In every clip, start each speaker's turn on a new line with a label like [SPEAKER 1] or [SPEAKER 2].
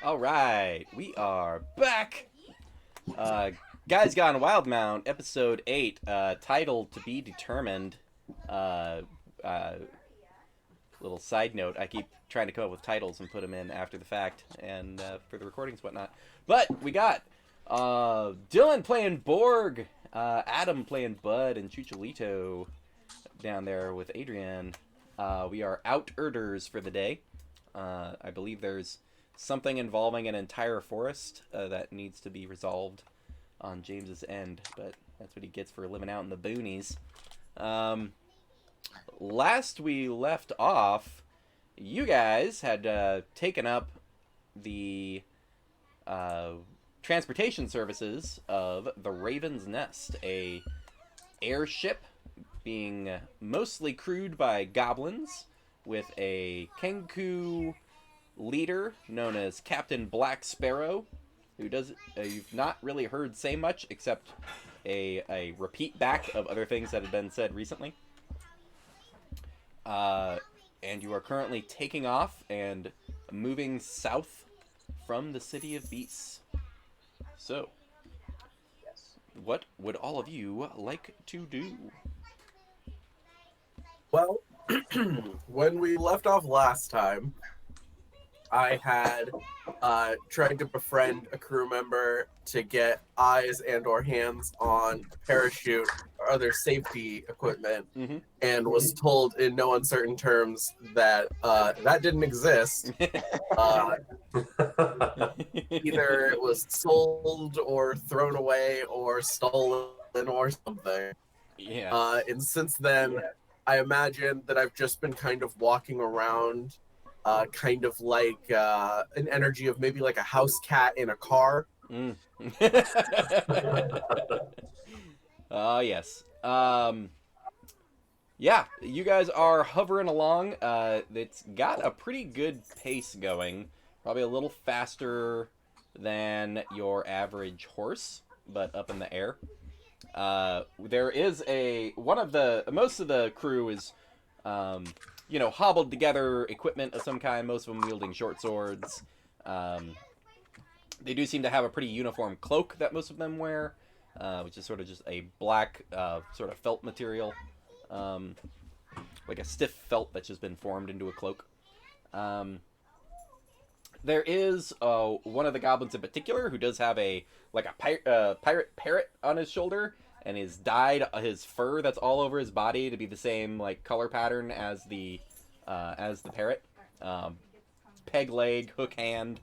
[SPEAKER 1] All right, we are back. Guys Gone Wildemount, episode 8, titled To Be Determined. Uh, uh, Little side note, I keep trying to come up with titles and put them in after the fact and for the recordings and whatnot. But we got Dylan playing Borg, Adam playing Bud, and Chucholito down there with Adrian. We are out Erders for the day. I believe there's something involving an entire forest that needs to be resolved on James's end, but that's what he gets for living out in the boonies. Last we left off, you guys had taken up the transportation services of the Raven's Nest, a airship being mostly crewed by goblins with a Kenku leader known as Captain Black Sparrow, who does you've not really heard say much except a repeat back of other things that have been said recently. And you are currently taking off and moving south from the city of beasts. So, what would all of you like to do?
[SPEAKER 2] Well, when we left off last time, I had tried to befriend a crew member to get eyes and or hands on parachute or other safety equipment, and was told in no uncertain terms that that didn't exist. Either it was sold or thrown away or stolen or something.
[SPEAKER 1] Yeah.
[SPEAKER 2] And since then, I imagine that I've just been kind of walking around, kind of like an energy of maybe like a house cat in a car.
[SPEAKER 1] Yes. Yeah, you guys are hovering along. It's got a pretty good pace going. Probably a little faster than your average horse, but up in the air. There is most of the crew is, hobbled together equipment of some kind, most of them wielding short swords. They do seem to have a pretty uniform cloak that most of them wear, which is sort of just a black sort of felt material, like a stiff felt that's just been formed into a cloak. There is one of the goblins in particular who does have a pirate parrot on his shoulder, and is dyed his fur that's all over his body to be the same like color pattern as the parrot. Peg leg, hook hand,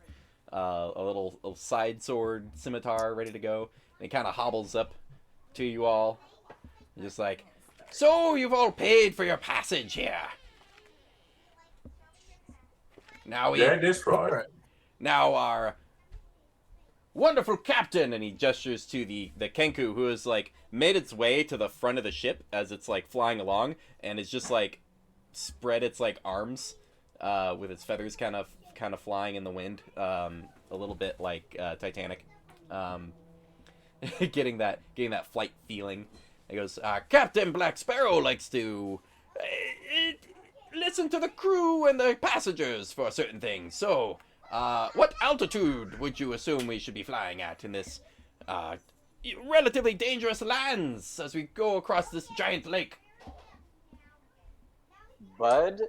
[SPEAKER 1] a little side sword scimitar ready to go. And he kind of hobbles up to you all, just like, "So you've all paid for your passage here. Now
[SPEAKER 3] Yeah, that's right.
[SPEAKER 1] Now our wonderful captain," and he gestures to the Kenku, who has like made its way to the front of the ship as it's like flying along, and is just like spread its like arms, with its feathers kind of flying in the wind, a little bit like Titanic, getting that flight feeling. He goes, "Captain Black Sparrow likes to listen to the crew and the passengers for certain things. So, what altitude would you assume we should be flying at in this relatively dangerous lands as we go across this giant lake?"
[SPEAKER 4] Bud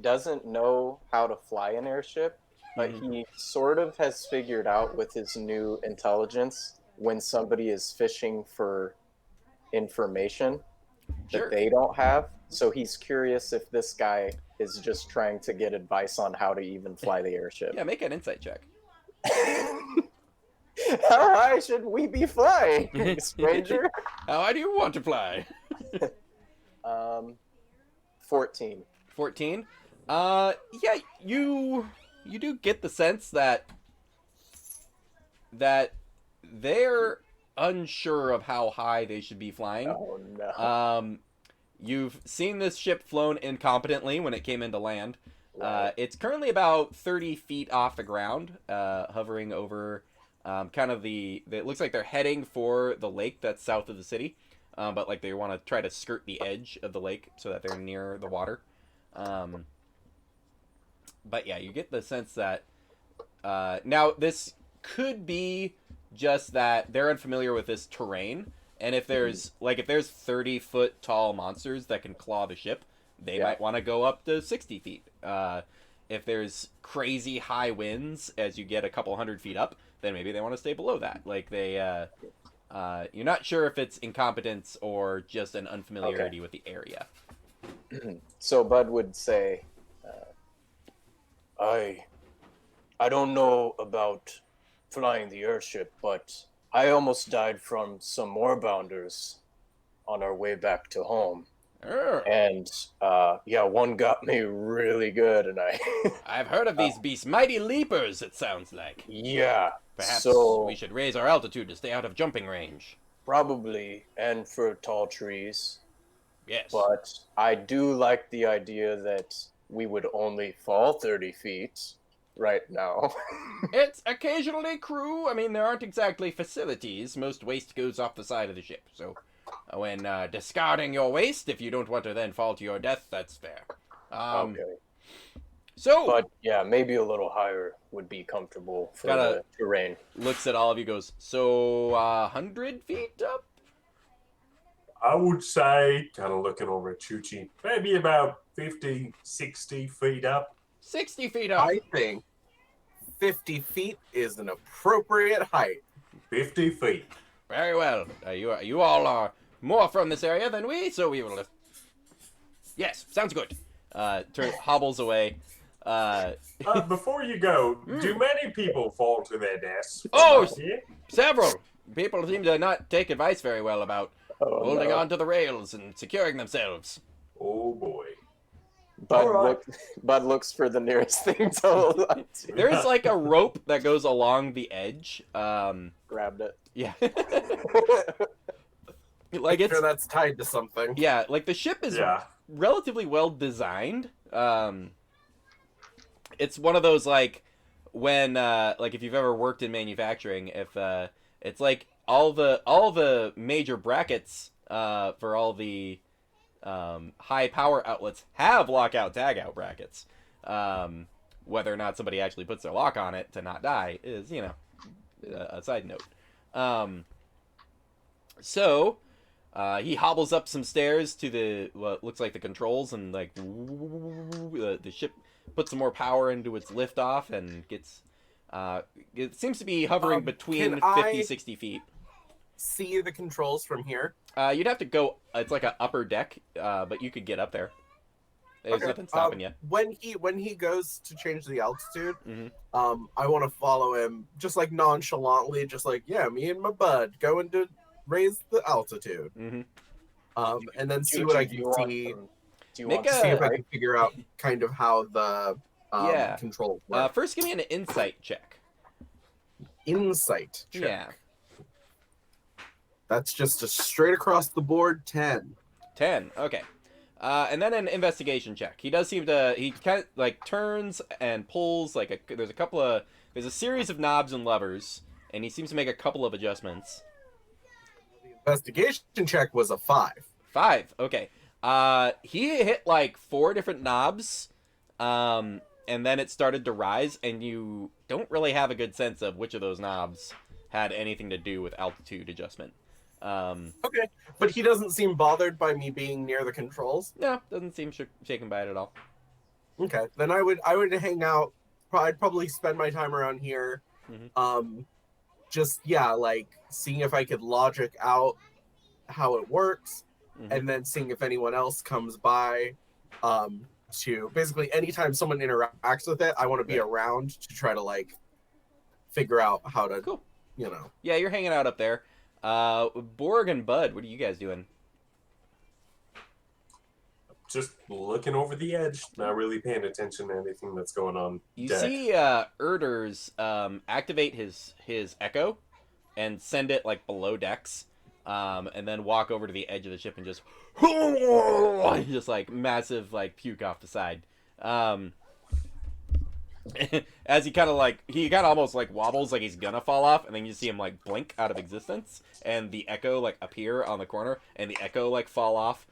[SPEAKER 4] doesn't know how to fly an airship, but he sort of has figured out with his new intelligence when somebody is fishing for information that they don't have. So he's curious if this guy is just trying to get advice on how to even fly the airship.
[SPEAKER 1] Yeah, make an insight check.
[SPEAKER 4] How high should we be flying, stranger?
[SPEAKER 1] How high do you want to fly?
[SPEAKER 4] 14.
[SPEAKER 1] 14? Yeah, you do get the sense that they're unsure of how high they should be flying.
[SPEAKER 4] Oh, no.
[SPEAKER 1] You've seen this ship flown incompetently when it came into land.
[SPEAKER 4] Right.
[SPEAKER 1] It's currently about 30 feet off the ground, hovering over kind of it looks like they're heading for the lake that's south of the city, but like they want to try to skirt the edge of the lake so that they're near the water. but yeah, you get the sense that now this could be just that they're unfamiliar with this terrain, and if there's 30-foot tall monsters that can claw the ship, they might want to go up to 60 feet. If there's crazy high winds as you get a couple 100 feet up, then maybe they want to stay below that. Like you're not sure if it's incompetence or just an unfamiliarity with the area.
[SPEAKER 4] So Bud would say, I don't know about flying the airship, but I almost died from some moorbounders on our way back to home. And one got me really good, and
[SPEAKER 1] I've heard of these beasts, mighty leapers. It sounds like.
[SPEAKER 4] Yeah.
[SPEAKER 1] Perhaps
[SPEAKER 4] so
[SPEAKER 1] we should raise our altitude to stay out of jumping range.
[SPEAKER 4] probably, and for tall trees.
[SPEAKER 1] Yes.
[SPEAKER 4] But I do like the idea that we would only fall 30 feet right now.
[SPEAKER 1] It's occasionally crew. I mean, there aren't exactly facilities. Most waste goes off the side of the ship. So when discarding your waste, if you don't want to then fall to your death, that's fair.
[SPEAKER 4] Okay.
[SPEAKER 1] So,
[SPEAKER 4] But yeah, maybe a little higher would be comfortable for the terrain.
[SPEAKER 1] Looks at all of you, goes, so 100 feet up?
[SPEAKER 3] I would say, kind of looking over at Chuchi, maybe about 50, 60 feet up.
[SPEAKER 1] 60 feet up.
[SPEAKER 2] I think 50 feet is an appropriate height.
[SPEAKER 3] 50 feet.
[SPEAKER 1] Very well. You all are more from this area than we, so we will... Yes, sounds good. Hobbles away.
[SPEAKER 3] Before you go, do many people fall to their deaths?
[SPEAKER 1] Oh, several. People seem to not take advice very well about holding on to the rails and securing themselves.
[SPEAKER 3] Oh, boy.
[SPEAKER 4] Bud looks for the nearest thing to hold on to.
[SPEAKER 1] There is like a rope that goes along the edge.
[SPEAKER 4] Grabbed it.
[SPEAKER 1] Yeah.
[SPEAKER 2] Like it's sure that's tied to something.
[SPEAKER 1] Yeah, like the ship is relatively well designed. It's one of those like when like if you've ever worked in manufacturing, if it's like all the major brackets for all the high power outlets have lockout tagout brackets. Whether or not somebody actually puts their lock on it to not die is, you know, a side note. So he hobbles up some stairs to what looks like the controls, and like the ship puts some more power into its liftoff and gets it seems to be hovering between 50-60 feet.
[SPEAKER 2] See the controls from here?
[SPEAKER 1] You'd have to go. It's like an upper deck, but you could get up there. There's nothing stopping you.
[SPEAKER 2] When he goes to change the altitude, I want to follow him just like nonchalantly, just like me and my bud going to raise the altitude, and then see what I can see. See if I can figure out kind of how the controls work.
[SPEAKER 1] First, give me an insight check.
[SPEAKER 2] Insight check.
[SPEAKER 1] Yeah.
[SPEAKER 2] That's just a straight across the board 10.
[SPEAKER 1] 10. Okay. And then an investigation check. He does seem to he kind of like turns and pulls like there's a series of knobs and levers, and he seems to make a couple of adjustments.
[SPEAKER 2] The investigation check was a 5.
[SPEAKER 1] 5. Okay. He hit like 4 different knobs, and then it started to rise, and you don't really have a good sense of which of those knobs had anything to do with altitude adjustment.
[SPEAKER 2] Okay, but he doesn't seem bothered by me being near the controls.
[SPEAKER 1] No, doesn't seem shaken by it at all.
[SPEAKER 2] Okay, then I would hang out. I'd probably spend my time around here, just like seeing if I could logic out how it works, and then seeing if anyone else comes by. To basically anytime someone interacts with it, I want to be around to try to like figure out how to, you know.
[SPEAKER 1] Yeah, you're hanging out up there. Borg and Bud, what are you guys doing?
[SPEAKER 3] Just looking over the edge, not really paying attention to anything that's going on.
[SPEAKER 1] You
[SPEAKER 3] deck.
[SPEAKER 1] see Erders activate his echo and send it like below decks, and then walk over to the edge of the ship and just like massive like puke off the side. As he kind of almost like wobbles like he's gonna fall off, and then you see him like blink out of existence, and the echo like appear on the corner, and the echo like fall off.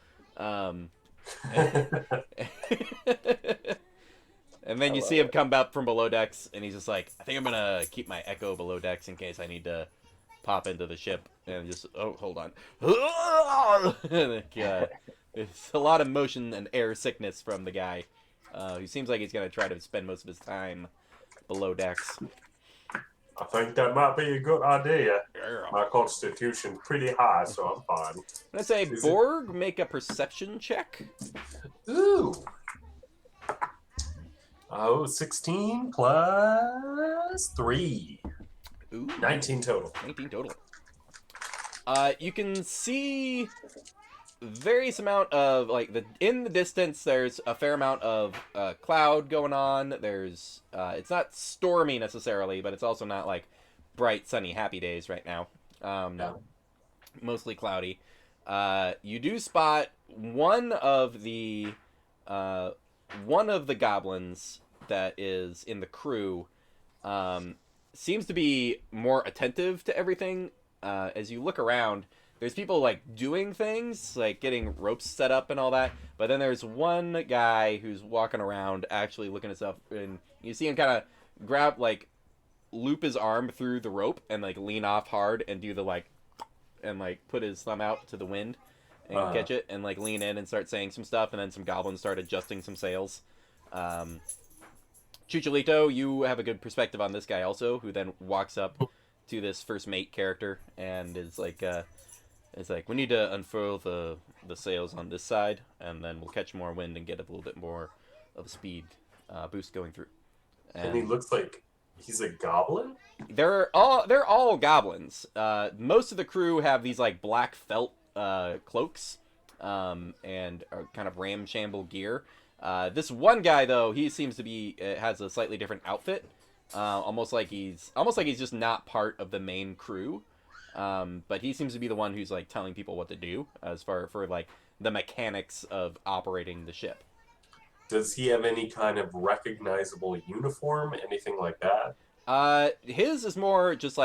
[SPEAKER 1] And then
[SPEAKER 4] I
[SPEAKER 1] you
[SPEAKER 4] love
[SPEAKER 1] see him
[SPEAKER 4] it.
[SPEAKER 1] come up from below decks, and he's just like, I think I'm gonna keep my echo below decks in case I need to pop into the ship. And just, oh, hold on. It's a lot of motion and air sickness from the guy, who seems like he's gonna try to spend most of his time below decks.
[SPEAKER 3] I think that might be a good idea.
[SPEAKER 1] Yeah.
[SPEAKER 3] My constitution's pretty high, so I'm fine.
[SPEAKER 1] I'm gonna say,
[SPEAKER 3] Is it-
[SPEAKER 1] Borg, make a perception check.
[SPEAKER 3] Ooh. Oh, 16 plus 3.
[SPEAKER 1] Ooh,
[SPEAKER 3] 19 total.
[SPEAKER 1] 19 total. You can see various amount of in the distance. There's a fair amount of cloud going on. There's it's not stormy necessarily, but it's also not like bright, sunny, happy days right now.
[SPEAKER 3] Yeah.
[SPEAKER 1] Mostly cloudy. You do spot one of the goblins that is in the crew. Seems to be more attentive to everything. As you look around, there's people like doing things, like getting ropes set up and all that. But then there's one guy who's walking around, actually looking at stuff, and you see him kind of grab, like, loop his arm through the rope and like lean off hard and do the and like put his thumb out to the wind and catch it and like lean in and start saying some stuff. And then some goblins start adjusting some sails. Chucholito, you have a good perspective on this guy also, who then walks up to this first mate character and is like, we need to unfurl the sails on this side, and then we'll catch more wind and get a little bit more of a speed boost going through.
[SPEAKER 3] And he looks like he's a goblin?
[SPEAKER 1] They're all goblins. Most of the crew have these like black felt cloaks and are kind of ramshamble gear. This one guy though, he seems to be has a slightly different outfit. Almost like he's just not part of the main crew. But he seems to be the one who's like telling people what to do as far for like the mechanics of operating the ship.
[SPEAKER 3] Does he have any kind of recognizable uniform, anything like that?
[SPEAKER 1] His is more just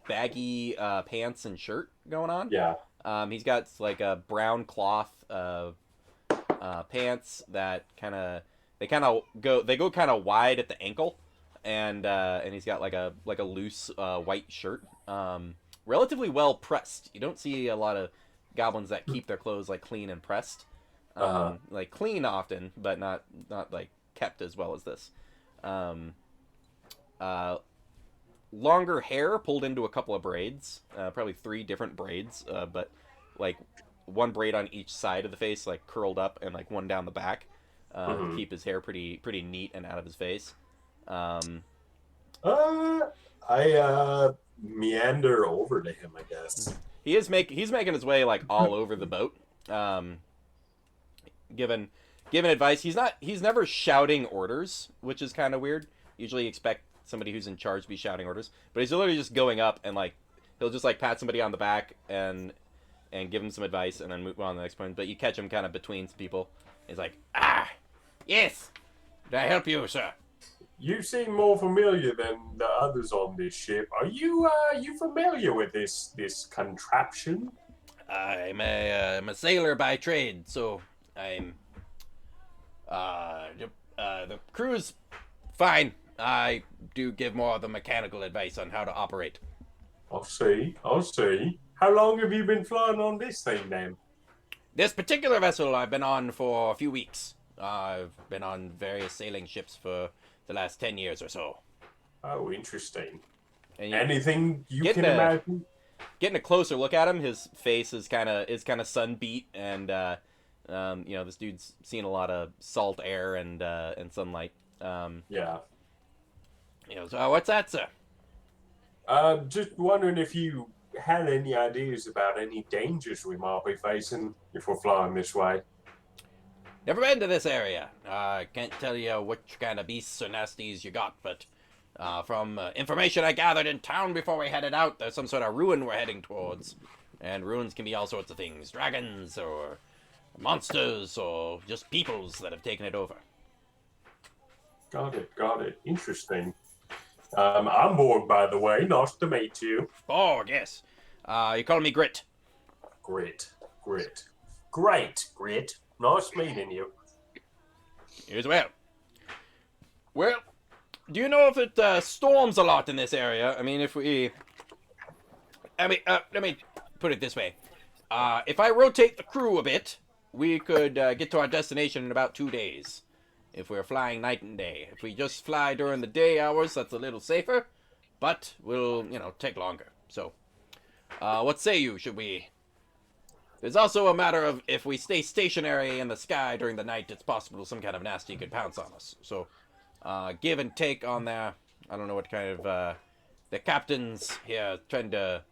[SPEAKER 1] baggy pants and shirt going on.
[SPEAKER 3] Yeah.
[SPEAKER 1] He's got like a brown cloth pants that go kind of wide at the ankle, and he's got like a loose white shirt. Relatively well pressed. You don't see a lot of goblins that keep their clothes like clean and pressed. Like clean often, but not like kept as well as this. Longer hair pulled into a couple of braids, probably 3 different braids, but like one braid on each side of the face, like curled up, and like one down the back, to keep his hair pretty neat and out of his face.
[SPEAKER 3] I meander over to him, I guess.
[SPEAKER 1] He's making his way like all over the boat. Given advice, he's never shouting orders, which is kind of weird. Usually you expect somebody who's in charge to be shouting orders, but he's literally just going up and like he'll just like pat somebody on the back and give him some advice and then move on to the next point. But you catch him kind of between some people. He's like, yes, can I help you, sir?
[SPEAKER 3] You seem more familiar than the others on this ship. Are you familiar with this contraption?
[SPEAKER 1] I'm a sailor by trade, so I'm the crew's fine. I do give more of the mechanical advice on how to operate.
[SPEAKER 3] I'll see. How long have you been flying on this thing, then?
[SPEAKER 1] This particular vessel I've been on for a few weeks. I've been on various sailing ships for the last 10 years or so.
[SPEAKER 3] Oh, interesting.
[SPEAKER 1] And
[SPEAKER 3] Anything you can imagine?
[SPEAKER 1] Getting a closer look at him, his face is kind of sunbeat, and this dude's seen a lot of salt air and sunlight.
[SPEAKER 3] Yeah.
[SPEAKER 1] So what's that, sir?
[SPEAKER 3] Just wondering if you had any ideas about any dangers we might be facing if we're flying this way.
[SPEAKER 1] Never been to this area. I can't tell you which kind of beasts or nasties you got, but from information I gathered in town before we headed out, there's some sort of ruin we're heading towards. And ruins can be all sorts of things. Dragons, or monsters, or just peoples that have taken it over.
[SPEAKER 3] Got it. Interesting. I'm Borg, by the way. Nice to meet you.
[SPEAKER 1] Borg, yes. You call me Grit.
[SPEAKER 3] Great. Grit. Nice meeting you.
[SPEAKER 1] You as well. Well, do you know if it storms a lot in this area? I mean, if we... let me put it this way. If I rotate the crew a bit, we could get to our destination in about 2 days. If we're flying night and day. If we just fly during the day hours, that's a little safer. But will, take longer. So, what say you? Should we... There's also a matter of if we stay stationary in the sky during the night, it's possible some kind of nasty could pounce on us. So, give and take on there. I don't know what kind of... the captains here trying to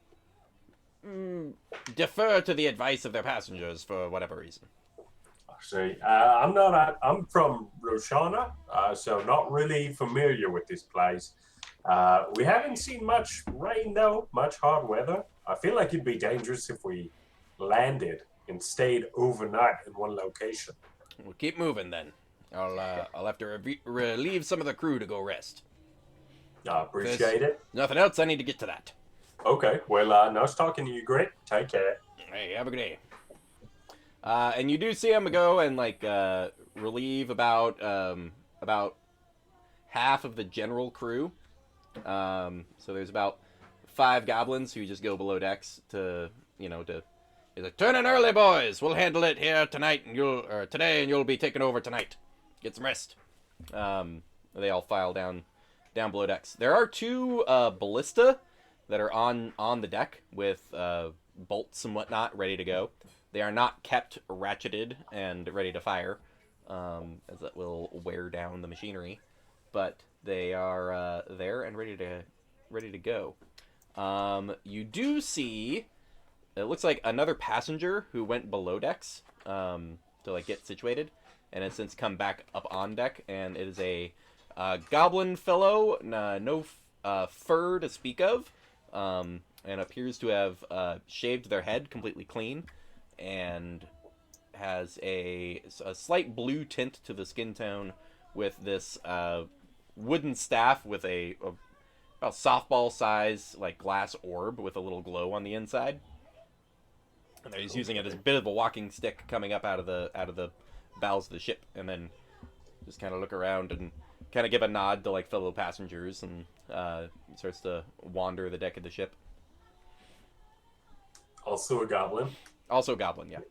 [SPEAKER 1] defer to the advice of their passengers for whatever reason.
[SPEAKER 3] I see. I'm from Roshana, so not really familiar with this place. We haven't seen much rain, though, much hard weather. I feel like it'd be dangerous if we landed and stayed overnight in one location.
[SPEAKER 1] We'll keep moving then. I'll have to relieve some of the crew to go rest.
[SPEAKER 3] Appreciate it.
[SPEAKER 1] Nothing else, I need to get to that.
[SPEAKER 3] Okay, well, nice talking to you, Grit. Take care.
[SPEAKER 1] Hey, have a good day. And you do see him go and, relieve about half of the general crew. So there's about 5 goblins who just go below decks to... He's like, turn in early, boys. We'll handle it here tonight, and today, and you'll be taking over tonight. Get some rest. They all file down below decks. There are 2 ballista that are on the deck with bolts and whatnot ready to go. They are not kept ratcheted and ready to fire, as that will wear down the machinery. But they are there and ready to go. You do see. It looks like another passenger who went below decks to get situated, and has since come back up on deck. And it is a goblin fellow, no fur to speak of, and appears to have shaved their head completely clean, and has a slight blue tint to the skin tone, with this wooden staff with a about softball size glass orb with a little glow on the inside. And he's using it as a bit of a walking stick coming up out of the bowels of the ship, and then just kind of look around and kind of give a nod to fellow passengers, and starts to wander the deck of the ship.
[SPEAKER 3] Also a goblin.
[SPEAKER 1] Also goblin, yeah.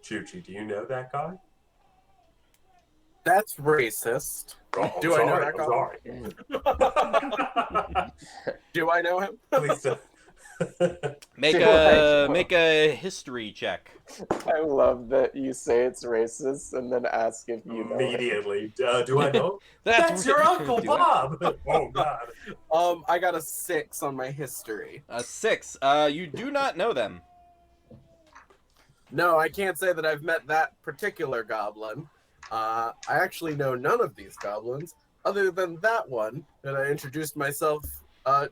[SPEAKER 3] Chuchi, do you know that guy?
[SPEAKER 2] That's racist.
[SPEAKER 3] Oh,
[SPEAKER 2] Do I know that
[SPEAKER 3] guy?
[SPEAKER 2] Do I know him?
[SPEAKER 3] Please don't.
[SPEAKER 1] Make a history check.
[SPEAKER 4] I love that you say it's racist and then ask if you know.
[SPEAKER 3] Immediately. Do I know?
[SPEAKER 1] That's
[SPEAKER 3] your Uncle Bob. Oh, God.
[SPEAKER 2] I got a 6 on my history.
[SPEAKER 1] A 6. You do not know them.
[SPEAKER 2] No, I can't say that I've met that particular goblin. I actually know none of these goblins, other than that one that I introduced myself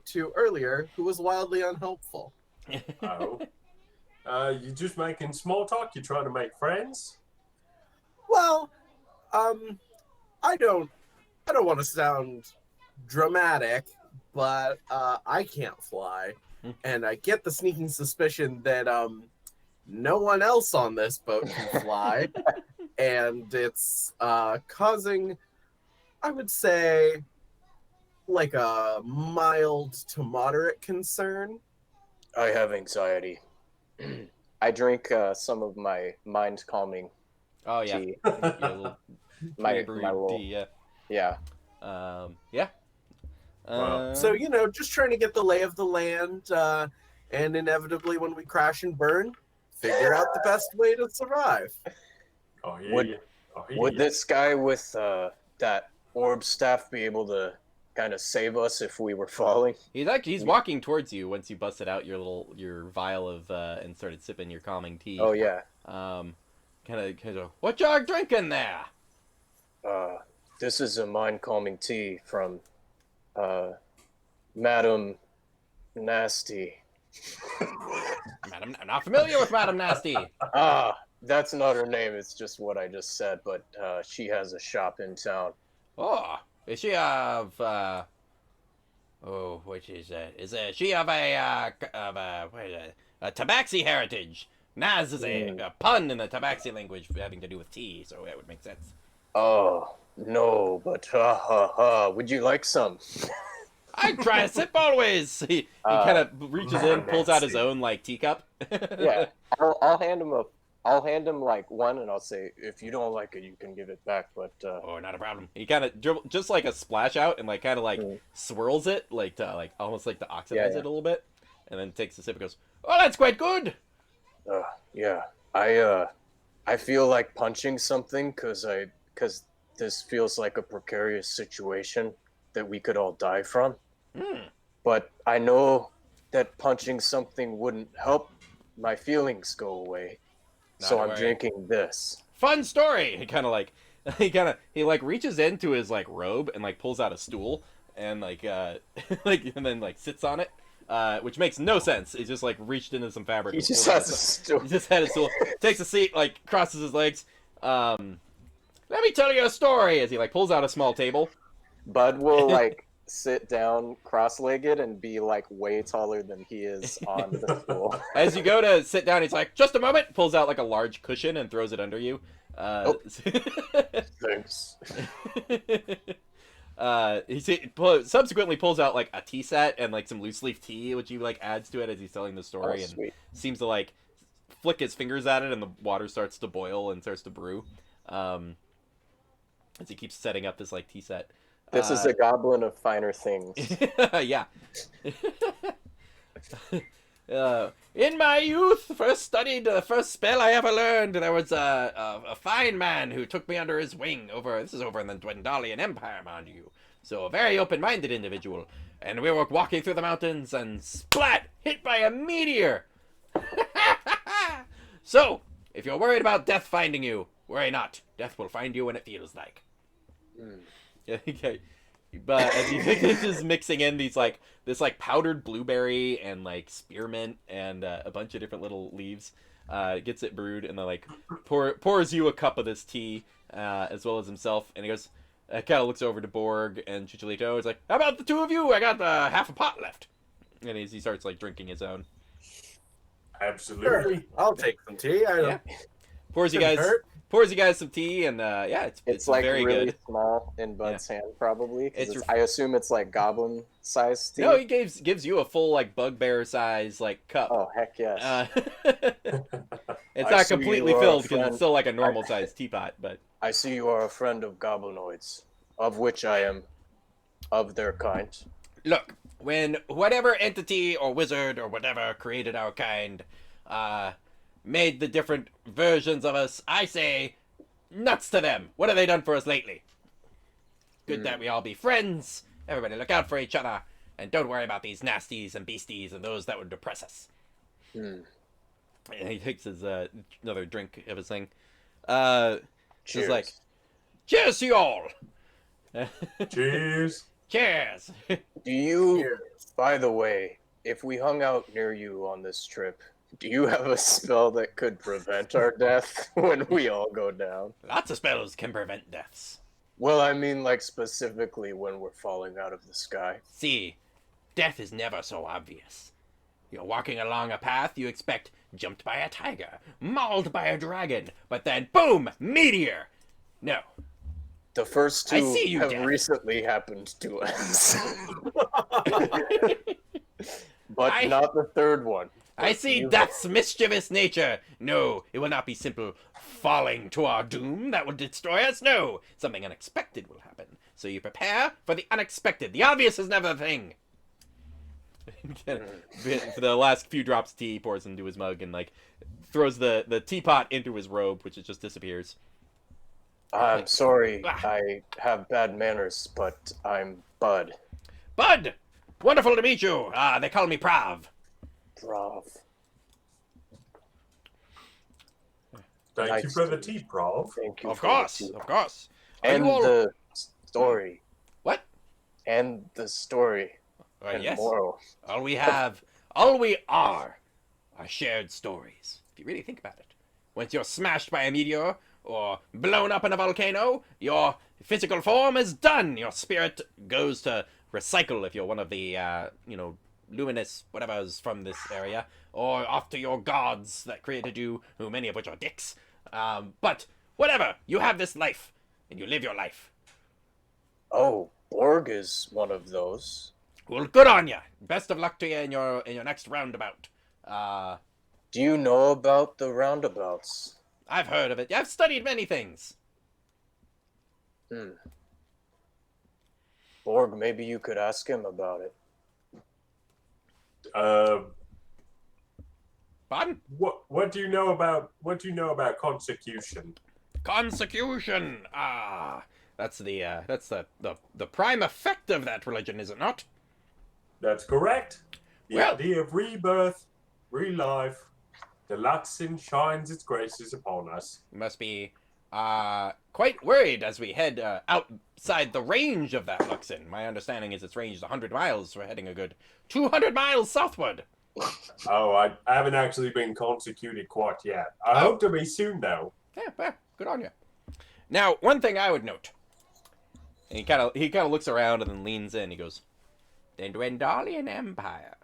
[SPEAKER 2] to earlier, who was wildly unhelpful.
[SPEAKER 3] Oh. You just making small talk? You trying to make friends?
[SPEAKER 2] Well, I don't want to sound dramatic, but I can't fly, and I get the sneaking suspicion that no one else on this boat can fly, and it's causing, I would say, a mild to moderate concern.
[SPEAKER 4] I have anxiety. I drink some of my mind calming
[SPEAKER 1] Oh yeah,
[SPEAKER 4] tea.
[SPEAKER 1] yeah, a little
[SPEAKER 4] My
[SPEAKER 1] little
[SPEAKER 4] little,
[SPEAKER 1] tea, yeah.
[SPEAKER 4] yeah.
[SPEAKER 1] Yeah.
[SPEAKER 3] Wow.
[SPEAKER 2] So, just trying to get the lay of the land, and inevitably when we crash and burn, figure out the best way to survive.
[SPEAKER 3] Oh, yeah.
[SPEAKER 4] Would this guy with that orb staff be able to kind of save us if we were falling?
[SPEAKER 1] He's walking towards you once you busted out your vial of and started sipping your calming tea.
[SPEAKER 4] Oh yeah.
[SPEAKER 1] Kind of what y'all drinking there?
[SPEAKER 4] This is a mind calming tea from Madam Nasty.
[SPEAKER 1] Madam, I'm not familiar with Madam Nasty.
[SPEAKER 4] That's not her name. It's just what I just said. But she has a shop in town.
[SPEAKER 1] Oh, is she of which is that? Is she of a tabaxi heritage? Naz is a pun in the tabaxi language having to do with tea, so that would make sense.
[SPEAKER 4] Oh, No, but ha ha ha. Would you like some?
[SPEAKER 1] I try a sip always. He kind of reaches in, pulls out his own like teacup.
[SPEAKER 4] Yeah, I'll hand him I'll hand him like one, and I'll say, if you don't like it, you can give it back. But
[SPEAKER 1] Oh, not a problem. He kind of just like a splash out and like kind of like swirls it like to like almost like to oxidize
[SPEAKER 4] Yeah.
[SPEAKER 1] it a little bit, and then takes a sip and goes, "Oh, that's quite good."
[SPEAKER 4] yeah, I feel like punching something because this feels like a precarious situation that we could all die from. But I know that punching something wouldn't help my feelings go away.
[SPEAKER 1] Not
[SPEAKER 4] So
[SPEAKER 1] to
[SPEAKER 4] I'm
[SPEAKER 1] worry.
[SPEAKER 4] drinking this.
[SPEAKER 1] Fun story. He kind of like he like reaches into his like robe and like pulls out a stool and like like and then like sits on it. Which makes no sense. He just like reached into some fabric.
[SPEAKER 4] He
[SPEAKER 1] and
[SPEAKER 4] just
[SPEAKER 1] pulled out
[SPEAKER 4] has a
[SPEAKER 1] some-
[SPEAKER 4] stool.
[SPEAKER 1] He just had a stool. Takes a seat, like crosses his legs. Let me tell you a story. As he like pulls out a small table.
[SPEAKER 4] Bud will like sit down cross-legged and be like way taller than he is on the stool.
[SPEAKER 1] As you go to sit down, he's like, "Just a moment." Pulls out like a large cushion and throws it under you.
[SPEAKER 4] Thanks.
[SPEAKER 1] Subsequently pulls out like a tea set and like some loose leaf tea, which he like adds to it as he's telling the story, and
[SPEAKER 4] Sweet.
[SPEAKER 1] seems to like flick his fingers at it, and the water starts to boil and starts to brew. As he keeps setting up this like tea set.
[SPEAKER 4] This is a goblin of finer things.
[SPEAKER 1] Yeah. In my youth, the first spell I ever learned. There was a fine man who took me under his wing this is over in the Dwendalian Empire, mind you. So a very open-minded individual. And we were walking through the mountains and splat! Hit by a meteor! So, if you're worried about death finding you, worry not. Death will find you when it feels like. Yeah, okay. But as you think this is mixing in these like this like powdered blueberry and like spearmint and a bunch of different little leaves, gets it brewed and then like pours you a cup of this tea as well as himself, and he goes, kind of looks over to Borg and Chicholito. He's like, "How about the two of you? I got half a pot left," and he starts like drinking his own.
[SPEAKER 3] Absolutely.
[SPEAKER 2] Sure, I'll take some tea. I don't.
[SPEAKER 1] Pours you
[SPEAKER 2] Couldn't
[SPEAKER 1] guys
[SPEAKER 2] hurt.
[SPEAKER 1] some tea, and yeah, it's
[SPEAKER 4] like
[SPEAKER 1] very
[SPEAKER 4] really
[SPEAKER 1] good.
[SPEAKER 4] small in Bud's hand, probably. 'Cause
[SPEAKER 1] It's
[SPEAKER 4] I assume it's like goblin size tea.
[SPEAKER 1] No, he gives you a full like bugbear size like cup.
[SPEAKER 4] Oh heck yes!
[SPEAKER 1] It's
[SPEAKER 4] I
[SPEAKER 1] not
[SPEAKER 4] see
[SPEAKER 1] completely
[SPEAKER 4] you are a
[SPEAKER 1] filled because
[SPEAKER 4] friend.
[SPEAKER 1] it's still like a normal sized teapot, but
[SPEAKER 4] I see you are a friend of goblinoids, of which I am, of their kind.
[SPEAKER 1] look, when whatever entity or wizard or whatever created our kind, made the different versions of us, I say, nuts to them. What have they done for us lately? Good that we all be friends. Everybody look out for each other, and don't worry about these nasties and beasties and those that would depress us. And he takes his another drink of his thing.
[SPEAKER 4] Cheers.
[SPEAKER 1] Just like, cheers to you all.
[SPEAKER 3] Cheers.
[SPEAKER 1] Cheers.
[SPEAKER 4] Do you,
[SPEAKER 2] Cheers.
[SPEAKER 4] by the way, if we hung out near you on this trip, do you have a spell that could prevent our death when we all go down?
[SPEAKER 1] Lots of spells can prevent deaths.
[SPEAKER 4] Well, I mean, like, specifically when we're falling out of the sky.
[SPEAKER 1] See, death is never so obvious. You're walking along a path you expect jumped by a tiger, mauled by a dragon, but then boom, meteor. No.
[SPEAKER 4] The first
[SPEAKER 1] I
[SPEAKER 4] two
[SPEAKER 1] see you,
[SPEAKER 4] have
[SPEAKER 1] Death.
[SPEAKER 4] recently happened to us. But
[SPEAKER 1] I-
[SPEAKER 4] not the third one.
[SPEAKER 1] I see
[SPEAKER 4] You-
[SPEAKER 1] death's mischievous nature. No, it will not be simple falling to our doom that will destroy us. No, something unexpected will happen. So you prepare for the unexpected. The obvious is never a thing. For the last few drops of tea, he pours into his mug and like throws the teapot into his robe, which it just disappears.
[SPEAKER 4] I'm sorry,
[SPEAKER 1] Ah.
[SPEAKER 4] I have bad manners, but I'm Bud.
[SPEAKER 1] Bud, wonderful to meet you. They call me Prav.
[SPEAKER 4] Brav.
[SPEAKER 3] Thank you
[SPEAKER 4] Nice
[SPEAKER 3] for the
[SPEAKER 4] to
[SPEAKER 3] tea, Prov.
[SPEAKER 4] Thank you.
[SPEAKER 1] Of
[SPEAKER 4] for the
[SPEAKER 1] course,
[SPEAKER 4] tea.
[SPEAKER 1] of course. Are
[SPEAKER 4] And
[SPEAKER 1] you all...
[SPEAKER 4] the story.
[SPEAKER 1] What?
[SPEAKER 4] And the story. And
[SPEAKER 1] Yes.
[SPEAKER 4] moral.
[SPEAKER 1] All we are shared stories. If you really think about it. Once you're smashed by a meteor or blown up in a volcano, your physical form is done. Your spirit goes to recycle if you're one of the, luminous whatever's from this area, or off to your gods that created you, who many of which are dicks. But whatever, you have this life, and you live your life.
[SPEAKER 4] Oh, Borg is one of those.
[SPEAKER 1] Well, good on ya. Best of luck to you in your next roundabout.
[SPEAKER 4] Do you know about the roundabouts?
[SPEAKER 1] I've heard of it. I've studied many things.
[SPEAKER 4] Borg, maybe you could ask him about it.
[SPEAKER 1] Pardon?
[SPEAKER 3] What do you know about consecution?
[SPEAKER 1] Consecution. That's the prime effect of that religion, is it not?
[SPEAKER 3] That's correct. The
[SPEAKER 1] Well-
[SPEAKER 3] idea of rebirth, relife, the Luxon shines its graces upon us.
[SPEAKER 1] You must be quite worried as we head outside the range of that Luxon. My understanding is it's ranged 100 miles. We're heading a good 200 miles southward.
[SPEAKER 3] Oh, I haven't actually been consecuted quite yet. I hope to be soon, though.
[SPEAKER 1] Yeah, well, good on you. Now, one thing I would note, and he kind of looks around and then leans in. He goes, "The Dwendalian Empire,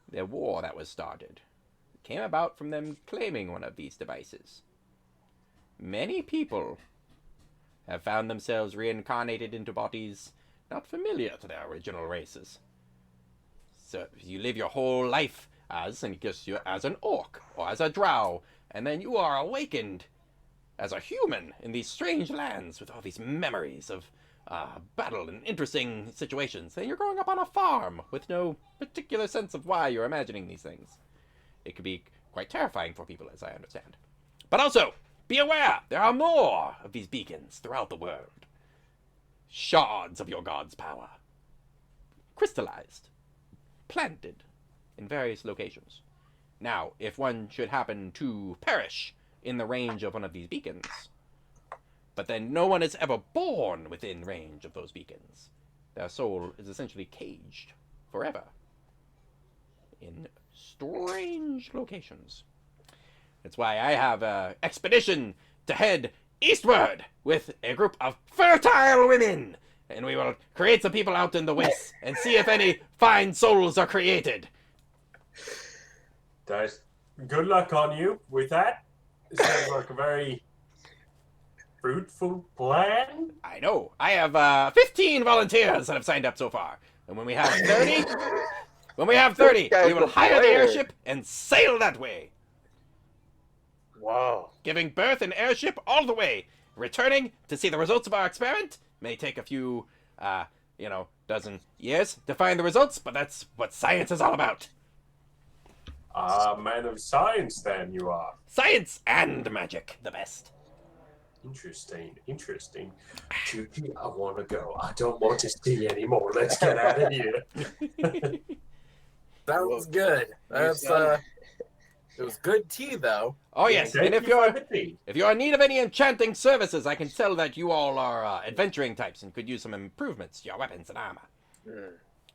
[SPEAKER 1] the war that was started, came about from them claiming one of these devices. Many people have found themselves reincarnated into bodies not familiar to their original races. So you live your whole life as an orc or as a drow, and then you are awakened as a human in these strange lands with all these memories of battle and interesting situations. Then you're growing up on a farm with no particular sense of why you're imagining these things. It could be quite terrifying for people, as I understand. But also, be aware, there are more of these beacons throughout the world. Shards of your god's power. Crystallized. Planted in various locations. Now, if one should happen to perish in the range of one of these beacons, but then no one is ever born within range of those beacons, their soul is essentially caged forever in strange locations. That's why I have an expedition to head eastward with a group of fertile women, and we will create some people out in the wastes and see if any fine souls are created."
[SPEAKER 3] Guys, good luck on you with that. It sounds like a very fruitful plan.
[SPEAKER 1] I know. I have 15 volunteers that have signed up so far. And when we have 30, we will hire the airship and sail that way.
[SPEAKER 4] Wow.
[SPEAKER 1] Giving birth in airship all the way. Returning to see the results of our experiment may take a few, dozen years to find the results, but that's what science is all about.
[SPEAKER 3] Man of science, then you are.
[SPEAKER 1] Science and magic, the best.
[SPEAKER 3] Interesting. Tuki, I want to go. I don't want to see anymore. Let's get out of here.
[SPEAKER 2] Sounds good. That's it was good tea though.
[SPEAKER 1] Oh yes,
[SPEAKER 3] Thank
[SPEAKER 1] and if
[SPEAKER 3] you
[SPEAKER 1] you're
[SPEAKER 3] for the tea.
[SPEAKER 1] in need of any enchanting services, I can tell that you all are adventuring types and could use some improvements to your weapons and armor.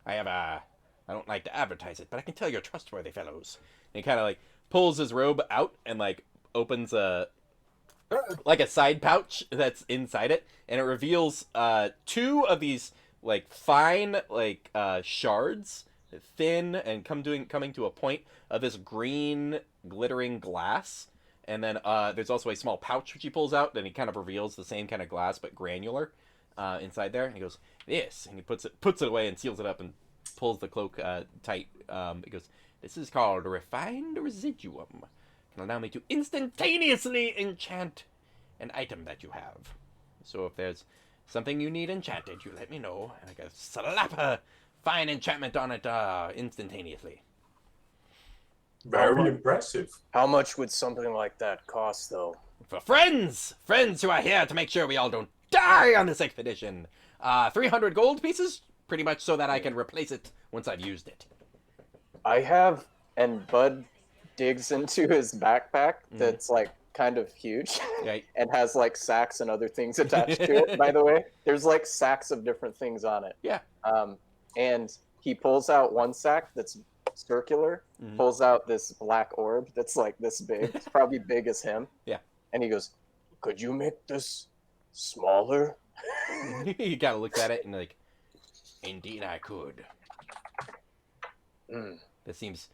[SPEAKER 1] I don't like to advertise it, but I can tell you're trustworthy fellows. And he kind of pulls his robe out and opens a side pouch that's inside it, and it reveals 2 of these fine shards, thin and coming to a point of this green glittering glass. And then there's also a small pouch which he pulls out, and he kind of reveals the same kind of glass but granular inside there. And he goes, "This," and he puts it away and seals it up and pulls the cloak tight. He goes, "This is called refined residuum. Can allow me to instantaneously enchant an item that you have. So if there's something you need enchanted, you let me know, and I can slap a fine enchantment on it instantaneously."
[SPEAKER 3] Very impressive.
[SPEAKER 4] How much would something like that cost, though?
[SPEAKER 1] For friends who are here to make sure we all don't die on this expedition, 300 gold pieces, pretty much so that I can replace it once I've used it.
[SPEAKER 4] I have, and Bud digs into his backpack that's kind of huge
[SPEAKER 1] Right.
[SPEAKER 4] and has sacks and other things attached to it, by the way. There's sacks of different things on it.
[SPEAKER 1] Yeah.
[SPEAKER 4] And he pulls out one sack that's circular, pulls out this black orb that's this big. It's probably big as him.
[SPEAKER 1] Yeah.
[SPEAKER 4] And he goes, "Could you make this smaller?"
[SPEAKER 1] He kind of looks at it and "Indeed I could. This seems,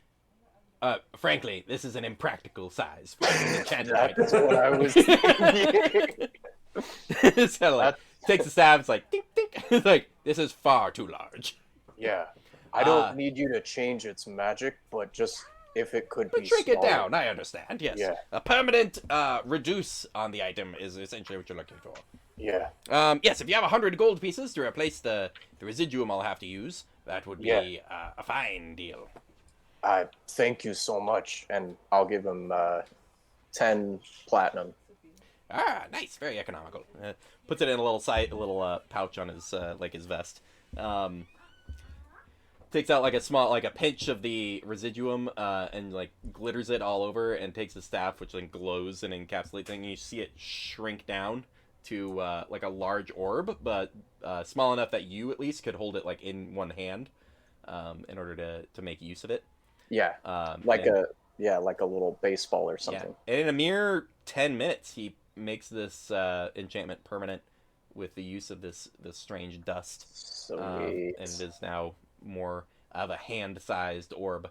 [SPEAKER 1] frankly, this is an impractical size for an enchanted item."
[SPEAKER 4] That's what I was thinking.
[SPEAKER 1] So takes a stab, it's tink, tink, It's like, this is far too large.
[SPEAKER 4] Yeah. I don't need you to change its magic, but just if it could be
[SPEAKER 1] Shrink it
[SPEAKER 4] smaller.
[SPEAKER 1] down, I understand, yes.
[SPEAKER 4] Yeah.
[SPEAKER 1] A permanent reduce on the item is essentially what you're looking for.
[SPEAKER 4] Yeah.
[SPEAKER 1] Yes, if you have 100 gold pieces to replace the residuum I'll have to use, that would be a fine deal.
[SPEAKER 4] Thank you so much, and I'll give him 10 platinum.
[SPEAKER 1] Ah, nice, very economical. Puts it in a little pouch on his his vest. Takes out like a pinch of the residuum and like glitters it all over, and takes a staff which then glows and encapsulates it, and you see it shrink down to like a large orb, but small enough that you at least could hold it like in one hand in order to make use of it.
[SPEAKER 4] Yeah. Like a little baseball or something.
[SPEAKER 1] Yeah. And in a mere 10 minutes, he makes this enchantment permanent with the use of this strange dust.
[SPEAKER 4] Sweet.
[SPEAKER 1] And it is now more of a hand-sized orb.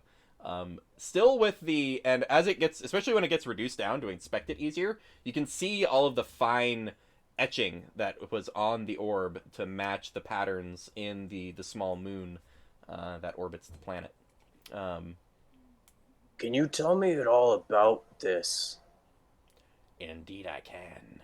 [SPEAKER 1] Still with and as it gets, especially when it gets reduced down to inspect it easier, you can see all of the fine etching that was on the orb to match the patterns in the small moon that orbits the planet.
[SPEAKER 4] Can you tell me at all about this?
[SPEAKER 1] Indeed I can.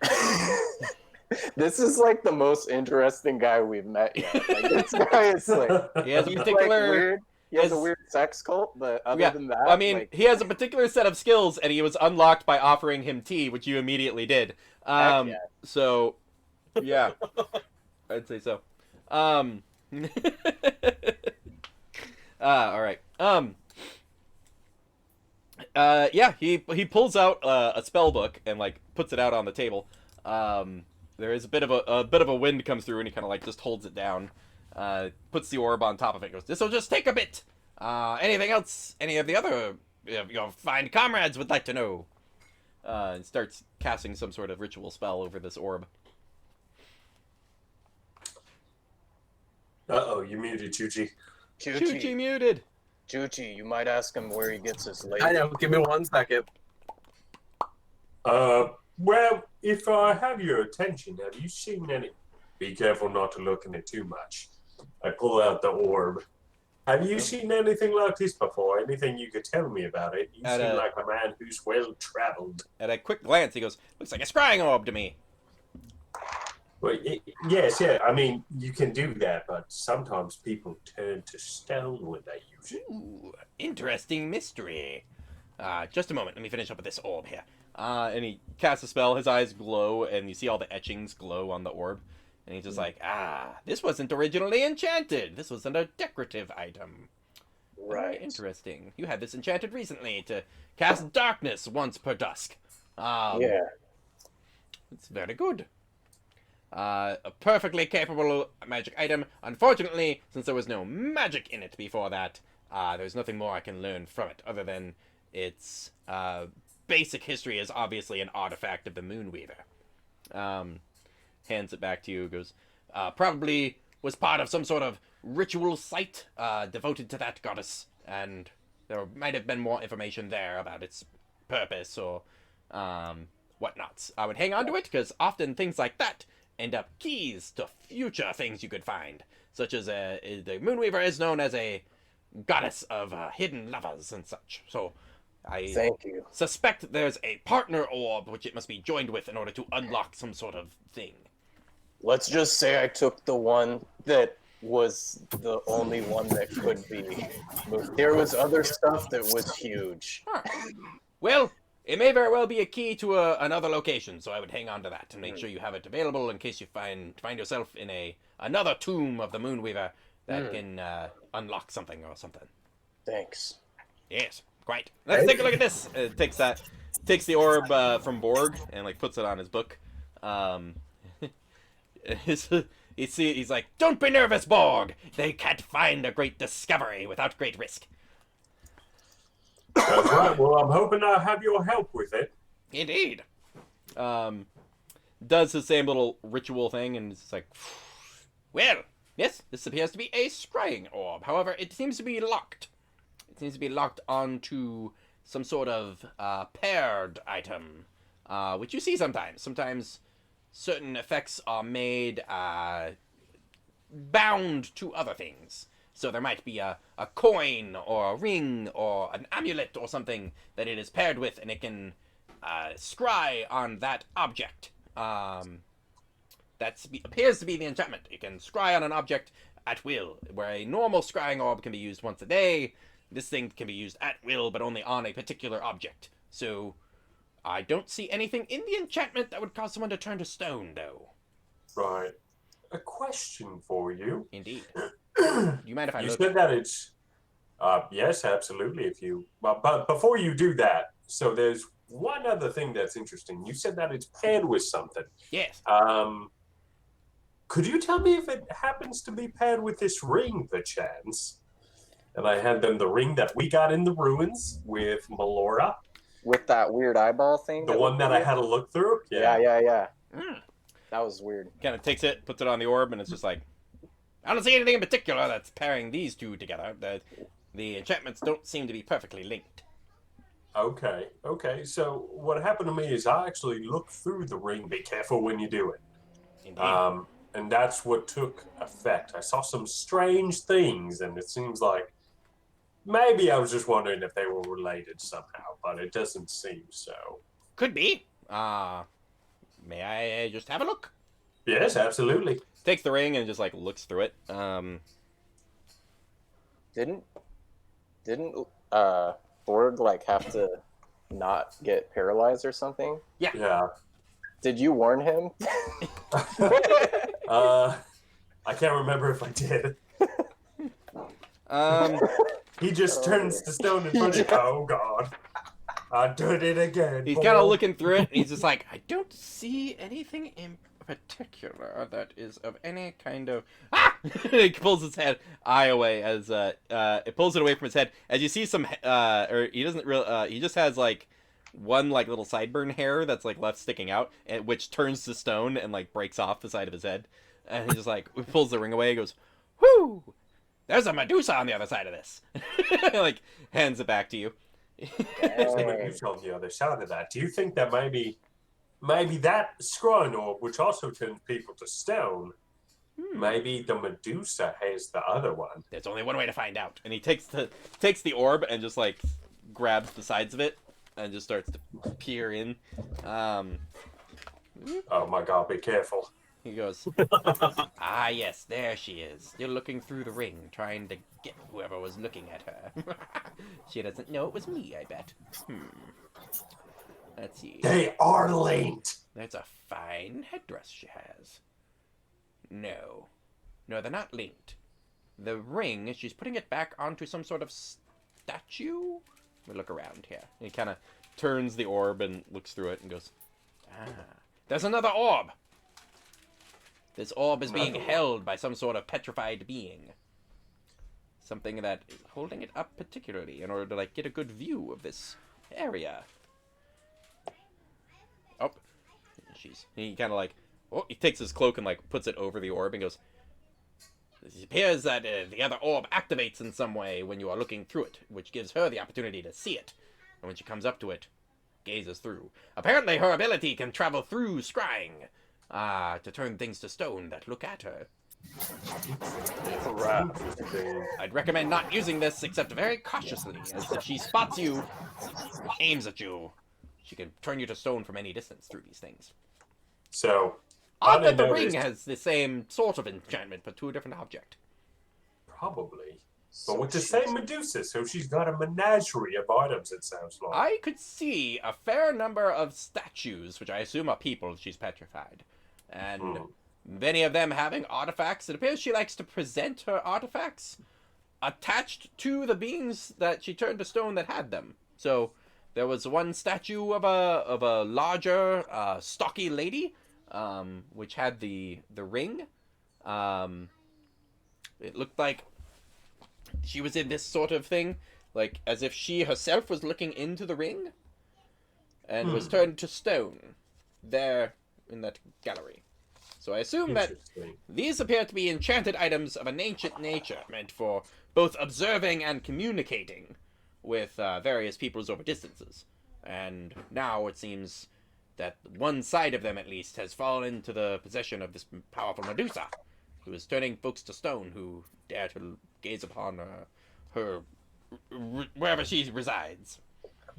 [SPEAKER 4] This is like the most interesting guy we've met yet. Like, this guy is like,
[SPEAKER 1] He has a
[SPEAKER 4] he's,
[SPEAKER 1] particular...
[SPEAKER 4] like, weird. He has a weird sex cult, but other than that...
[SPEAKER 1] I mean,
[SPEAKER 4] like,
[SPEAKER 1] he has a particular set of skills, and he was unlocked by offering him tea, which you immediately did.
[SPEAKER 4] Heck yeah.
[SPEAKER 1] So, yeah. I'd say so. All right. Yeah, he pulls out a spell book and like puts it out on the table. There is a bit of a wind comes through, and he kind of like just holds it down. Puts the orb on top of it. Goes, "This will just take a bit. Anything else? Any of the other your fine comrades would like to know?" And starts casting some sort of ritual spell over this orb.
[SPEAKER 3] Uh-oh, you muted Chuchi.
[SPEAKER 1] Chuchi muted.
[SPEAKER 4] Chuchi, you might ask him where he gets his label.
[SPEAKER 2] I know. Give me 1 second.
[SPEAKER 3] Well, if I have your attention, have you seen any... Be careful not to look in it too much. I pull out the orb. Have you seen anything like this before? Anything you could tell me about it? You seem like a man who's well-traveled.
[SPEAKER 1] At a quick glance, he goes, "Looks like a scrying orb to me."
[SPEAKER 3] Well, yes, yeah. I mean, you can do that, but sometimes people turn to stone when they use it.
[SPEAKER 1] Ooh, interesting mystery. Just a moment. Let me finish up with this orb here. And he casts a spell. His eyes glow, and you see all the etchings glow on the orb. And he's just like, this wasn't originally enchanted. This was a decorative item.
[SPEAKER 4] Right.
[SPEAKER 1] Very interesting. You had this enchanted recently to cast darkness once per dusk.
[SPEAKER 4] Yeah.
[SPEAKER 1] It's very good. A perfectly capable magic item. Unfortunately, since there was no magic in it before that, there's nothing more I can learn from it, other than its basic history is obviously an artifact of the Moonweaver. Hands it back to you, goes, probably was part of some sort of ritual site devoted to that goddess, and there might have been more information there about its purpose or whatnots. I would hang on to it, because often things like that end up keys to future things you could find, such as the Moonweaver is known as a goddess of hidden lovers and such. So I
[SPEAKER 4] Thank you.
[SPEAKER 1] suspect there's a partner orb which it must be joined with in order to unlock some sort of thing.
[SPEAKER 4] Let's just say I took the one that was the only one that could be moved. There was other stuff that was huge.
[SPEAKER 1] Huh. Well, it may very well be a key to another location, so I would hang on to that and make sure you have it available in case you find yourself in another tomb of the Moonweaver that can unlock something or something.
[SPEAKER 4] Thanks.
[SPEAKER 1] Yes, quite. Let's take a look at this. Takes the orb from Borg and like puts it on his book. He's like, "Don't be nervous, Borg. They can't find a great discovery without great risk."
[SPEAKER 3] That's right. Well, I'm hoping I'll have your help with it.
[SPEAKER 1] Indeed. Does the same little ritual thing, and it's like, well, yes, this appears to be a scrying orb. However, it seems to be locked. It seems to be locked onto some sort of paired item, which you see sometimes. Sometimes certain effects are made bound to other things. So there might be a coin or a ring or an amulet or something that it is paired with, and it can scry on that object. That appears to be the enchantment. It can scry on an object at will, where a normal scrying orb can be used once a day. This thing can be used at will, but only on a particular object. So I don't see anything in the enchantment that would cause someone to turn to stone, though.
[SPEAKER 3] Right. A question for you.
[SPEAKER 1] Indeed. Do you mind if I
[SPEAKER 3] You
[SPEAKER 1] look?
[SPEAKER 3] said that it's... yes, absolutely, if you... But before you do that, so there's one other thing that's interesting. You said that it's paired with something.
[SPEAKER 1] Yes.
[SPEAKER 3] Could you tell me if it happens to be paired with this ring, perchance? And I hand them the ring that we got in the ruins with Melora.
[SPEAKER 4] With that weird eyeball thing.
[SPEAKER 3] The one that I had to look through?
[SPEAKER 4] Yeah.
[SPEAKER 1] Mm.
[SPEAKER 4] That was weird.
[SPEAKER 1] Kind of takes it, puts it on the orb, and it's just like, I don't see anything in particular that's pairing these two together. The enchantments don't seem to be perfectly linked.
[SPEAKER 3] Okay. So what happened to me is I actually looked through the ring. Be careful when you do it.
[SPEAKER 1] Indeed.
[SPEAKER 3] And that's what took effect. I saw some strange things, and it seems like maybe I was just wondering if they were related somehow, but it doesn't seem so.
[SPEAKER 1] Could be. May I just have a look?
[SPEAKER 3] Yes, absolutely.
[SPEAKER 1] Takes the ring and just like looks through it.
[SPEAKER 4] Didn't Borg like have to not get paralyzed or something?
[SPEAKER 3] Yeah.
[SPEAKER 4] Did you warn him?
[SPEAKER 3] I can't remember if I did. He just turns to stone in front of you. Oh, God. I did it again.
[SPEAKER 1] He's kind of looking through it, and he's just like, I don't see anything in particular that is of any kind of... Ah! He pulls his eye away as, it pulls it away from his head. As you see some, or he doesn't really, he just has, like, one, like, little sideburn hair that's, like, left sticking out, and which turns to stone and, like, breaks off the side of his head. And he just, like, pulls the ring away and goes, whoo! There's a Medusa on the other side of this. Like, hands it back to you.
[SPEAKER 3] There's a Medusa on the other side of that. Do you think that maybe that scrying orb, which also turns people to stone, maybe the Medusa has the other one?
[SPEAKER 1] There's only one way to find out. And he takes the orb and just, like, grabs the sides of it and just starts to peer in.
[SPEAKER 3] Oh my God, be careful.
[SPEAKER 1] He goes, ah, yes, there she is. Still looking through the ring, trying to get whoever was looking at her. She doesn't know it was me, I bet. Let's see.
[SPEAKER 3] They are linked.
[SPEAKER 1] That's a fine headdress she has. No, they're not linked. The ring, she's putting it back onto some sort of statue? Let me look around here. He kind of turns the orb and looks through it and goes, ah, there's another orb. This orb is being held by some sort of petrified being. Something that is holding it up particularly in order to, like, get a good view of this area. Oh. He kind of, like, he takes his cloak and, like, puts it over the orb and goes, it appears that the other orb activates in some way when you are looking through it, which gives her the opportunity to see it. And when she comes up to it, gazes through. Apparently her ability can travel through scrying. To turn things to stone that look at her. I'd recommend not using this except very cautiously, as if she spots you, aims at you, she can turn you to stone from any distance through these things.
[SPEAKER 3] So,
[SPEAKER 1] odd that the ring has the same sort of enchantment, but to a different object.
[SPEAKER 3] Probably. But with the same Medusa, so she's got a menagerie of items, it sounds like.
[SPEAKER 1] I could see a fair number of statues, which I assume are people she's petrified. And many of them having artifacts. It appears she likes to present her artifacts attached to the beings that she turned to stone that had them. So there was one statue of a larger, stocky lady, which had the ring. It looked like she was in this sort of thing, like as if she herself was looking into the ring and was turned to stone there in that gallery. So I assume that these appear to be enchanted items of an ancient nature, meant for both observing and communicating with various peoples over distances. And now it seems that one side of them, at least, has fallen into the possession of this powerful Medusa. who is turning folks to stone who dare to gaze upon her wherever she resides.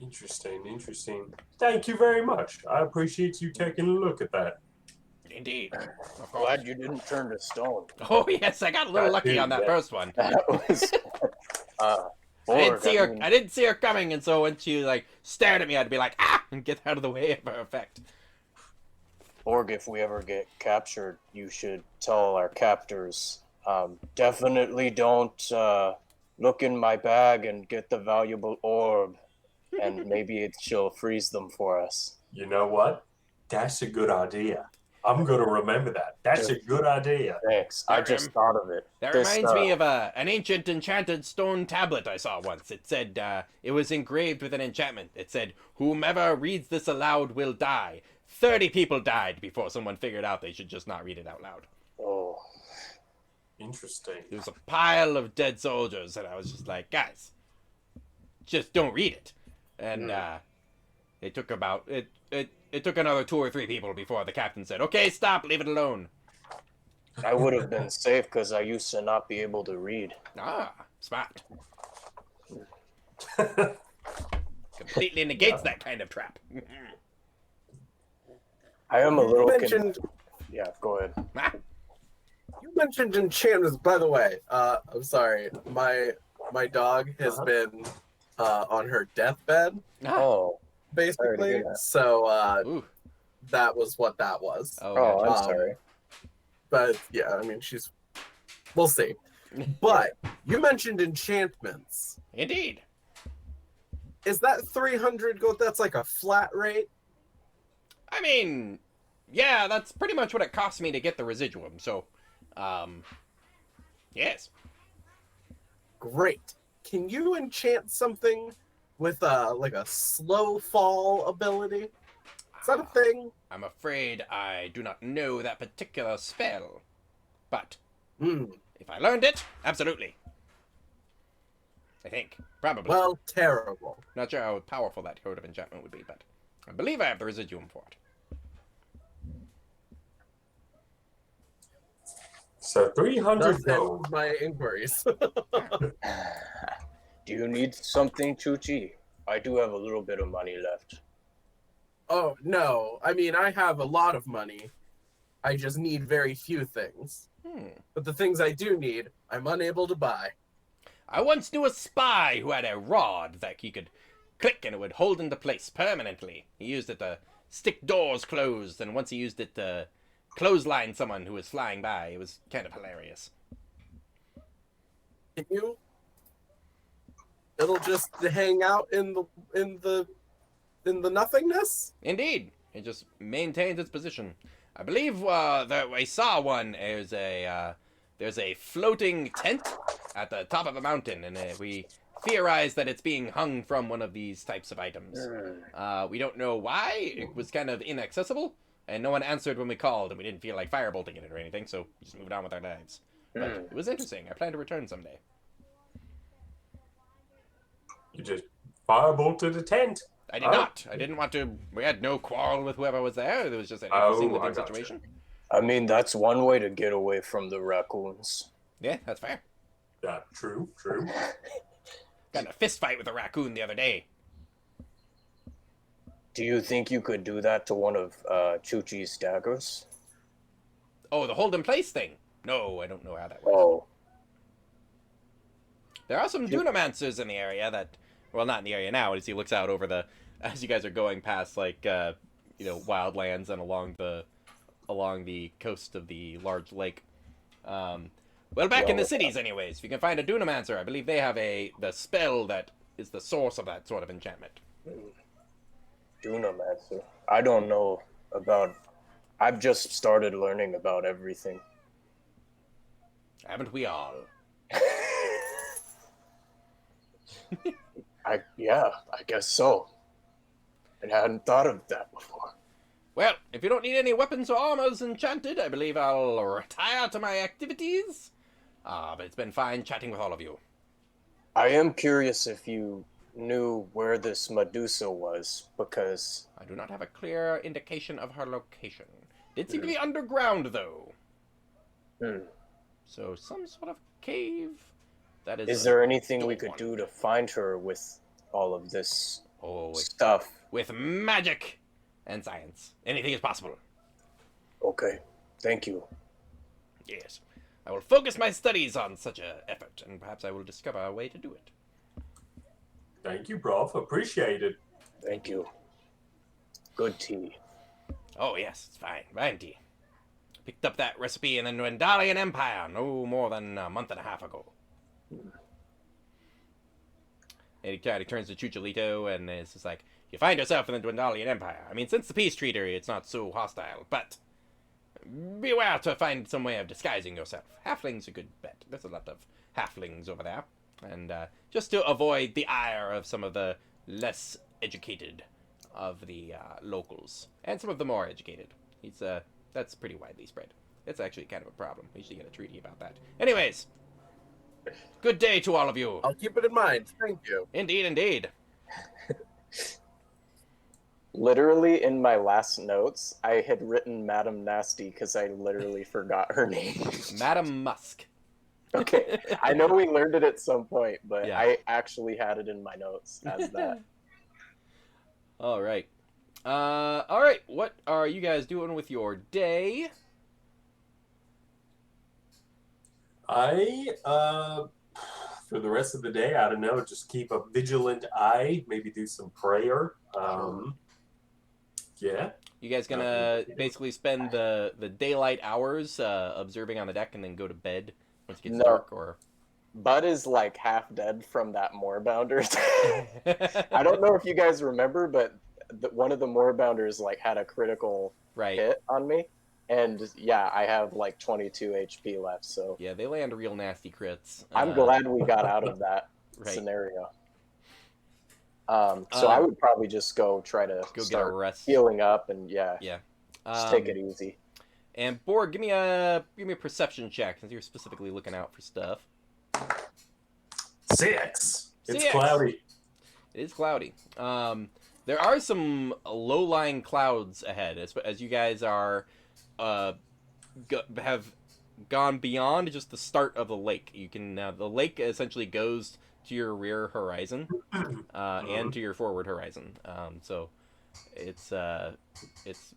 [SPEAKER 3] Interesting. Thank you very much. I appreciate you taking a look at that.
[SPEAKER 1] Indeed. Of course.
[SPEAKER 4] Glad you didn't turn to stone.
[SPEAKER 1] Oh, yes, I got a little lucky on that first one.
[SPEAKER 4] That was.
[SPEAKER 1] I didn't see her coming, and so when she like stared at me, I'd be like, ah, and get out of the way of her effect.
[SPEAKER 4] Borg, if we ever get captured, you should tell our captors, definitely don't look in my bag and get the valuable orb, and maybe she'll freeze them for us.
[SPEAKER 3] You know what? That's a good idea. I'm going to remember that. That's a good idea.
[SPEAKER 4] Thanks. I just thought of it.
[SPEAKER 1] That reminds me of an ancient enchanted stone tablet I saw once. It said, it was engraved with an enchantment. It said, whomever reads this aloud will die. 30 people died before someone figured out they should just not read it out loud.
[SPEAKER 4] Oh.
[SPEAKER 3] Interesting.
[SPEAKER 1] There was a pile of dead soldiers, and I was just like, guys, just don't read it. And it took about... It took another 2 or 3 people before the captain said, okay, stop, leave it alone.
[SPEAKER 4] I would have been safe because I used to not be able to read.
[SPEAKER 1] Ah, smart. Completely negates that kind of trap.
[SPEAKER 4] I am a little...
[SPEAKER 2] Yeah,
[SPEAKER 4] go ahead.
[SPEAKER 2] You mentioned enchantments, by the way. I'm sorry. My dog has been on her deathbed.
[SPEAKER 4] Oh.
[SPEAKER 2] Basically, so that was what that was.
[SPEAKER 1] Oh,
[SPEAKER 4] I'm sorry.
[SPEAKER 2] But yeah, I mean, we'll see. But you mentioned enchantments.
[SPEAKER 1] Indeed.
[SPEAKER 2] Is that 300 gold? That's like a flat rate?
[SPEAKER 1] I mean, yeah, that's pretty much what it cost me to get the residuum, so, yes.
[SPEAKER 2] Great. Can you enchant something with like a slow fall ability? Is that a thing?
[SPEAKER 1] I'm afraid I do not know that particular spell, but if I learned it, absolutely. I think. Probably.
[SPEAKER 2] Well, terrible.
[SPEAKER 1] Not sure how powerful that code of enchantment would be, but I believe I have the residuum for it.
[SPEAKER 3] So 300
[SPEAKER 2] That's
[SPEAKER 3] gold.
[SPEAKER 2] my inquiries.
[SPEAKER 4] Do you need something, Chuchi? I do have a little bit of money left.
[SPEAKER 2] Oh, no. I mean, I have a lot of money. I just need very few things. But the things I do need, I'm unable to buy.
[SPEAKER 1] I once knew a spy who had a rod that he could click and it would hold into place permanently. He used it to stick doors closed, and once he used it to clothesline someone who was flying by. It was kind of hilarious.
[SPEAKER 2] Can you? It'll just hang out in the nothingness?
[SPEAKER 1] Indeed. It just maintains its position. I believe that we saw one. There's a floating tent at the top of a mountain, and we theorize that it's being hung from one of these types of items. We don't know why. It was kind of inaccessible, and no one answered when we called, and we didn't feel like firebolting it or anything, so we just moved on with our lives. But it was interesting. I plan to return someday.
[SPEAKER 3] You just firebolted a tent.
[SPEAKER 1] I did not. I didn't want to. We had no quarrel with whoever was there. It was just an interesting living situation.
[SPEAKER 4] I mean, that's one way to get away from the raccoons.
[SPEAKER 1] Yeah, that's fair.
[SPEAKER 3] True.
[SPEAKER 1] Got in a fist fight with a raccoon the other day.
[SPEAKER 4] Do you think you could do that to one of Chuchi's daggers?
[SPEAKER 1] Oh, the hold in place thing? No, I don't know how that works.
[SPEAKER 4] Oh.
[SPEAKER 1] There are some Dunamances in the area that, well, not in the area now, as he looks out over the, as you guys are going past, like, wildlands and along the coast of the large lake. Well, back in the cities, anyways, if you can find a Dunamancer, I believe they have the spell that is the source of that sort of enchantment.
[SPEAKER 4] Dunamancer. I don't know about... I've just started learning about everything.
[SPEAKER 1] Haven't we all?
[SPEAKER 4] I guess so. And I hadn't thought of that before.
[SPEAKER 1] Well, if you don't need any weapons or armors enchanted, I believe I'll retire to my activities. But it's been fine chatting with all of you.
[SPEAKER 4] I am curious if you knew where this Medusa was, because...
[SPEAKER 1] I do not have a clear indication of her location. Did seem to be underground, though. So some sort of cave. That is.
[SPEAKER 4] Is there anything we could do to find her with all of this stuff?
[SPEAKER 1] With magic and science, anything is possible.
[SPEAKER 4] Okay, thank you.
[SPEAKER 1] Yes, I will focus my studies on such an effort, and perhaps I will discover a way to do it.
[SPEAKER 3] Thank you, Prof. Appreciate it.
[SPEAKER 4] Thank you. Good tea.
[SPEAKER 1] Oh yes, it's fine tea. Picked up that recipe in the Dwendalian Empire no more than a month and a half ago. And he kind of turns to Chucholito and is just like, you find yourself in the Dwendalian Empire. I mean, since the peace treaty, it's not so hostile, but beware to find some way of disguising yourself. Halfling's a good bet. There's a lot of halflings over there. And just to avoid the ire of some of the less educated of the locals. And some of the more educated. That's pretty widely spread. It's actually kind of a problem. We should get a treaty about that. Anyways, good day to all of you.
[SPEAKER 2] I'll keep it in mind. Thank you.
[SPEAKER 1] Indeed, indeed.
[SPEAKER 4] Literally, in my last notes, I had written Madam Nasty because I literally forgot her name.
[SPEAKER 1] Madam Musk.
[SPEAKER 4] Okay, I know we learned it at some point, but
[SPEAKER 1] Yeah.
[SPEAKER 4] I actually had it in my notes as that.
[SPEAKER 1] All right. All right. What are you guys doing with your day?
[SPEAKER 3] For the rest of the day, I don't know, just keep a vigilant eye, maybe do some prayer. Yeah.
[SPEAKER 1] You guys gonna basically spend the daylight hours observing on the deck and then go to bed once it gets
[SPEAKER 4] No.
[SPEAKER 1] dark, or?
[SPEAKER 4] Bud is like half dead from that moorbounder. I don't know if you guys remember, but one of the moorbounders like had a critical
[SPEAKER 1] Right.
[SPEAKER 4] hit on me, and yeah, I have like 22 HP left. So
[SPEAKER 1] Yeah, they land real nasty crits.
[SPEAKER 4] I'm glad we got out of that
[SPEAKER 1] Right.
[SPEAKER 4] scenario. So I would probably just go try to
[SPEAKER 1] Go get a
[SPEAKER 4] start
[SPEAKER 1] rest.
[SPEAKER 4] healing up, and yeah,
[SPEAKER 1] Yeah.
[SPEAKER 4] just take it easy.
[SPEAKER 1] And Borg, give me a perception check since you're specifically looking out for stuff.
[SPEAKER 3] 6. It's
[SPEAKER 1] 6.
[SPEAKER 3] cloudy.
[SPEAKER 1] It is cloudy. There are some low-lying clouds ahead as you guys are have gone beyond just the start of the lake. You can the lake essentially goes to your rear horizon and to your forward horizon. So it's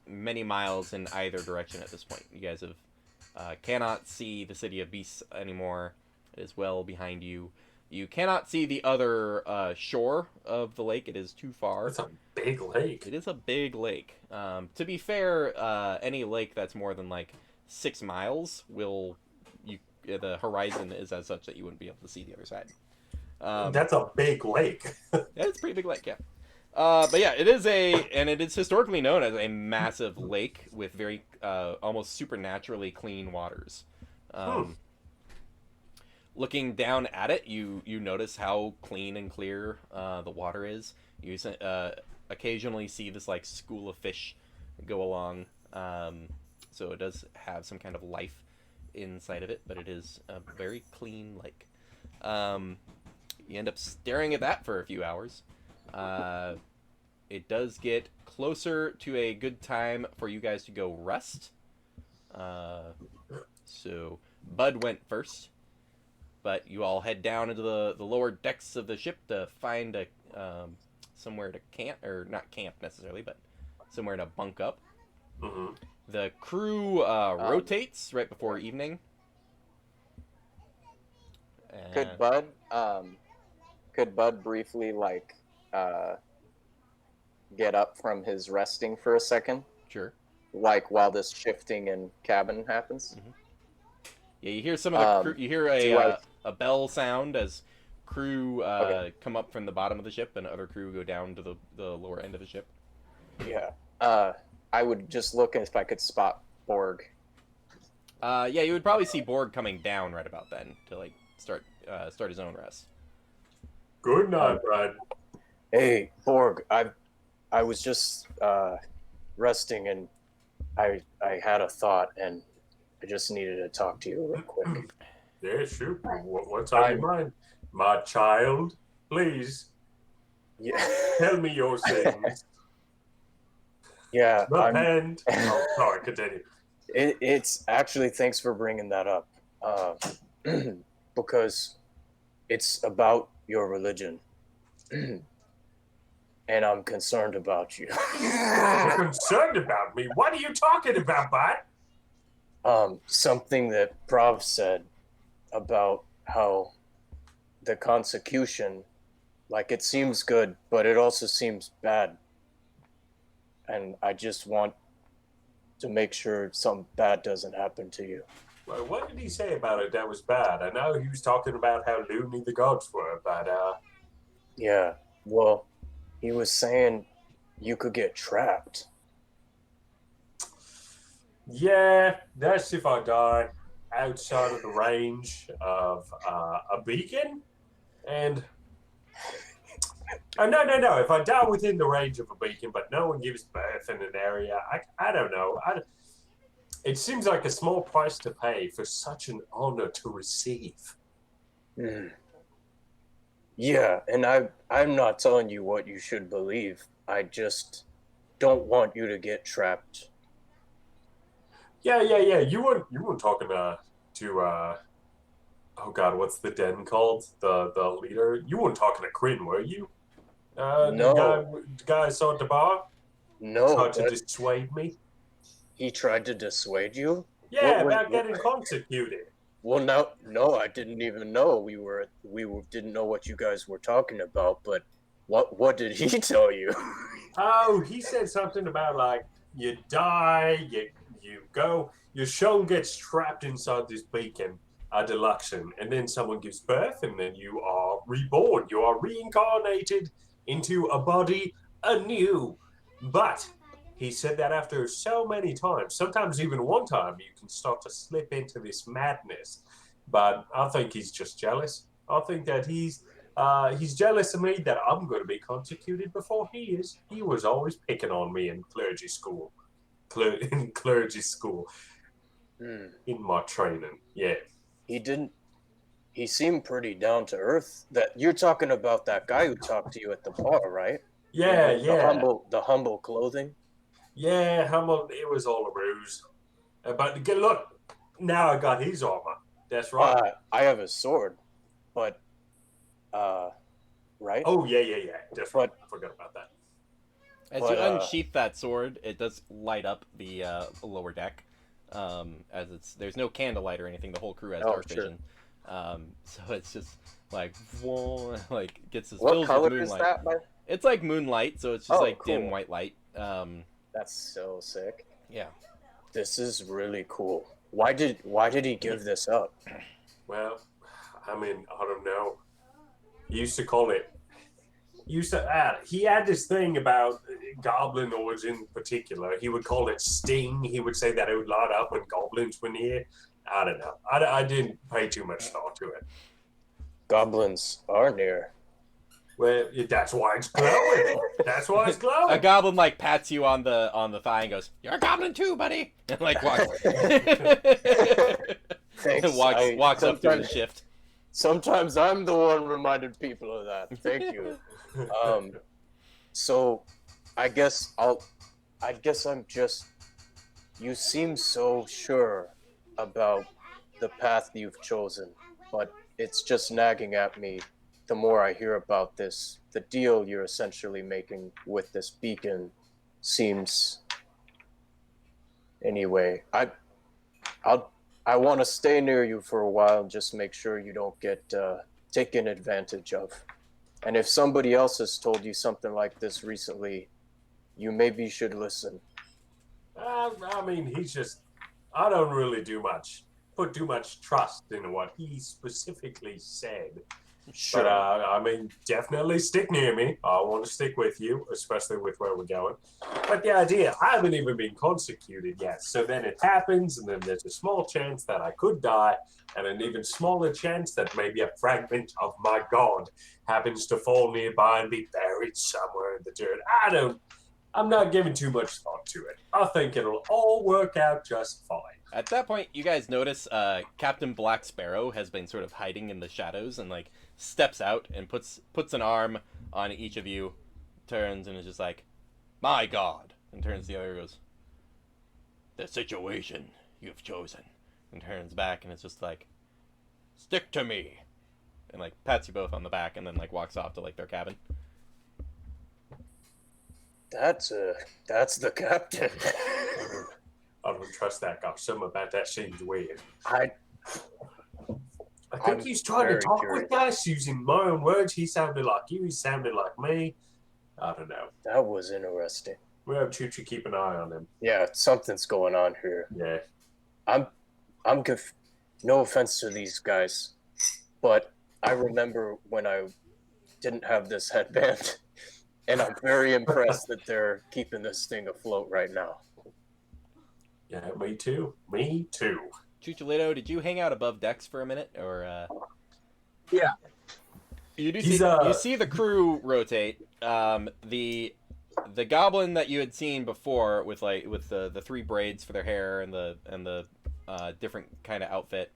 [SPEAKER 1] many miles in either direction at this point. You guys have cannot see the city of beasts anymore. It is well behind you. You cannot see the other shore of the lake. It is too far.
[SPEAKER 3] It's a big lake.
[SPEAKER 1] It is a big lake. To be fair, any lake that's more than like 6 miles the horizon is as such that you wouldn't be able to see the other side.
[SPEAKER 3] That's a big lake.
[SPEAKER 1] Yeah, it's a pretty big lake, yeah. But yeah, it is historically known as a massive lake with very almost supernaturally clean waters. Looking down at it, you notice how clean and clear the water is. You occasionally see this like school of fish go along, so it does have some kind of life inside of it, but it is a very clean lake. You end up staring at that for a few hours. It does get closer to a good time for you guys to go rest. So Bud went first. But you all head down into the lower decks of the ship to find a somewhere to camp, or not camp necessarily, but somewhere to bunk up.
[SPEAKER 3] Mm-hmm.
[SPEAKER 1] The crew rotates right before evening.
[SPEAKER 4] Could Bud briefly like get up from his resting for a second,
[SPEAKER 1] Sure.
[SPEAKER 4] like while this shifting in cabin happens?
[SPEAKER 1] Yeah, you hear some of the crew. You hear a bell sound as crew come up from the bottom of the ship, and other crew go down to the lower end of the ship.
[SPEAKER 4] Yeah. I would just look if I could spot Borg.
[SPEAKER 1] Yeah, you would probably see Borg coming down right about then to like start his own rest.
[SPEAKER 3] Good night, Brad.
[SPEAKER 4] Hey, Borg, I was just resting, and I had a thought, and I just needed to talk to you real quick.
[SPEAKER 3] Yeah, shoot. What's on your mind? My child, please
[SPEAKER 4] Yeah.
[SPEAKER 3] tell me your sins.
[SPEAKER 4] Yeah.
[SPEAKER 3] Repent. Oh, sorry, continue.
[SPEAKER 4] It's actually, thanks for bringing that up. Uh, because it's about your religion. And I'm concerned about you.
[SPEAKER 3] You're concerned about me? What are you talking about, bud?
[SPEAKER 4] Something that Prav said about how the consecution, like it seems good, but it also seems bad. And I just want to make sure something bad doesn't happen to you.
[SPEAKER 3] Well, what did he say about it that was bad? I know he was talking about how loony the gods were, but
[SPEAKER 4] Yeah, well, he was saying you could get trapped.
[SPEAKER 3] yeah, that's if I die outside of the range of a beacon. And no. If I die within the range of a beacon, but no one gives birth in an area, I don't know. It seems like a small price to pay for such an honor to receive.
[SPEAKER 4] Mm. Yeah, and I'm not telling you what you should believe. I just don't want you to get trapped.
[SPEAKER 3] Yeah. You weren't talking to oh god, what's the den called? The leader. You weren't talking to Kryn, were you?
[SPEAKER 4] No,
[SPEAKER 3] The guy I saw at the bar
[SPEAKER 4] no,
[SPEAKER 3] tried to dissuade me.
[SPEAKER 4] he tried to dissuade you.
[SPEAKER 3] Yeah, about getting constituted.
[SPEAKER 4] Well, no, I didn't even know didn't know what you guys were talking about. But what did he tell you?
[SPEAKER 3] Oh, he said something about like you die, you go, your soul gets trapped inside this beacon, a deluxion, and then someone gives birth, and then you are reborn. You are reincarnated into a body anew. But he said that after so many times, sometimes even one time, you can start to slip into this madness. But I think he's just jealous. I think that he's jealous of me that I'm going to be constituted before he is. He was always picking on me in clergy school. In clergy school.
[SPEAKER 4] Hmm.
[SPEAKER 3] In my training. Yeah.
[SPEAKER 4] He didn't. He seemed pretty down to earth. That you're talking about that guy who talked to you at the bar, right?
[SPEAKER 3] Yeah,
[SPEAKER 4] The
[SPEAKER 3] yeah.
[SPEAKER 4] humble clothing.
[SPEAKER 3] Yeah, it was all a ruse. But look, now I got his armor. That's right.
[SPEAKER 4] I have a sword, but right?
[SPEAKER 3] Oh, yeah. That's right.
[SPEAKER 4] But
[SPEAKER 3] I forgot about that.
[SPEAKER 1] As
[SPEAKER 4] But
[SPEAKER 1] you unsheath that sword, it does light up the lower deck. As there's no candlelight or anything. The whole crew has dark
[SPEAKER 4] sure.
[SPEAKER 1] vision. So it's just like whoa, like gets this
[SPEAKER 4] What
[SPEAKER 1] fills
[SPEAKER 4] color
[SPEAKER 1] with
[SPEAKER 4] is
[SPEAKER 1] moonlight.
[SPEAKER 4] that?
[SPEAKER 1] It's like moonlight, so it's just
[SPEAKER 4] Oh,
[SPEAKER 1] like dim
[SPEAKER 4] cool.
[SPEAKER 1] white light.
[SPEAKER 4] That's so sick.
[SPEAKER 1] Yeah.
[SPEAKER 4] This is really cool. Why did he give this up?
[SPEAKER 3] Well, I mean, I don't know. He used to call it. He had this thing about goblin lords in particular. He would call it sting. He would say that it would light up when goblins were near. I don't know. I didn't pay too much thought to it.
[SPEAKER 4] Goblins are near.
[SPEAKER 3] Well, that's why it's glowing. That's why it's glowing.
[SPEAKER 1] A goblin like pats you on the thigh and goes, "You're a goblin too, buddy," and like walks.
[SPEAKER 4] Thanks.
[SPEAKER 1] walks up through the shift.
[SPEAKER 4] Sometimes I'm the one reminding people of that. Thank you. So I guess I'm just. You seem so sure about the path you've chosen, but it's just nagging at me. The more I hear about this, the deal you're essentially making with this beacon seems. Anyway, I want to stay near you for a while and just make sure you don't get taken advantage of. And if somebody else has told you something like this recently, you maybe should listen.
[SPEAKER 3] I mean, I don't really put too much trust in what he specifically said.
[SPEAKER 4] Sure.
[SPEAKER 3] But, I mean, definitely stick near me. I want to stick with you, especially with where we're going. But the idea, I haven't even been consecuted yet. So then it happens, and then there's a small chance that I could die, and an even smaller chance that maybe a fragment of my god happens to fall nearby and be buried somewhere in the dirt. I'm not giving too much thought to it. I think it'll all work out just fine.
[SPEAKER 1] At that point, you guys notice Captain Black Sparrow has been sort of hiding in the shadows and like steps out and puts an arm on each of you, turns and is just like, "My God," and turns to the other and goes, "The situation you've chosen," and turns back and it's just like, Stick to me. And, like, pats you both on the back and then, like, walks off to, like, their cabin.
[SPEAKER 4] That's the captain.
[SPEAKER 3] I don't trust that guy. Something about that seems weird.
[SPEAKER 4] I
[SPEAKER 3] think he's trying to
[SPEAKER 4] very
[SPEAKER 3] talk
[SPEAKER 4] curious.
[SPEAKER 3] with us using my own words. He sounded like you. He sounded like me. I don't know.
[SPEAKER 4] That was interesting.
[SPEAKER 3] Well, Choo-Choo, keep an eye on him.
[SPEAKER 4] Yeah, something's going on here.
[SPEAKER 3] Yeah.
[SPEAKER 4] I'm no offense to these guys, but I remember when I didn't have this headband, and I'm very impressed that they're keeping this thing afloat right now.
[SPEAKER 3] Yeah, me too. Me too.
[SPEAKER 1] Chucholito, did you hang out above decks for a minute, or?
[SPEAKER 2] Yeah.
[SPEAKER 1] You see the crew rotate. The goblin that you had seen before with the three braids for their hair and the different kind of outfit.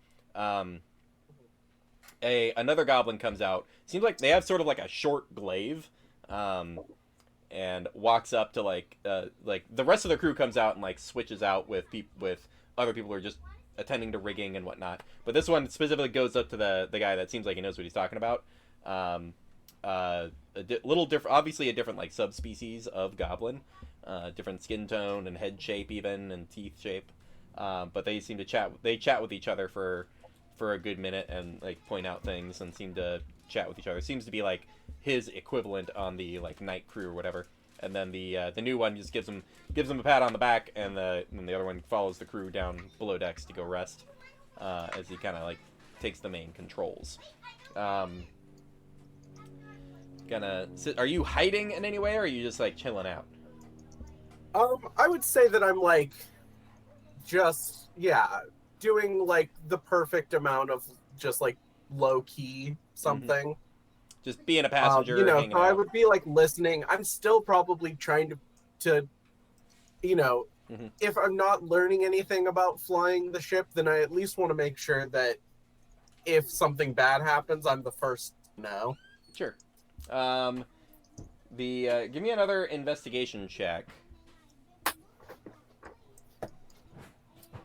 [SPEAKER 1] Another goblin comes out. Seems like they have sort of like a short glaive, and walks up to like the rest of the crew comes out and like switches out with other people who are just attending to rigging and whatnot. But this one specifically goes up to the guy that seems like he knows what he's talking about. Little different, obviously a different like subspecies of goblin, different skin tone and head shape even and teeth shape. But they seem to chat. They chat with each other for a good minute and like point out things and seem to chat with each other. Seems to be like his equivalent on the like night crew or whatever. And then the new one just gives him a pat on the back, and then the other one follows the crew down below decks to go rest, as he kind of like takes the main controls. Gonna sit. Are you hiding in any way, or are you just like chilling out?
[SPEAKER 2] I would say that I'm like, just doing like the perfect amount of just like low key something.
[SPEAKER 1] Mm-hmm. Just being a passenger.
[SPEAKER 2] So I would be like listening. I'm still probably trying to
[SPEAKER 1] mm-hmm.
[SPEAKER 2] if I'm not learning anything about flying the ship, then I at least want to make sure that if something bad happens, I'm the first to know.
[SPEAKER 1] Sure. Give me another investigation check.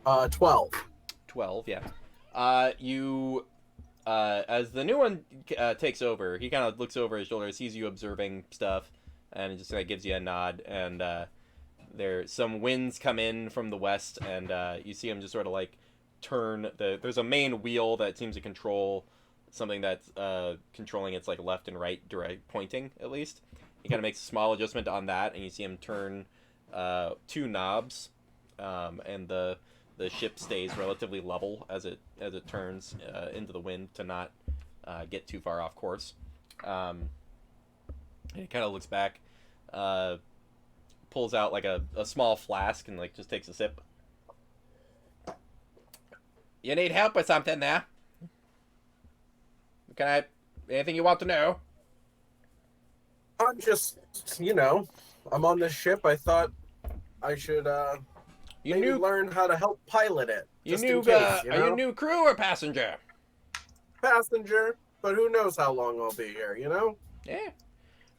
[SPEAKER 2] 12.
[SPEAKER 1] 12, yeah. As the new one takes over, he kind of looks over his shoulder, sees you observing stuff, and just gives you a nod. And there's some winds come in from the west, and you see him just sort of like turn there's a main wheel that seems to control something that's controlling its like left and right direct pointing at least. He kind of makes a small adjustment on that, and you see him turn two knobs, and the ship stays relatively level as it turns into the wind to not get too far off course. And he kind of looks back, pulls out like a small flask and like just takes a sip. You need help with something there? Anything you want to know?
[SPEAKER 2] I'm just, I'm on this ship. I thought I should learn how to help pilot it.
[SPEAKER 1] Are you new crew or passenger?
[SPEAKER 2] Passenger, but who knows how long I'll be here,
[SPEAKER 1] Yeah.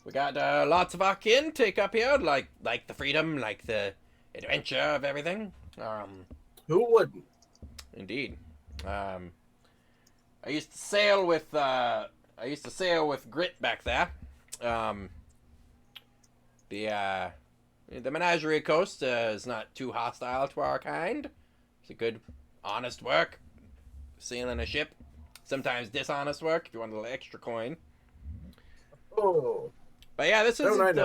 [SPEAKER 1] We got lots of our kin take up here, like the freedom, like the adventure of everything.
[SPEAKER 2] Who wouldn't?
[SPEAKER 1] Indeed. I used to sail with Grit back there. The Menagerie Coast is not too hostile to our kind. It's a good, honest work. Sailing a ship. Sometimes dishonest work if you want a little extra coin.
[SPEAKER 2] Oh.
[SPEAKER 1] But yeah, this isn't...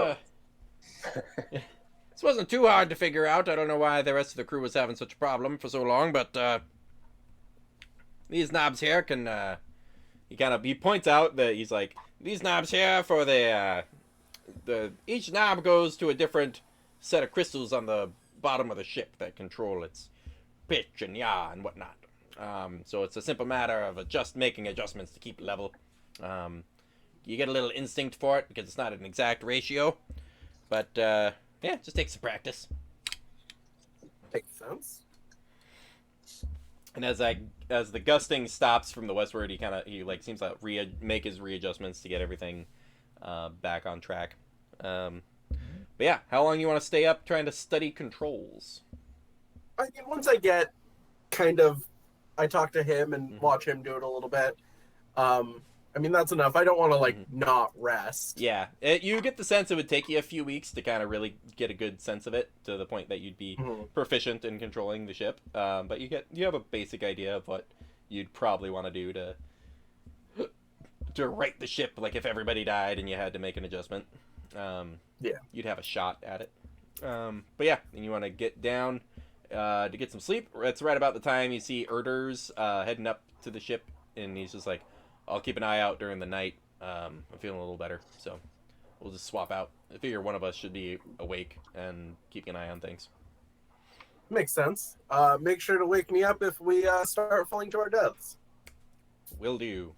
[SPEAKER 1] this wasn't too hard to figure out. I don't know why the rest of the crew was having such a problem for so long, but these knobs here can... He points out that he's like, these knobs here for each knob goes to a different set of crystals on the bottom of the ship that control its pitch and yaw and whatnot. So it's a simple matter of making adjustments to keep level. You get a little instinct for it because it's not an exact ratio, but just take some practice.
[SPEAKER 2] Makes sense.
[SPEAKER 1] And as the gusting stops from the westward, he seems to make his readjustments to get everything back on track. But yeah, how long you want to stay up trying to study controls?
[SPEAKER 2] I mean, once I get kind of I talk to him and
[SPEAKER 1] Mhm.
[SPEAKER 2] watch him do it a little bit. I mean, that's enough. I don't want to like not rest.
[SPEAKER 1] Yeah, you get the sense it would take you a few weeks to kind of really get a good sense of it to the point that you'd be
[SPEAKER 2] Mhm.
[SPEAKER 1] proficient in controlling the ship. But you have a basic idea of what you'd probably want to do to right the ship. Like if everybody died and you had to make an adjustment,
[SPEAKER 2] Yeah.
[SPEAKER 1] you'd have a shot at it. But yeah, and you want to get down to get some sleep. It's right about the time you see Erders heading up to the ship, and he's just like, "I'll keep an eye out during the night. I'm feeling a little better, so we'll just swap out. I figure one of us should be awake and keeping an eye on things."
[SPEAKER 2] Makes sense. Make sure to wake me up if we start falling to our deaths.
[SPEAKER 1] Will do.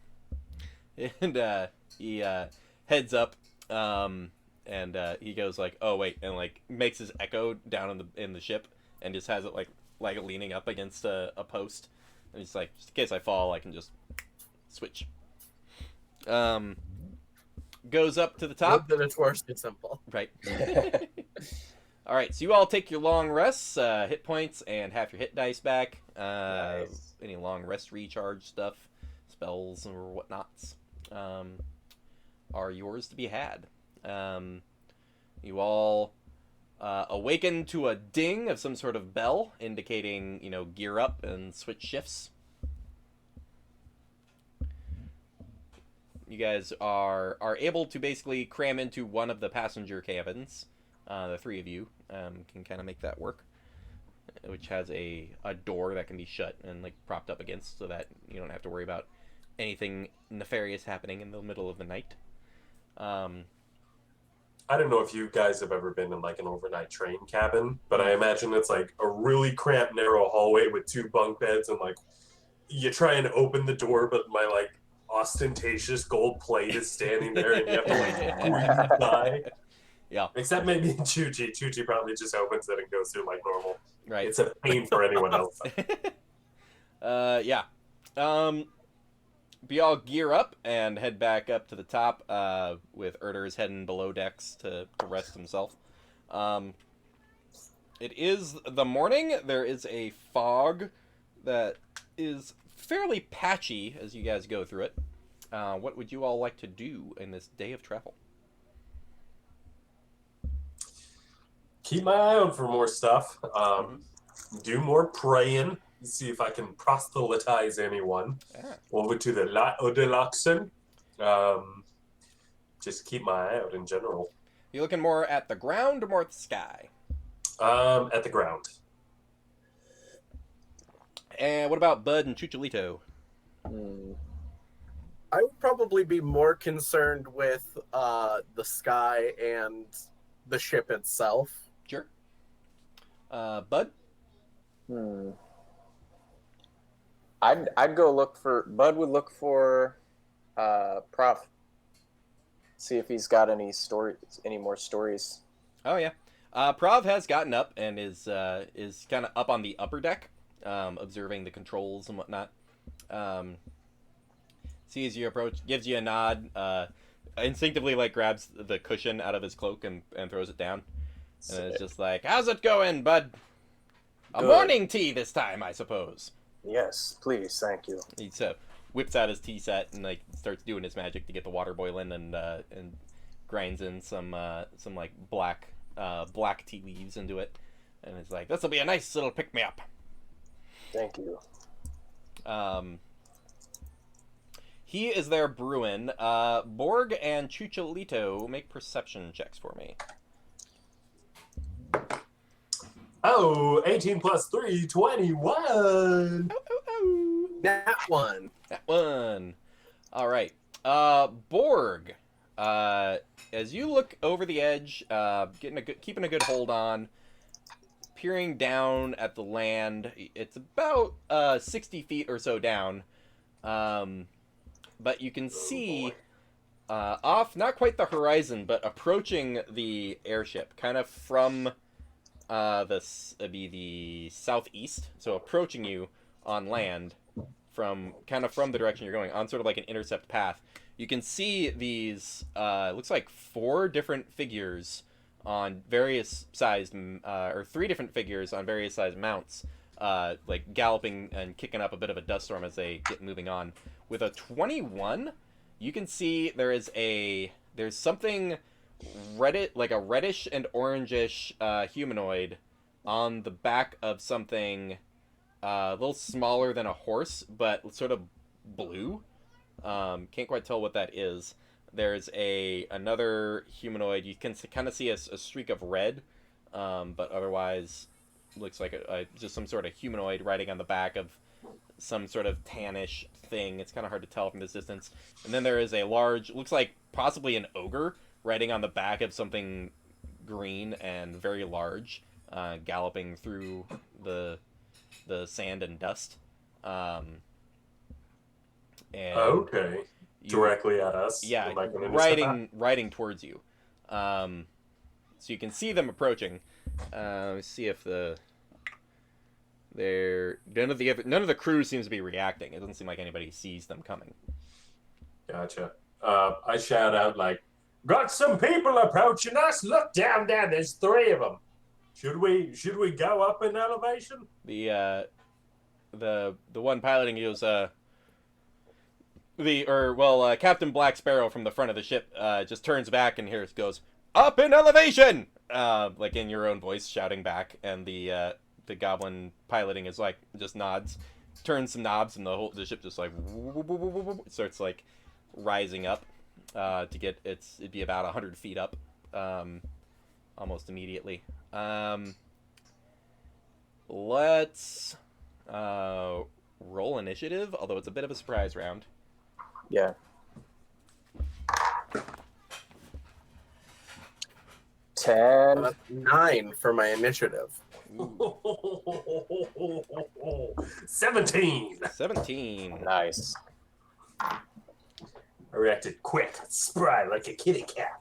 [SPEAKER 1] And he heads up, and he goes like, "Oh wait," and like makes his echo down in the ship, and just has it like leaning up against a post, and he's like, "Just in case I fall, I can just switch." Goes up to the top.
[SPEAKER 2] Not that it's worse, it's simple.
[SPEAKER 1] Right. All right, so you all take your long rests, hit points, and half your hit dice back.
[SPEAKER 4] Nice.
[SPEAKER 1] Any long rest recharge stuff, spells or whatnots, are yours to be had. You all awaken to a ding of some sort of bell indicating, gear up and switch shifts. You guys are able to basically cram into one of the passenger cabins. The three of you can kind of make that work, which has a door that can be shut and like propped up against, so that you don't have to worry about anything nefarious happening in the middle of the night.
[SPEAKER 3] I don't know if you guys have ever been in like an overnight train cabin, but I imagine it's like a really cramped, narrow hallway with two bunk beds, and like you try and open the door, but my like ostentatious gold plate is standing there, and you have to like squeeze by.
[SPEAKER 1] Yeah.
[SPEAKER 3] Except maybe in Chuchi. Chuchi probably just opens it and goes through like normal.
[SPEAKER 1] Right.
[SPEAKER 3] It's a pain for anyone else.
[SPEAKER 1] Yeah. Be all gear up and head back up to the top, with Erders heading below decks to rest himself. It is the morning. There is a fog that is fairly patchy as you guys go through it. What would you all like to do in this day of travel?
[SPEAKER 3] Keep my eye out for more stuff. Do more praying. See if I can proselytize anyone over to the Light of Deluxon. Just keep my eye out in general.
[SPEAKER 1] You looking more at the ground or more at the sky?
[SPEAKER 3] At the ground.
[SPEAKER 1] And what about Bud and Chucholito?
[SPEAKER 2] I would probably be more concerned with the sky and the ship itself.
[SPEAKER 1] Sure. Bud?
[SPEAKER 4] I'd go look for Bud. Would look for Prof. See if he's got any more stories.
[SPEAKER 1] Oh yeah. Prav has gotten up and is kind of up on the upper deck, observing the controls and whatnot. Sees you approach, gives you a nod, instinctively like grabs the cushion out of his cloak and throws it down. And it's just like, "How's it going, bud? A
[SPEAKER 4] Good.
[SPEAKER 1] morning tea this time, I suppose."
[SPEAKER 4] Yes, please, thank you.
[SPEAKER 1] He whips out his tea set and like starts doing his magic to get the water boiling, and grinds in some like black tea leaves into it, and it's like, "This will be a nice little pick me up."
[SPEAKER 4] Thank you.
[SPEAKER 1] He is there brewing. Borg and Chucholito, make perception checks for me.
[SPEAKER 3] Oh, 18 plus 3, 21.
[SPEAKER 2] That one.
[SPEAKER 1] That one. All right. Borg. As you look over the edge, keeping a good hold on, peering down at the land. It's about 60 feet or so down. But you can see off, not quite the horizon, but approaching the airship, kind of from the southeast, so approaching you on land from the direction you're going, on sort of like an intercept path. You can see these looks like 4 different figures on various sized or 3 different figures on various sized mounts, like galloping and kicking up a bit of a dust storm as they get moving on. With a 21, you can see there's something like a reddish and orangish humanoid on the back of something a little smaller than a horse, but sort of blue. Can't quite tell what that is. There's another humanoid. You can kind of see a streak of red, but otherwise looks like just some sort of humanoid riding on the back of some sort of tannish thing. It's kind of hard to tell from this distance. And then there is a large, looks like possibly an ogre riding on the back of something green and very large, galloping through the sand and dust. And
[SPEAKER 3] Okay. Directly at us.
[SPEAKER 1] Yeah,
[SPEAKER 3] Like
[SPEAKER 1] riding towards you. So you can see them approaching. Let's see if none of the crew seems to be reacting. It doesn't seem like anybody sees them coming.
[SPEAKER 3] Gotcha. I shout out like, "Got some people approaching us! Look down there. There's 3 of them. Should we go up in elevation?"
[SPEAKER 1] The one piloting goes, Captain Black Sparrow from the front of the ship just turns back and goes, "Up in elevation!" Like in your own voice, shouting back, and the goblin piloting is like just nods, turns some knobs, and the ship just like starts like rising up to get it'd be about 100 feet up, almost immediately. Let's roll initiative, although it's a bit of a surprise round.
[SPEAKER 4] Yeah. Ten.
[SPEAKER 2] 9 for my initiative.
[SPEAKER 3] 17.
[SPEAKER 1] 17.
[SPEAKER 4] Nice.
[SPEAKER 3] I reacted quick, spry like a kitty cat.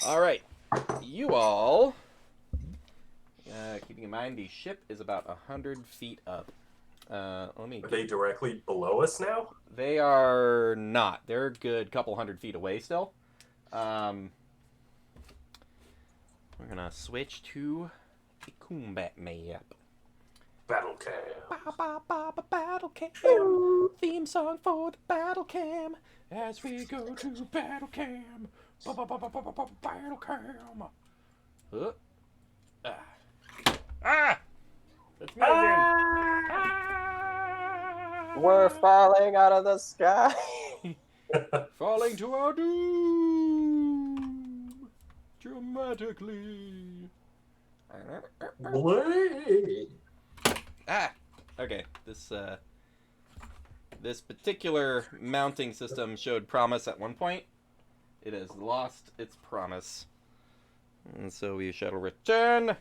[SPEAKER 1] All right, you all. Keeping in mind the ship is about 100 feet up.
[SPEAKER 3] Are they directly below us now?
[SPEAKER 1] They are not. They're a good couple 100 feet away still. We're gonna switch to the combat map.
[SPEAKER 3] Battle cam.
[SPEAKER 1] Battle cam. Theme song for the battle cam. As we go to battle cam. Battle cam. That's me again.
[SPEAKER 4] We're falling out of the sky.
[SPEAKER 1] Falling to our doom. Dramatically.
[SPEAKER 3] Blade.
[SPEAKER 1] Okay. This particular mounting system showed promise at one point. It has lost its promise. And so we shall return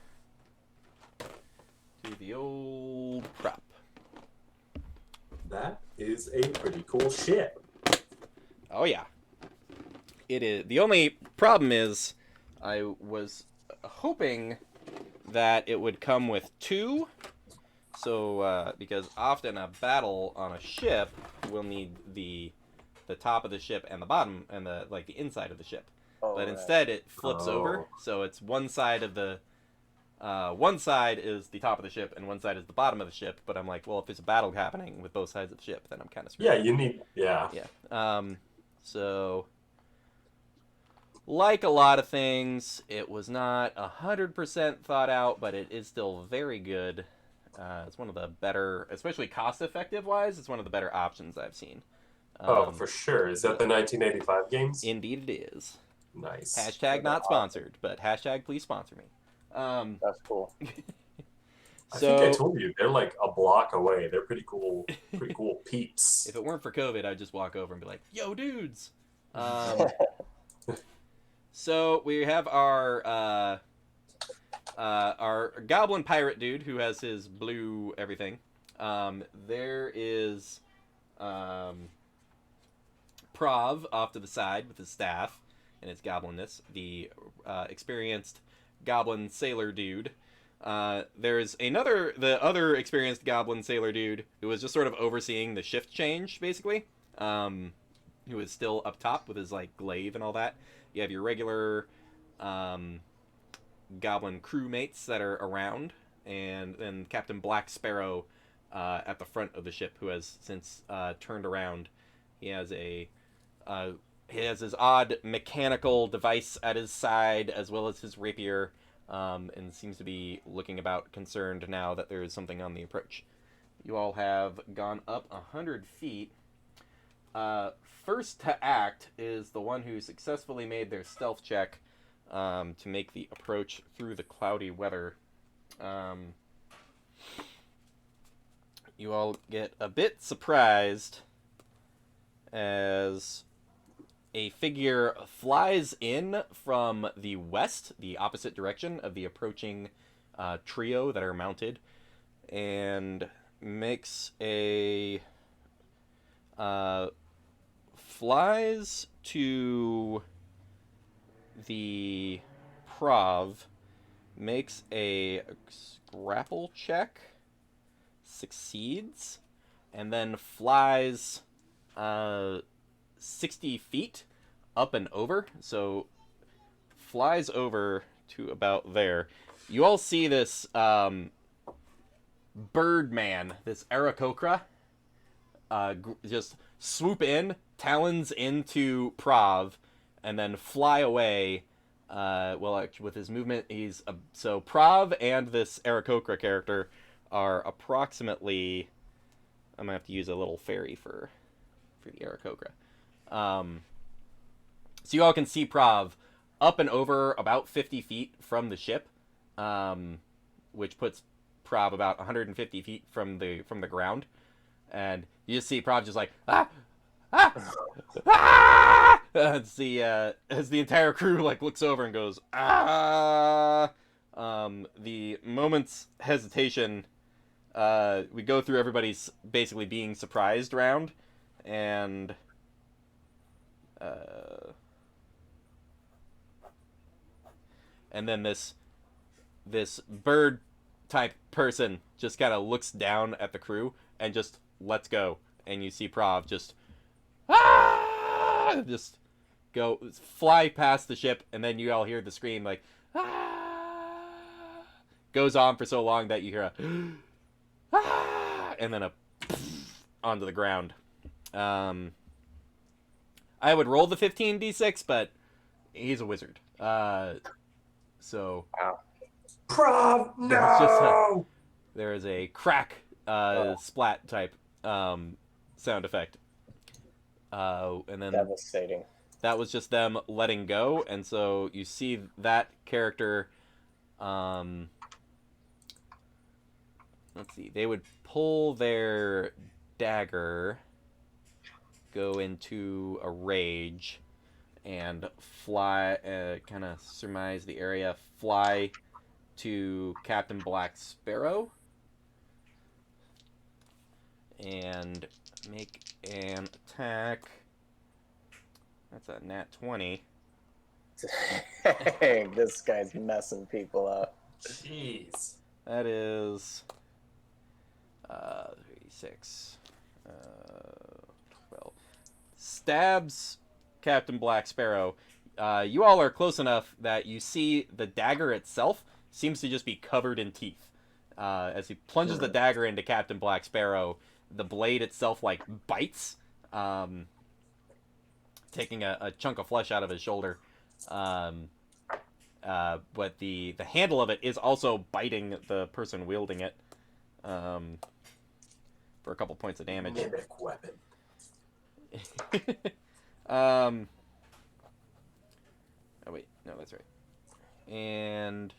[SPEAKER 1] to the old prop.
[SPEAKER 3] That is a pretty cool ship.
[SPEAKER 1] Oh yeah. It is. The only problem is I was hoping that it would come with 2. So, because often a battle on a ship will need the top of the ship and the bottom and the inside of the ship.
[SPEAKER 4] Oh,
[SPEAKER 1] but
[SPEAKER 4] right.
[SPEAKER 1] instead it flips over, so it's one side is the top of the ship and one side is the bottom of the ship. But I'm like, well, if there's a battle happening with both sides of the ship, then I'm kind of screwed.
[SPEAKER 3] Yeah, you need. Yeah.
[SPEAKER 1] So, like a lot of things, it was not 100% thought out, but it is still very good. It's one of the better, especially cost-effective wise, it's one of the better options I've seen.
[SPEAKER 3] For sure. Is that the 1985 games?
[SPEAKER 1] Indeed it is.
[SPEAKER 3] Nice.
[SPEAKER 1] Hashtag not sponsored, but hashtag please sponsor me.
[SPEAKER 4] That's cool.
[SPEAKER 3] I think I told you, they're like a block away. They're pretty cool peeps.
[SPEAKER 1] If it weren't for COVID, I'd just walk over and be like, yo, dudes! So we have our goblin pirate dude who has his blue everything. There is Prov off to the side with his staff and his goblinness. The experienced goblin sailor dude. There's the other experienced goblin sailor dude who was just sort of overseeing the shift change, basically. Who is still up top with his glaive and all that. You have your regular goblin crewmates that are around, and then Captain Black Sparrow at the front of the ship, who has since turned around. He has his odd mechanical device at his side, as well as his rapier, and seems to be looking about, concerned now that there is something on the approach. You all have gone up 100 feet. First to act is the one who successfully made their stealth check to make the approach through the cloudy weather. You all get a bit surprised as a figure flies in from the west, the opposite direction of the approaching trio that are mounted, and makes a flies to the Prov, makes a grapple check, succeeds, and then flies 60 feet up and over. So flies over to about there. You all see this Birdman, this Aarakokra, just swoop in, talons into Prov, and then fly away. With his movement, so Prov and this Aarakokra character are approximately. I'm gonna have to use a little fairy for the Aarakokra. So you all can see Prov up and over about 50 feet from the ship, which puts Prov about 150 feet from the ground, and you just see Prov just like as the entire crew like looks over and goes the moment's hesitation, we go through everybody's basically being surprised round, and then this bird type person just kind of looks down at the crew and just lets go, and you see Prov just just go fly past the ship, and then you all hear the scream like goes on for so long that you hear a and then a onto the ground. I would roll the 15d6, but he's a wizard. So
[SPEAKER 3] Prov, no!
[SPEAKER 1] There is a crack splat type sound effect. And then
[SPEAKER 4] Devastating.
[SPEAKER 1] that was just them letting go, and so you see that character. Let's see. They would pull their dagger, go into a rage, and fly. Kind of surmise the area. Fly to Captain Black Sparrow, and make an attack. That's a nat 20.
[SPEAKER 4] Dang, this guy's messing people up.
[SPEAKER 3] Jeez.
[SPEAKER 1] That is 36. 12. Stabs Captain Black Sparrow. You all are close enough that you see the dagger itself seems to just be covered in teeth. As he plunges the dagger into Captain Black Sparrow, the blade itself like bites, taking a chunk of flesh out of his shoulder. But the handle of it is also biting the person wielding it, for a couple points of damage.
[SPEAKER 3] Mimic weapon.
[SPEAKER 1] Oh wait, no, that's right. And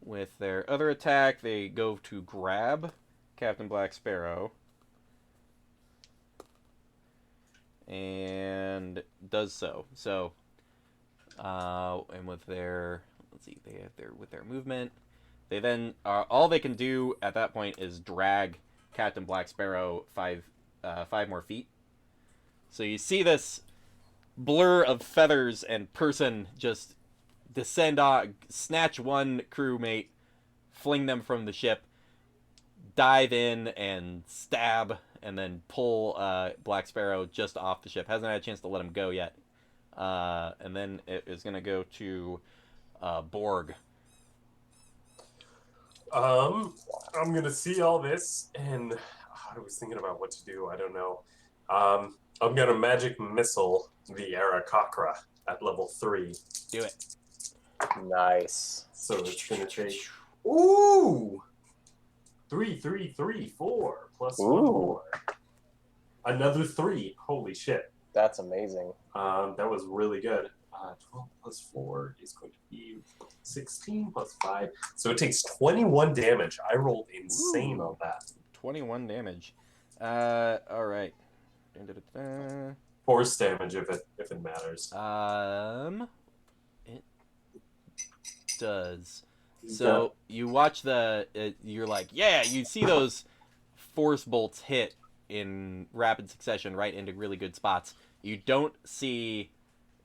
[SPEAKER 1] with their other attack, they go to grab Captain Black Sparrow, and does so. So, and with their, let's see, they have with their movement, they then all they can do at that point is drag Captain Black Sparrow 5 more feet. So you see this blur of feathers and person just descend on, snatch one crewmate, fling them from the ship, dive in and stab, and then pull Black Sparrow just off the ship. Hasn't had a chance to let him go yet. And then it is going to go to Borg,
[SPEAKER 3] I'm gonna see all this, and I was thinking about what to do. I don't know. I'm gonna magic missile the Aarakokra at level 3.
[SPEAKER 1] Do it.
[SPEAKER 4] Nice.
[SPEAKER 3] So it's gonna take. Ooh! 3, 3, 3, 4, plus
[SPEAKER 4] Ooh.
[SPEAKER 3] 1 more. Another 3. Holy shit.
[SPEAKER 4] That's amazing.
[SPEAKER 3] That was really good. 12 plus 4 is going to be 16 plus 5. So it takes 21 damage. I rolled insane on that.
[SPEAKER 1] 21 damage. All right. Dun-dun-dun-dun.
[SPEAKER 3] Force damage if it matters.
[SPEAKER 1] It does. So you watch you're like, yeah, you see those force bolts hit in rapid succession right into really good spots. You don't see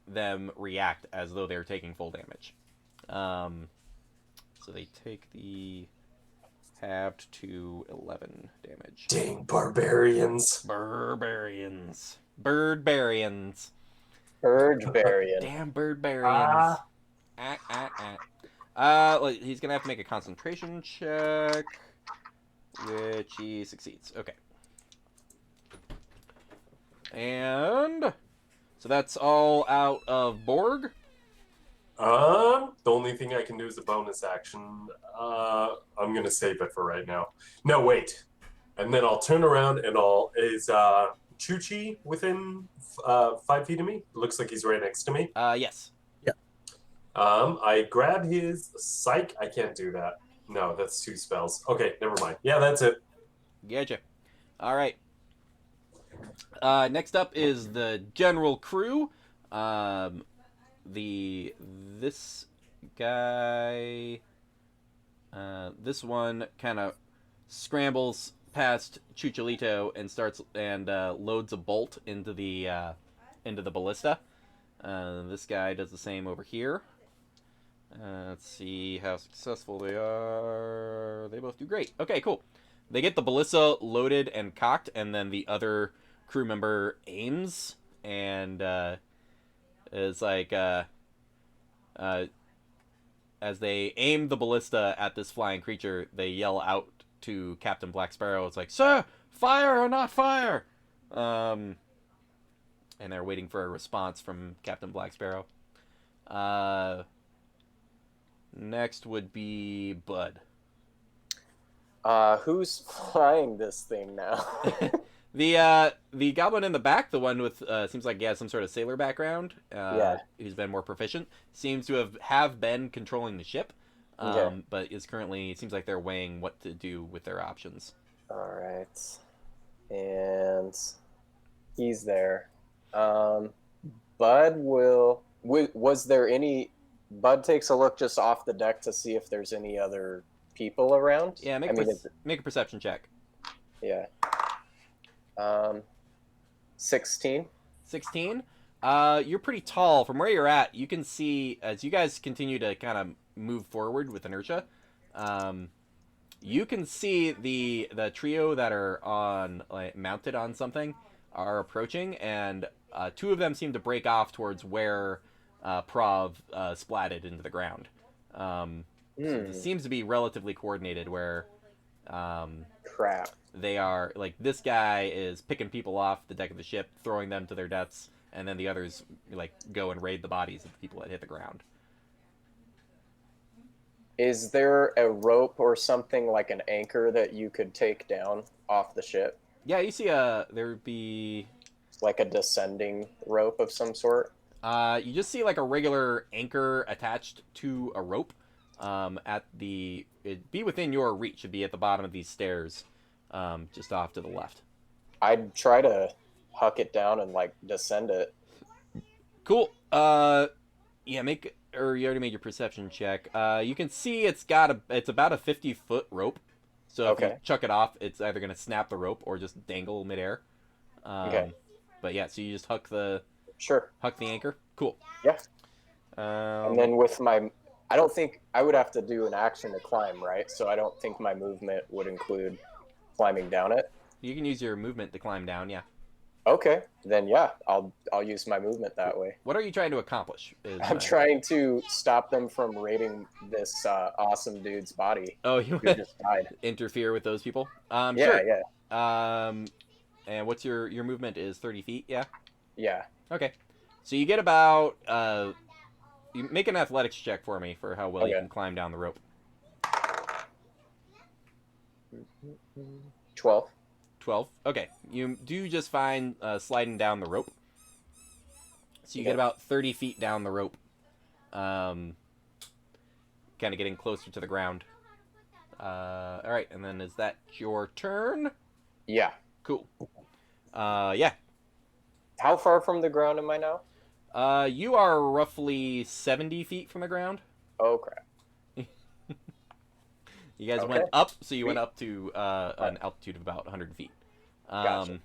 [SPEAKER 1] them react as though they're taking full damage. So they take the halved to 11 damage.
[SPEAKER 3] Dang barbarians.
[SPEAKER 1] Barbarians. Birdbarians.
[SPEAKER 4] Birdbarian.
[SPEAKER 1] Damn birdbarians. He's gonna have to make a concentration check, which he succeeds. Okay. And so that's all out of Borg.
[SPEAKER 3] The only thing I can do is a bonus action. I'm gonna save it for right now. No, wait. And then I'll turn around and is Chuchi within 5 feet of me? Looks like he's right next to me.
[SPEAKER 1] Yes.
[SPEAKER 3] I grab his psych. I can't do that. No, that's 2 spells. Okay, never mind. Yeah, that's it.
[SPEAKER 1] Getcha. All right. Next up is the general crew. This guy, this one kind of scrambles past Chucholito and loads a bolt into the ballista. This guy does the same over here. Let's see how successful they are. They both do great. Okay, cool. They get the ballista loaded and cocked, and then the other crew member aims and is like, as they aim the ballista at this flying creature, they yell out to Captain Black Sparrow. It's like, "Sir, fire or not fire?" And they're waiting for a response from Captain Black Sparrow. Next would be Bud.
[SPEAKER 4] Who's flying this thing now?
[SPEAKER 1] The goblin in the back, the one with seems like he has some sort of sailor background.
[SPEAKER 4] Yeah.
[SPEAKER 1] Who's been more proficient, seems to have been controlling the ship.
[SPEAKER 4] Okay.
[SPEAKER 1] But is currently, it seems like they're weighing what to do with their options.
[SPEAKER 4] All right. And he's there. Bud was there any? Bud takes a look just off the deck to see if there's any other people around.
[SPEAKER 1] Yeah, make a perception check.
[SPEAKER 4] Yeah. 16.
[SPEAKER 1] 16. You're pretty tall. From where you're at, you can see as you guys continue to kind of move forward with inertia. You can see the trio that are mounted on something are approaching, and 2 of them seem to break off towards where Prav splatted into the ground. So it seems to be relatively coordinated where
[SPEAKER 4] Crap.
[SPEAKER 1] they are, like, this guy is picking people off the deck of the ship, throwing them to their deaths, and then the others, like, go and raid the bodies of the people that hit the ground.
[SPEAKER 4] Is there a rope or something like an anchor that you could take down off the ship?
[SPEAKER 1] Yeah, you see there would be...
[SPEAKER 4] Like a descending rope of some sort?
[SPEAKER 1] You just see, like, a regular anchor attached to a rope. It'd be within your reach. It'd be at the bottom of these stairs, just off to the left.
[SPEAKER 4] I'd try to huck it down and, like, descend it.
[SPEAKER 1] Cool. Yeah, you already made your perception check. You can see it's about a 50-foot rope. So if you chuck it off, it's either going to snap the rope or just dangle midair.
[SPEAKER 4] Okay.
[SPEAKER 1] But yeah, so you just huck the anchor. Cool.
[SPEAKER 4] Yeah. And then with I don't think I would have to do an action to climb, right? So I don't think my movement would include climbing down it.
[SPEAKER 1] You can use your movement to climb down, yeah.
[SPEAKER 4] Okay, then yeah, I'll use my movement that way.
[SPEAKER 1] What are you trying to accomplish?
[SPEAKER 4] I'm trying to stop them from raiding this awesome dude's body
[SPEAKER 1] Oh, you
[SPEAKER 4] who just died.
[SPEAKER 1] interfere with those people?
[SPEAKER 4] Yeah,
[SPEAKER 1] Sure.
[SPEAKER 4] yeah,
[SPEAKER 1] And what's your movement is 30 feet? Yeah.
[SPEAKER 4] yeah.
[SPEAKER 1] Okay. So you get about you make an athletics check for me for how well you
[SPEAKER 4] Okay.
[SPEAKER 1] can climb down the rope.
[SPEAKER 4] 12.
[SPEAKER 1] 12. Okay. You do just fine sliding down the rope. So you get
[SPEAKER 4] Okay.
[SPEAKER 1] about 30 feet down the rope. Kind of getting closer to the ground. All right, and then is that your turn?
[SPEAKER 4] Yeah.
[SPEAKER 1] Cool. Yeah.
[SPEAKER 4] How far from the ground am I now?
[SPEAKER 1] You are roughly 70 feet from the ground.
[SPEAKER 4] Oh crap.
[SPEAKER 1] You guys
[SPEAKER 4] Okay.
[SPEAKER 1] went up, so you went up to an altitude of about 100 feet.
[SPEAKER 4] Gotcha.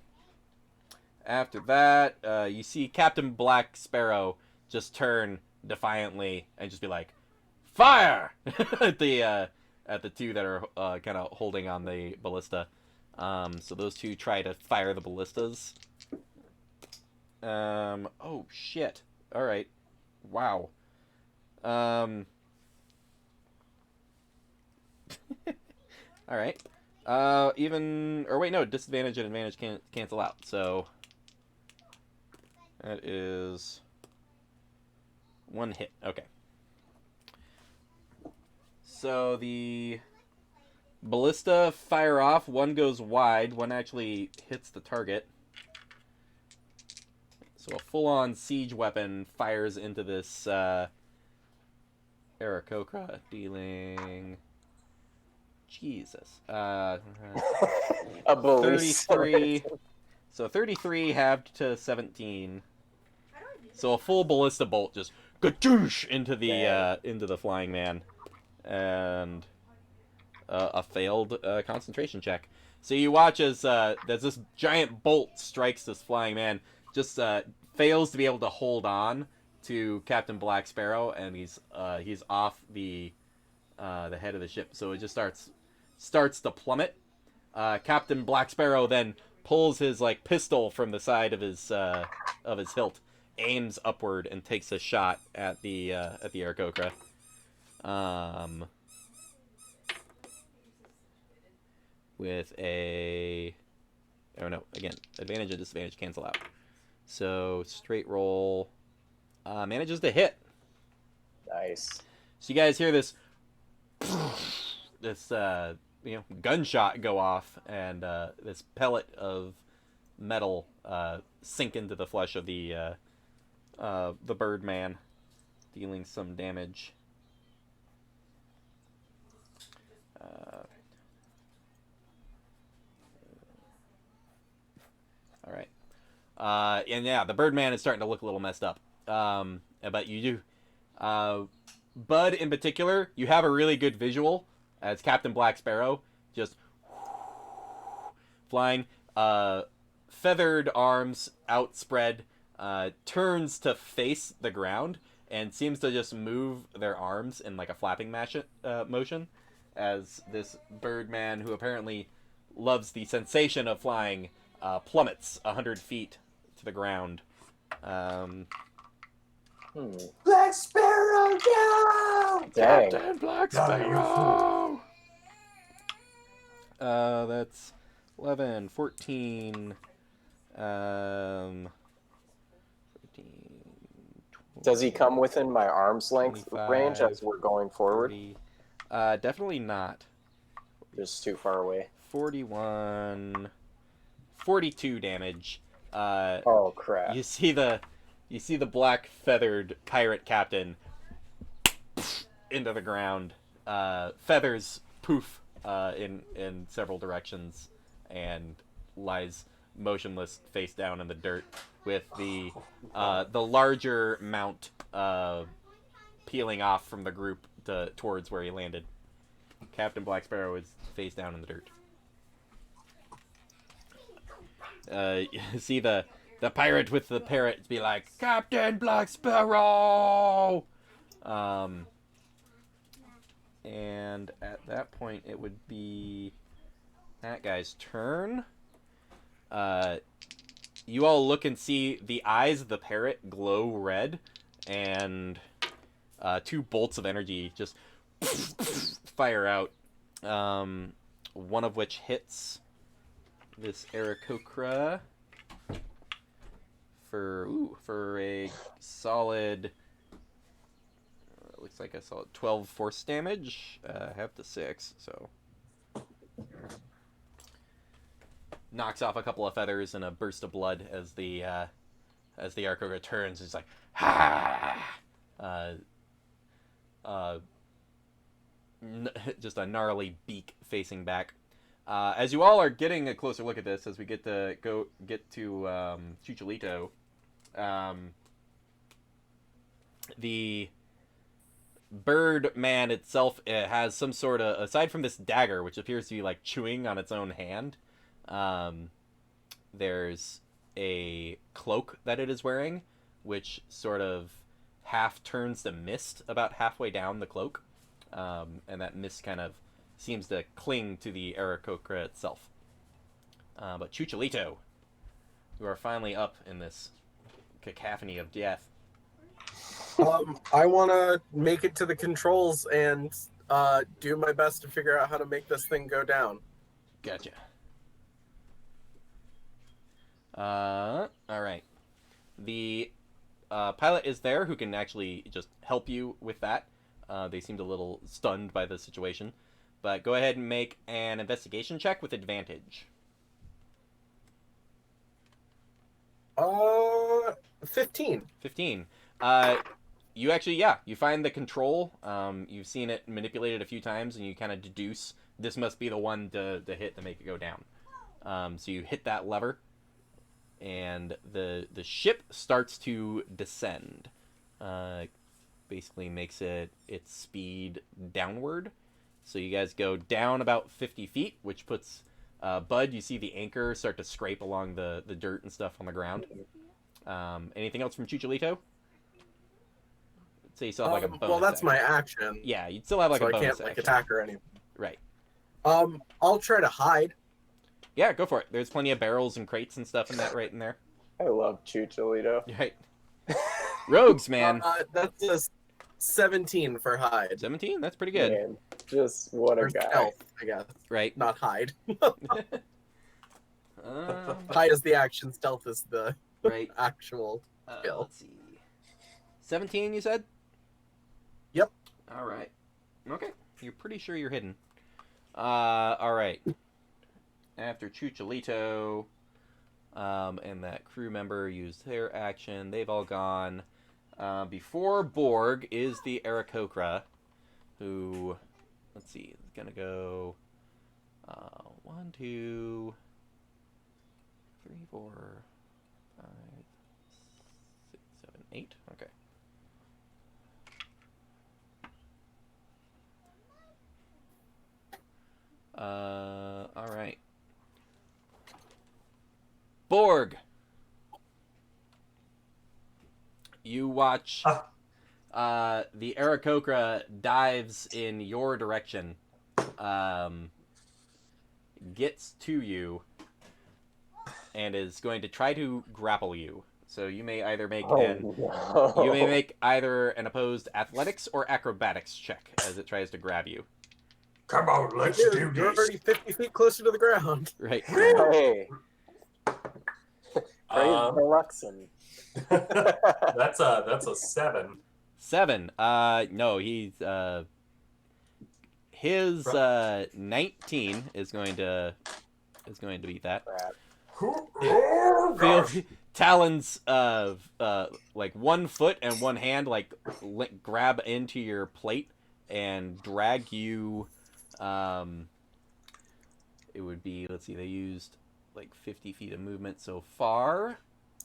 [SPEAKER 1] After that, you see Captain Black Sparrow just turn defiantly and just be like, "Fire!" at the two that are kind of holding on the ballista. So those two try to fire the ballistas. Oh shit! All right, wow. All right. Disadvantage and advantage can't cancel out. So that is one hit. Okay. So the ballista fire off. One goes wide. One actually hits the target. So a full-on siege weapon fires into this Aarakokra, dealing. Jesus.
[SPEAKER 4] A balloon.
[SPEAKER 1] 33. So 33 halved to 17. So a full ballista bolt just gadoosh into the flying man, and a failed concentration check. So you watch as this giant bolt strikes this flying man, just fails to be able to hold on to Captain Black Sparrow, and he's off the head of the ship. So it just starts to plummet. Captain Black Sparrow then pulls his pistol from the side of his hilt, aims upward, and takes a shot at the Aarakokra. With a again, advantage and disadvantage cancel out. So straight roll manages to hit.
[SPEAKER 4] Nice.
[SPEAKER 1] So you guys hear this gunshot go off, and this pellet of metal sink into the flesh of the Birdman, dealing some damage. All right. And yeah, the Birdman is starting to look a little messed up. But you do. Bud, in particular, you have a really good visual as Captain Black Sparrow just flying, feathered arms outspread, turns to face the ground and seems to just move their arms in a flapping motion as this Birdman, who apparently loves the sensation of flying, plummets 100 feet to the ground.
[SPEAKER 3] Black Sparrow, go!
[SPEAKER 4] Dang.
[SPEAKER 1] Captain Black
[SPEAKER 3] Damn you,
[SPEAKER 1] Sparrow! That's 11, 14, 15, 20,
[SPEAKER 4] Does he come within my arm's length
[SPEAKER 1] 25,
[SPEAKER 4] range as we're going forward?
[SPEAKER 1] 30. Definitely not.
[SPEAKER 4] Just too far away.
[SPEAKER 1] 41, 42 damage.
[SPEAKER 4] Oh crap.
[SPEAKER 1] You see the black feathered pirate captain into the ground. Feathers poof in several directions, and lies motionless, face down in the dirt, with the larger mount peeling off from the group towards where he landed. Captain Black Sparrow is face down in the dirt. You see the pirate with the parrot be like, "Captain Black Sparrow!" And at that point, it would be that guy's turn. you all look and see the eyes of the parrot glow red, and two bolts of energy just fire out. One of which hits this Aarakokra for a solid. Looks like I saw 12 force damage. Half to 6, so knocks off a couple of feathers and a burst of blood as the Aarakokra turns. He's like, ha! Just a gnarly beak facing back. As you all are getting a closer look at this, as we get to Chicholito, the bird man itself, it has some sort of, aside from this dagger, which appears to be like chewing on its own hand, there's a cloak that it is wearing, which sort of half turns to mist about halfway down the cloak, and that mist kind of seems to cling to the Aarakokra itself. But Chicholito, you are finally up in this cacophony of death.
[SPEAKER 2] I want to make it to the controls and do my best to figure out how to make this thing go down.
[SPEAKER 1] Gotcha. All right. The pilot is there who can actually just help you with that. They seemed a little stunned by the situation. But go ahead and make an investigation check with advantage.
[SPEAKER 2] 15.
[SPEAKER 1] 15. You actually, you find the control. You've seen it manipulated a few times, and you kind of deduce this must be the one to hit to make it go down. So you hit that lever, and the ship starts to descend. Basically makes its speed downward. So you guys go down about 50 feet, which puts Bud. You see the anchor start to scrape along the dirt and stuff on the ground. Anything else from Chicholito? So you still have like a bonus.
[SPEAKER 2] Well, that's
[SPEAKER 1] action.
[SPEAKER 2] My action.
[SPEAKER 1] Yeah, you'd still have like
[SPEAKER 2] so
[SPEAKER 1] a bonus
[SPEAKER 2] I can't like
[SPEAKER 1] action.
[SPEAKER 2] attack or anything.
[SPEAKER 1] Right.
[SPEAKER 2] I'll try to hide.
[SPEAKER 1] Yeah, go for it. There's plenty of barrels and crates and stuff in that right in there.
[SPEAKER 4] I love Chicholito.
[SPEAKER 1] Right. Rogues, man.
[SPEAKER 2] That's a 17 for hide.
[SPEAKER 1] 17? That's pretty good.
[SPEAKER 4] Man, just what a
[SPEAKER 2] Or
[SPEAKER 4] guy.
[SPEAKER 2] stealth, I guess.
[SPEAKER 1] Right.
[SPEAKER 2] Not hide.
[SPEAKER 1] Um,
[SPEAKER 2] Hide is the action, stealth is the
[SPEAKER 1] right.
[SPEAKER 2] actual skill.
[SPEAKER 1] Let's see. 17, you said?
[SPEAKER 2] Yep.
[SPEAKER 1] All right. Okay. You're pretty sure you're hidden. All right. After Chicholito and that crew member used their action, they've all gone. Before Borg is the Aarakokra, who, let's see, is going to go 1, 2, 3, 4, 5, 6, 7, 8. Okay. All right. Borg. You watch the Aarakokra dives in your direction, gets to you, and is going to try to grapple you. So you may either make either an opposed athletics or acrobatics check as it tries to grab you.
[SPEAKER 3] Come on, let's
[SPEAKER 2] Dude,
[SPEAKER 3] do
[SPEAKER 2] you're
[SPEAKER 3] this.
[SPEAKER 2] already 50 feet closer to the ground.
[SPEAKER 1] Right.
[SPEAKER 4] Hey. Praise the Luxon.
[SPEAKER 3] That's a 7.
[SPEAKER 1] 7. No, he's his 19 is going to beat that.
[SPEAKER 4] Crap.
[SPEAKER 3] Oh,
[SPEAKER 1] Feel
[SPEAKER 3] gosh.
[SPEAKER 1] talons of like 1 foot and 1 hand like grab into your plate and drag you. It would be, let's see, they used like 50 feet of movement so far,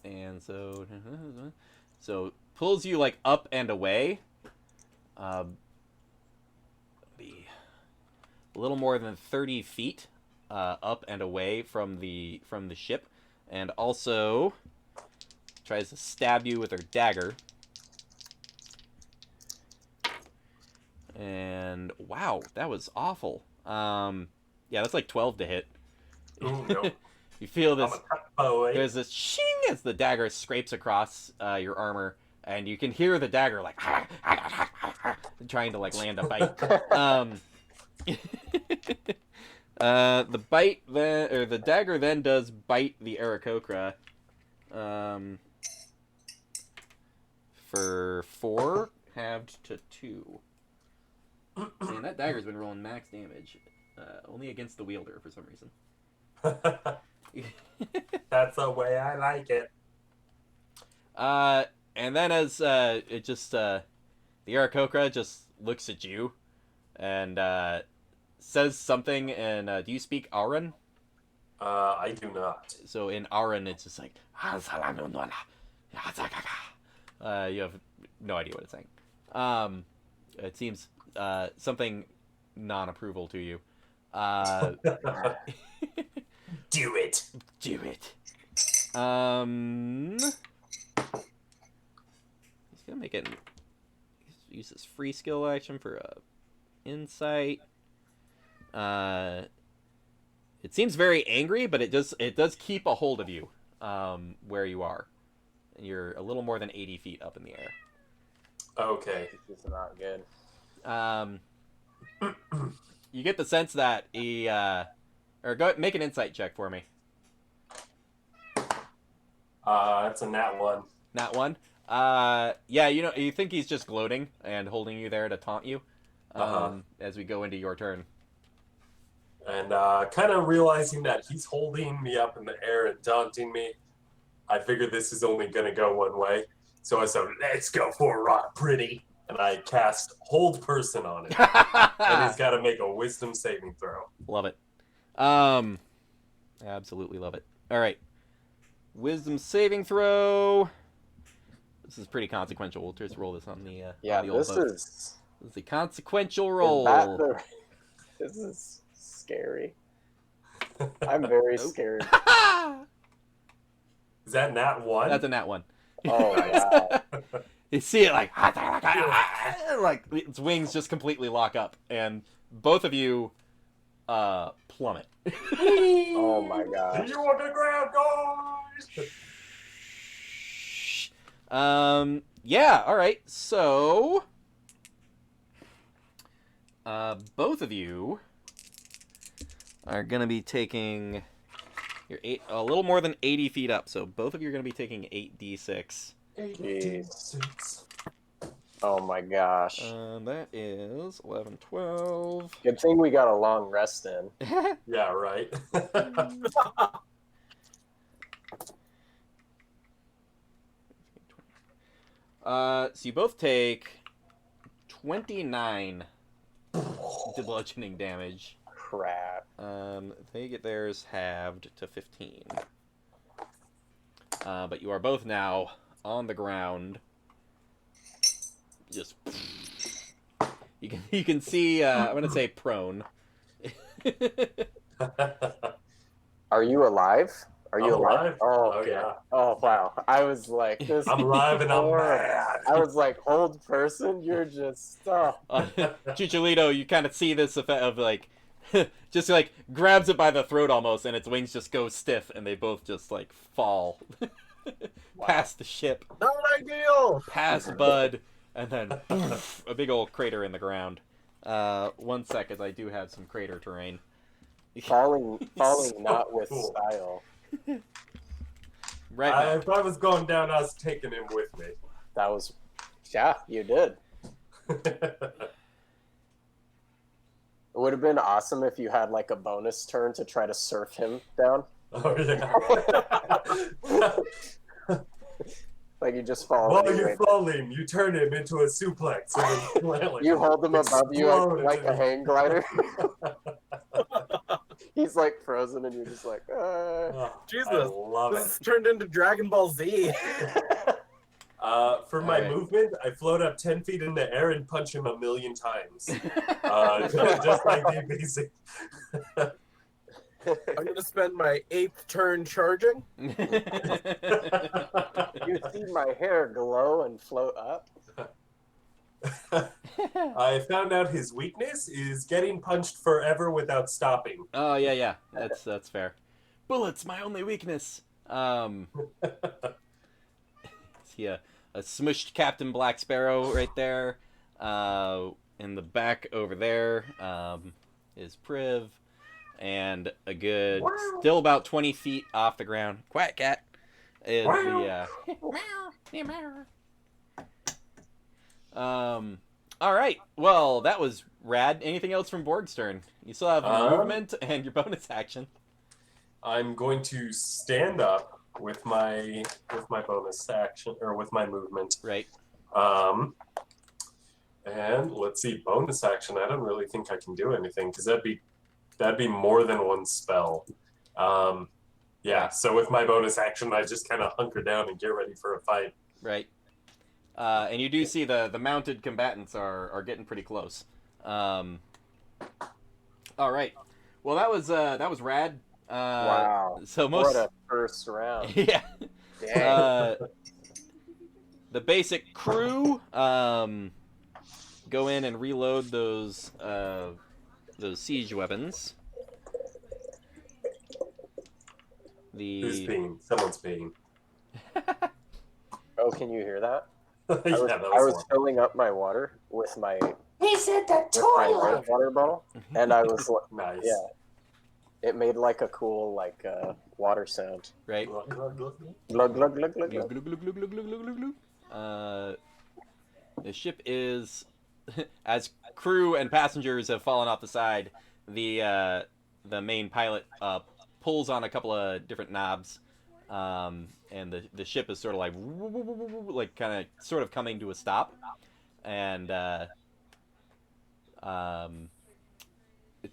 [SPEAKER 1] and so pulls you like up and away. Be a little more than 30 feet up and away from the ship, and also tries to stab you with her dagger. And wow, that was awful. Yeah, that's like 12 to hit.
[SPEAKER 3] Ooh, no.
[SPEAKER 1] You feel this
[SPEAKER 3] boy.
[SPEAKER 1] there's this shing as the dagger scrapes across your armor, and you can hear the dagger like trying to like land a bite. The bite then, or the dagger then does bite the Aarakokra. For 4, halved to 2. Man, that dagger's been rolling max damage. Only against the wielder for some reason.
[SPEAKER 3] That's the way I like it.
[SPEAKER 1] And then as it just the Aarakokra just looks at you and says something. And do you speak Auran?
[SPEAKER 3] I do not.
[SPEAKER 1] So in Auran, it's just like you have no idea what it's saying. It seems something non-approval to you.
[SPEAKER 3] Do it.
[SPEAKER 1] Do it. He's gonna make it. Use this free skill action for insight. It seems very angry, but it does keep a hold of you where you are. You're a little more than 80 feet up in the air.
[SPEAKER 3] Okay.
[SPEAKER 4] This is not good.
[SPEAKER 1] You get the sense that he go make an insight check for me.
[SPEAKER 3] It's a nat 1.
[SPEAKER 1] Nat 1. Yeah, you think he's just gloating and holding you there to taunt you as we go into your turn.
[SPEAKER 3] And kind of realizing that he's holding me up in the air and taunting me, I figured this is only going to go one way. So I said, let's go for a rock, pretty. And I cast Hold Person on it. And he's got to make a wisdom saving throw.
[SPEAKER 1] Love it. Absolutely love it. All right. Wisdom saving throw. This is pretty consequential. We'll just roll this on the on the old
[SPEAKER 4] this
[SPEAKER 1] boat.
[SPEAKER 4] is
[SPEAKER 1] This is a consequential roll.
[SPEAKER 4] This is scary. I'm very scared.
[SPEAKER 3] Is that nat 1?
[SPEAKER 1] That's a nat 1.
[SPEAKER 4] Oh wow!
[SPEAKER 1] You see it like its wings just completely lock up, and both of you plummet.
[SPEAKER 4] Oh my god!
[SPEAKER 3] You want to grab, guys?
[SPEAKER 1] Yeah. All right. So, both of you are gonna be taking. You're a little more than 80 feet up, so both of you are gonna be taking 8d6.
[SPEAKER 4] Jeez. Oh my gosh!
[SPEAKER 1] That is 11, 12.
[SPEAKER 4] Good thing we got a long rest in.
[SPEAKER 3] Yeah, right.
[SPEAKER 1] So you both take 29 bludgeoning damage.
[SPEAKER 4] Crap.
[SPEAKER 1] They get theirs halved to 15. But you are both now on the ground. Just you can see I'm gonna say prone.
[SPEAKER 4] Are you alive? Are you
[SPEAKER 3] I'm alive.
[SPEAKER 4] Oh,
[SPEAKER 3] Oh,
[SPEAKER 4] okay.
[SPEAKER 3] yeah.
[SPEAKER 4] Oh wow! I was like, this.
[SPEAKER 3] I'm alive and I'm
[SPEAKER 4] horrible.
[SPEAKER 3] mad.
[SPEAKER 4] I was like, Hold Person, you're just
[SPEAKER 1] Chicholito, you kind of see this effect of like, just like grabs it by the throat almost, and its wings just go stiff, and they both just like fall past the ship,
[SPEAKER 2] Not ideal.
[SPEAKER 1] past Bud, and then poof, a big old crater in the ground. 1 second, I do have some crater terrain.
[SPEAKER 4] falling
[SPEAKER 3] So
[SPEAKER 4] not with
[SPEAKER 3] cool.
[SPEAKER 4] style.
[SPEAKER 1] Right now.
[SPEAKER 3] If I was going down, I was taking him with me.
[SPEAKER 4] That was, yeah, you did. It would have been awesome if you had like a bonus turn to try to surf him down.
[SPEAKER 3] Oh, yeah.
[SPEAKER 4] Like you just fall.
[SPEAKER 3] While
[SPEAKER 4] anyway.
[SPEAKER 3] you're falling, you turn him into a suplex. And then, like,
[SPEAKER 4] You hold him above you
[SPEAKER 3] explode
[SPEAKER 4] like
[SPEAKER 3] into
[SPEAKER 4] a hang glider. He's like frozen, and you're just like,
[SPEAKER 3] Oh,
[SPEAKER 2] Jesus,
[SPEAKER 3] I love
[SPEAKER 2] this
[SPEAKER 3] it.
[SPEAKER 2] turned into Dragon Ball Z.
[SPEAKER 3] For my
[SPEAKER 1] Alright.
[SPEAKER 3] movement, I float up 10 feet in the air and punch him 1,000,000 times. Just like the basic.
[SPEAKER 2] I'm gonna spend my 8th turn charging.
[SPEAKER 4] You see my hair glow and float up.
[SPEAKER 3] I found out his weakness is getting punched forever without stopping.
[SPEAKER 1] Oh yeah, that's fair. Bullets, my only weakness. See a smushed Captain Black Sparrow right there. In the back over there is Priv. And a good, still about 20 feet off the ground, Quiet Cat, is the, all right. Well, that was rad. Anything else from Borg's turn? You still have movement and your bonus action.
[SPEAKER 3] I'm going to stand up with my bonus action, or with my movement.
[SPEAKER 1] Right.
[SPEAKER 3] And let's see, bonus action. I don't really think I can do anything because that'd be more than one spell. Yeah. So with my bonus action, I just kind of hunker down and get ready for a fight.
[SPEAKER 1] Right. And you do see the mounted combatants are getting pretty close. All right. Well, that was rad.
[SPEAKER 4] Wow.
[SPEAKER 1] So most
[SPEAKER 4] What a first round.
[SPEAKER 1] yeah.
[SPEAKER 4] Dang.
[SPEAKER 1] The basic crew go in and reload those siege weapons.
[SPEAKER 3] Who's peeing? Someone's peeing.
[SPEAKER 4] Oh, can you hear that?
[SPEAKER 3] Yeah,
[SPEAKER 4] I was filling up my water with my
[SPEAKER 3] He's at the
[SPEAKER 4] my water bottle, and I was
[SPEAKER 3] Nice.
[SPEAKER 4] yeah. It made like a cool water sound.
[SPEAKER 1] Right.
[SPEAKER 3] Glug, glug, glug,
[SPEAKER 4] Glug
[SPEAKER 3] glug.
[SPEAKER 4] glug glug glug
[SPEAKER 1] Glug,
[SPEAKER 4] glug.
[SPEAKER 1] glug, glug, glug, glug, glug, glug, glug. The ship is, as crew and passengers have fallen off the side, the main pilot pulls on a couple of different knobs, and the ship is sort of like kind of sort of coming to a stop, and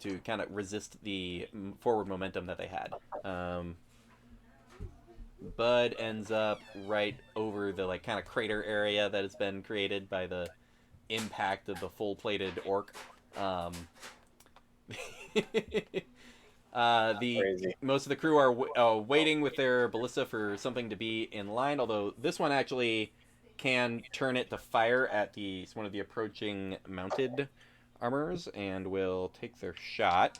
[SPEAKER 1] to kind of resist the forward momentum that they had. Bud ends up right over the kind of crater area that has been created by the impact of the full-plated orc.
[SPEAKER 4] Crazy.
[SPEAKER 1] Most of the crew are waiting with their ballista for something to be in line, although this one actually can turn it to fire at one of the approaching mounted armors, and will take their shot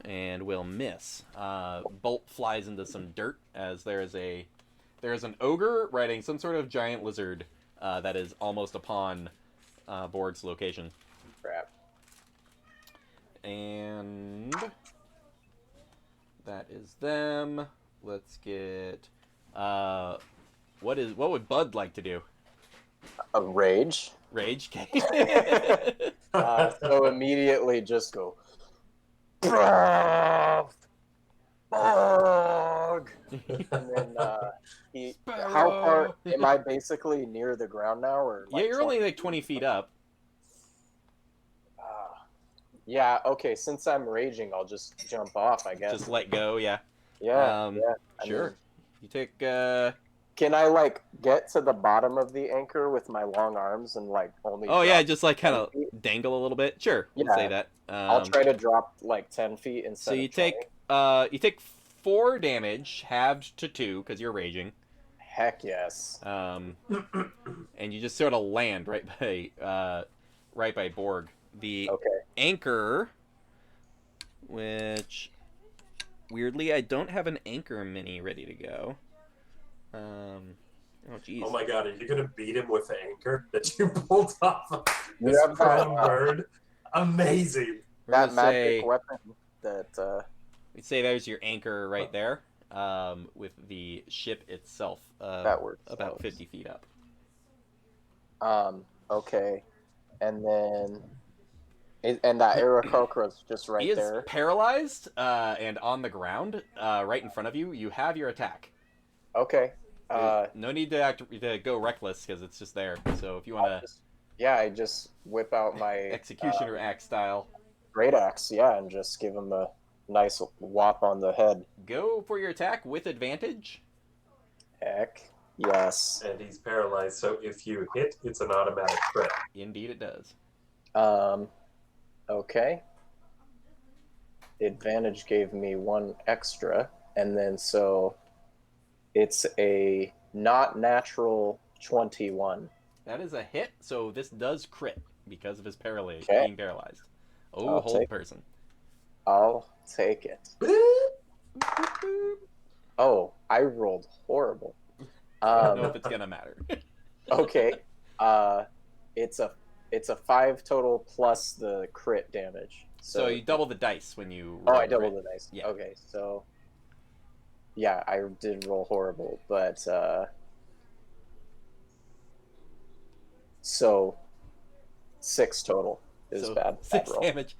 [SPEAKER 1] and will miss. Bolt flies into some dirt as there is an ogre riding some sort of giant lizard that is almost upon Borg's location.
[SPEAKER 4] Crap.
[SPEAKER 1] And that is them. Let's get what would Bud like to do?
[SPEAKER 4] A rage.
[SPEAKER 1] Rage.
[SPEAKER 4] So immediately just go. Bog. And then how far am I? Basically near the ground now, or
[SPEAKER 1] Yeah, you're only like 20 feet up.
[SPEAKER 4] Yeah. Okay. Since I'm raging, I'll just jump off. I guess.
[SPEAKER 1] Just let go. Yeah.
[SPEAKER 4] Yeah.
[SPEAKER 1] Sure.
[SPEAKER 4] I mean,
[SPEAKER 1] You take.
[SPEAKER 4] can I get to the bottom of the anchor with my long arms and only?
[SPEAKER 1] Oh yeah, just kind
[SPEAKER 4] 10
[SPEAKER 1] of
[SPEAKER 4] feet?
[SPEAKER 1] dangle a little bit. Sure. We'll say that.
[SPEAKER 4] I'll try to drop 10 feet instead.
[SPEAKER 1] So you
[SPEAKER 4] of 20.
[SPEAKER 1] take 4 damage, halved to 2 because you're raging.
[SPEAKER 4] Heck yes.
[SPEAKER 1] And you just sort of land right by Borg. The anchor, which weirdly I don't have an anchor mini ready to go. Oh jeez.
[SPEAKER 3] Oh my god, are you gonna beat him with the anchor that you pulled off of
[SPEAKER 4] You
[SPEAKER 3] this
[SPEAKER 4] have
[SPEAKER 3] prone bird? Amazing.
[SPEAKER 4] That magic weapon that.
[SPEAKER 1] We'd say there's your anchor right there, with the ship itself
[SPEAKER 4] that works.
[SPEAKER 1] about 50 feet up.
[SPEAKER 4] Okay, and then. And that Aarakokra is just right there.
[SPEAKER 1] He is paralyzed and on the ground right in front of you. You have your attack.
[SPEAKER 4] Okay.
[SPEAKER 1] No need to go reckless because it's just there. So if you want to...
[SPEAKER 4] I just whip out my...
[SPEAKER 1] Executioner axe style.
[SPEAKER 4] Great axe, and just give him a nice whop on the head.
[SPEAKER 1] Go for your attack with advantage.
[SPEAKER 4] Heck, yes.
[SPEAKER 3] And he's paralyzed, so if you hit, it's an automatic crit.
[SPEAKER 1] Indeed it does.
[SPEAKER 4] Okay. The advantage gave me 1 extra, and then so it's a not natural 21.
[SPEAKER 1] That is a hit, so this does crit because of his being paralyzed. Oh,
[SPEAKER 4] I'll
[SPEAKER 1] hold person.
[SPEAKER 4] I'll take it. Oh, I rolled horrible.
[SPEAKER 1] I don't know if it's gonna matter.
[SPEAKER 4] Okay. Uh, it's a 5 total plus the crit damage.
[SPEAKER 1] So you double the dice when you
[SPEAKER 4] Oh,
[SPEAKER 1] roll
[SPEAKER 4] I
[SPEAKER 1] the crit.
[SPEAKER 4] doubled the dice.
[SPEAKER 1] Yeah.
[SPEAKER 4] Okay, so yeah, I did roll horrible, but so 6 total is
[SPEAKER 1] So
[SPEAKER 4] bad
[SPEAKER 1] 6
[SPEAKER 4] roll.
[SPEAKER 1] damage.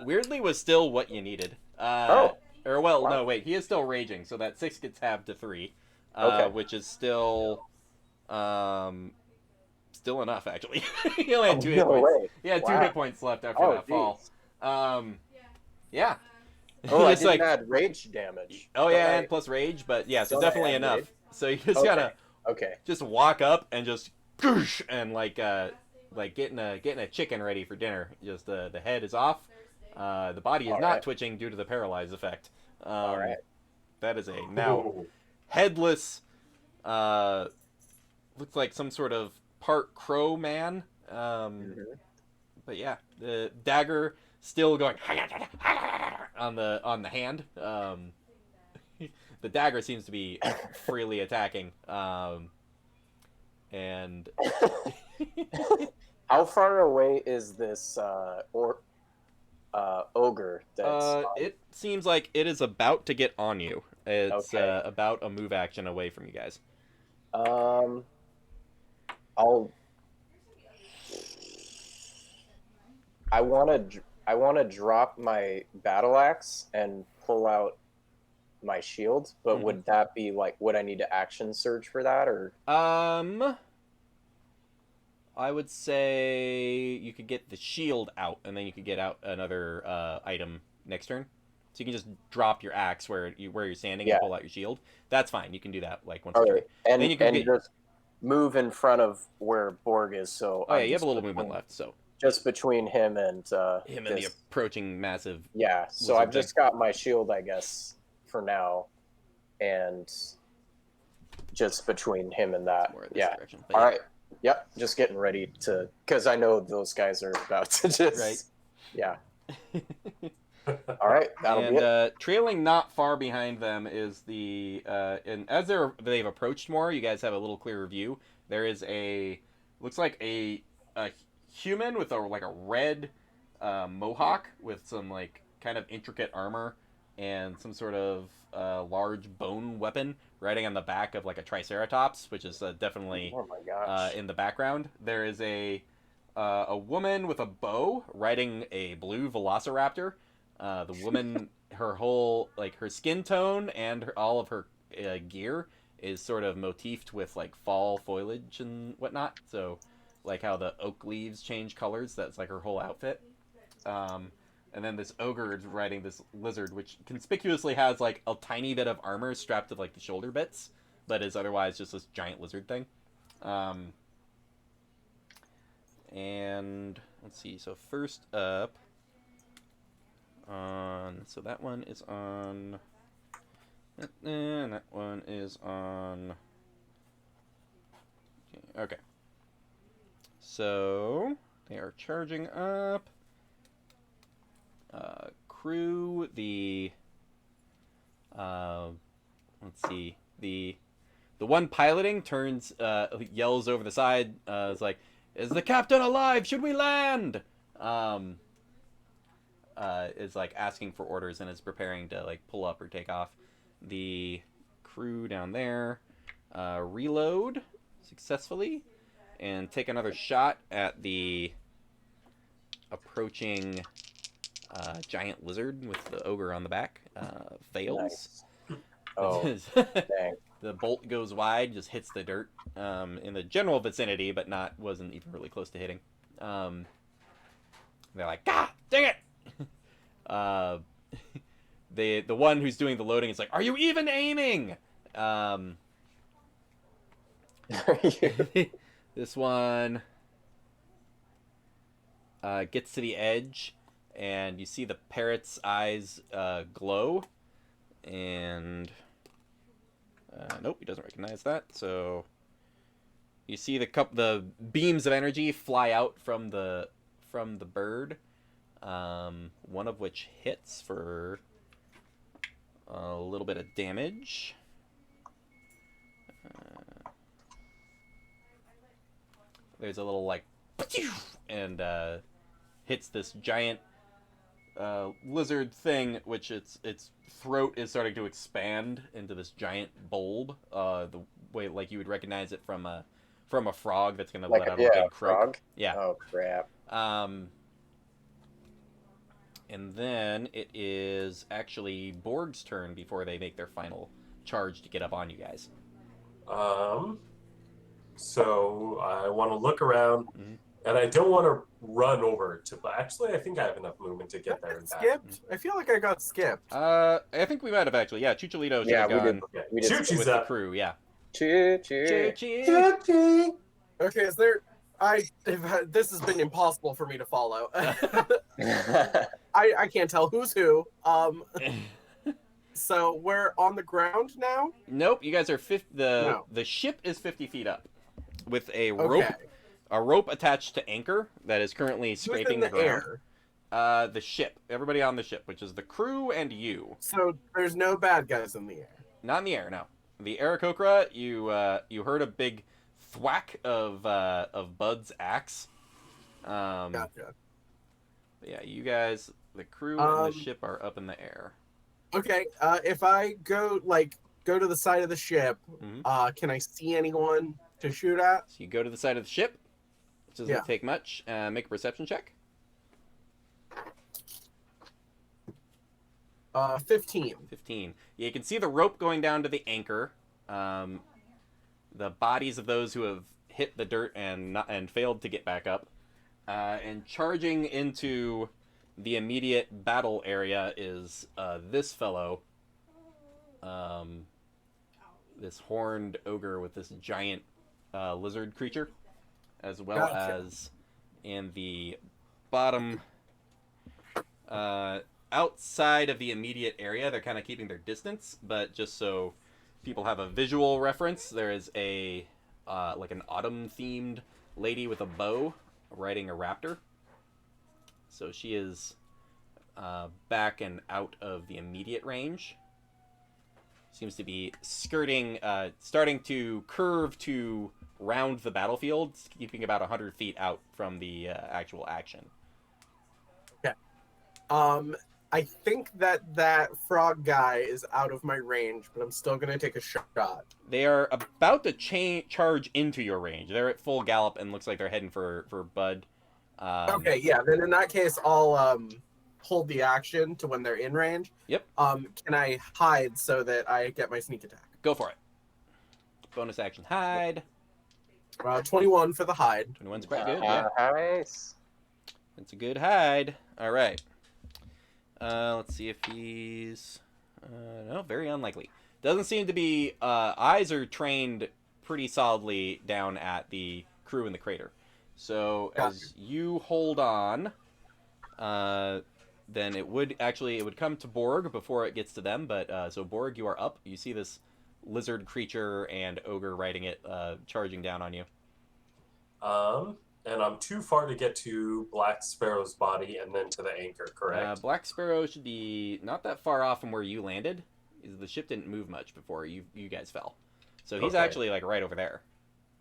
[SPEAKER 1] Weirdly was still what you needed.
[SPEAKER 4] Oh.
[SPEAKER 1] Or well,
[SPEAKER 4] Wow.
[SPEAKER 1] no, wait, he is still raging, so that 6 gets halved to 3.
[SPEAKER 4] Okay.
[SPEAKER 1] Which is still still enough actually. He only had 2 hit
[SPEAKER 4] no
[SPEAKER 1] points.
[SPEAKER 4] way.
[SPEAKER 1] He had 2
[SPEAKER 4] Wow.
[SPEAKER 1] hit points left after that fall. Yeah.
[SPEAKER 4] Oh, I
[SPEAKER 1] Just
[SPEAKER 4] didn't add rage damage.
[SPEAKER 1] Oh
[SPEAKER 4] Don't
[SPEAKER 1] yeah,
[SPEAKER 4] I-
[SPEAKER 1] and plus rage, but yeah, so
[SPEAKER 4] don't I
[SPEAKER 1] definitely
[SPEAKER 4] add
[SPEAKER 1] enough.
[SPEAKER 4] rage?
[SPEAKER 1] So you just
[SPEAKER 4] Okay.
[SPEAKER 1] gotta
[SPEAKER 4] Okay.
[SPEAKER 1] just walk up and just goosh, and like getting a chicken ready for dinner. Just the head is off. The body is
[SPEAKER 4] All
[SPEAKER 1] not
[SPEAKER 4] right.
[SPEAKER 1] twitching due to the paralyze effect.
[SPEAKER 4] All right.
[SPEAKER 1] That is a now
[SPEAKER 3] Ooh.
[SPEAKER 1] headless. Looks like some sort of part crow man.
[SPEAKER 4] Mhm.
[SPEAKER 1] But yeah, the dagger still going on the hand. The dagger seems to be freely attacking. And
[SPEAKER 4] How far away is this ogre that's
[SPEAKER 1] it seems like it is about to get on you. It's
[SPEAKER 4] Okay.
[SPEAKER 1] about a move action away from you guys.
[SPEAKER 4] I'll I want to drop my battle axe and pull out my shield, but
[SPEAKER 1] Mhm.
[SPEAKER 4] would that be like would I need to action surge for that or
[SPEAKER 1] I would say you could get the shield out, and then you could get out another item next turn. So you can just drop your axe where you're standing
[SPEAKER 4] Yeah.
[SPEAKER 1] and pull out your shield. That's fine. You can do that like once
[SPEAKER 4] all
[SPEAKER 1] a turn.
[SPEAKER 4] right, and
[SPEAKER 1] Then you can get.
[SPEAKER 4] just move in front of where Borg is, so
[SPEAKER 1] Oh yeah,
[SPEAKER 4] I'm
[SPEAKER 1] you have a
[SPEAKER 4] just
[SPEAKER 1] little movement
[SPEAKER 4] between-
[SPEAKER 1] left. So
[SPEAKER 4] just between him and
[SPEAKER 1] him and the
[SPEAKER 4] this-
[SPEAKER 1] approaching massive.
[SPEAKER 4] yeah. So
[SPEAKER 1] lizard
[SPEAKER 4] I've just got my shield, I guess, for now, and just between him and that.
[SPEAKER 1] More of this
[SPEAKER 4] Yeah.
[SPEAKER 1] direction. But
[SPEAKER 4] All
[SPEAKER 1] yeah.
[SPEAKER 4] right. Yep. Just getting ready to, because I know those guys are about to just.
[SPEAKER 1] Right.
[SPEAKER 4] Yeah. All right. That'll
[SPEAKER 1] And
[SPEAKER 4] be it.
[SPEAKER 1] trailing not far behind them is the and as they've approached more, you guys have a little clearer view. There is looks like a human with a red mohawk with some like kind of intricate armor and some sort of large bone weapon riding on the back of like a triceratops, which is definitely
[SPEAKER 4] Oh my gosh.
[SPEAKER 1] in the background. There is a woman with a bow riding a blue velociraptor. The woman, her whole like her skin tone and all of her gear is sort of motifed with like fall foliage and whatnot. So, like how the oak leaves change colors. That's like her whole outfit. And then this ogre is riding this lizard, which conspicuously has like a tiny bit of armor strapped to like the shoulder bits, but is otherwise just this giant lizard thing. And let's see. So first up, so that one is on, and that one is on. Okay. So they are charging up. Crew the. Let's see. The one piloting turns, yells over the side. Is like, "Is the captain alive? Should we land?" Is like asking for orders and is preparing to like pull up or take off. The crew down there reload successfully and take another shot at the approaching giant lizard with the ogre on the back. Fails.
[SPEAKER 4] Nice. Oh, dang.
[SPEAKER 1] The bolt goes wide, just hits the dirt in the general vicinity, but wasn't even really close to hitting. They're like, "God dang it!" The one who's doing the loading is like, "Are you even aiming?" This one gets to the edge, and you see the parrot's eyes glow, and nope, he doesn't recognize that. So you see the beams of energy fly out from the bird, one of which hits for a little bit of damage. There's a little like, and hits this giant lizard thing, which its throat is starting to expand into this giant bulb. The way like you would recognize it from a frog that's gonna let out a big croak.
[SPEAKER 4] Frog?
[SPEAKER 1] Yeah.
[SPEAKER 4] Oh crap.
[SPEAKER 1] And then it is actually Borg's turn before they make their final charge to get up on you guys.
[SPEAKER 3] So I want to look around, and I don't want to run over to. But actually, I think I have enough movement to get there and back.
[SPEAKER 2] Skipped? I feel like I got skipped.
[SPEAKER 1] I think we might have actually. Yeah, Chucholito should have gone
[SPEAKER 4] we did
[SPEAKER 3] Choo-choo's
[SPEAKER 1] with
[SPEAKER 3] up.
[SPEAKER 1] the crew. Yeah.
[SPEAKER 4] Choo.
[SPEAKER 3] Choo-choo.
[SPEAKER 2] Okay, this has been impossible for me to follow. I can't tell who's who. So we're on the ground now?
[SPEAKER 1] Nope, you guys are
[SPEAKER 2] No.
[SPEAKER 1] The ship is 50 feet up with a
[SPEAKER 2] Okay.
[SPEAKER 1] rope attached to anchor that is currently scraping
[SPEAKER 2] Who's in
[SPEAKER 1] the ground.
[SPEAKER 2] air?
[SPEAKER 1] The ship, everybody on the ship, which is the crew and you.
[SPEAKER 2] So there's no bad guys in the air.
[SPEAKER 1] Not in the air, no. The Aarakokra, you heard a big thwack of Bud's axe.
[SPEAKER 2] Gotcha.
[SPEAKER 1] Yeah, you guys, the crew and the ship are up in the air.
[SPEAKER 2] Okay, if I go to the side of the ship, can I see anyone to shoot at?
[SPEAKER 1] So you go to the side of the ship, which doesn't take much. Make a perception check.
[SPEAKER 2] 15.
[SPEAKER 1] 15. Yeah, you can see the rope going down to the anchor. The bodies of those who have hit the dirt and failed to get back up. And charging into the immediate battle area is this fellow. This horned ogre with this giant lizard creature. As well as in the bottom... outside of the immediate area, they're kind of keeping their distance, but just so people have a visual reference, there is a like an autumn-themed lady with a bow riding a raptor. So she is back and out of the immediate range. Seems to be skirting, starting to curve to round the battlefield, keeping about 100 feet out from the actual action.
[SPEAKER 2] Okay. I think that frog guy is out of my range, but I'm still gonna take a shot.
[SPEAKER 1] They are about to charge into your range. They're at full gallop and looks like they're heading for Bud.
[SPEAKER 2] Okay, yeah. Then in that case, I'll hold the action to when they're in range.
[SPEAKER 1] Yep.
[SPEAKER 2] Can I hide so that I get my sneak attack?
[SPEAKER 1] Go for it. Bonus action hide.
[SPEAKER 2] 21 for the hide.
[SPEAKER 1] 21's quite good. Yeah,
[SPEAKER 4] Nice.
[SPEAKER 1] it's a good hide. All right. Let's see if he's... no, very unlikely. Doesn't seem to be... eyes are trained pretty solidly down at the crew in the crater. So as you hold on, then it would come to Borg before it gets to them. But so Borg, you are up. You see this lizard creature and ogre riding it, charging down on you.
[SPEAKER 3] And I'm too far to get to Black Sparrow's body and then to the anchor, correct?
[SPEAKER 1] Black Sparrow should be not that far off from where you landed. The ship didn't move much before you guys fell. So he's actually like right over there.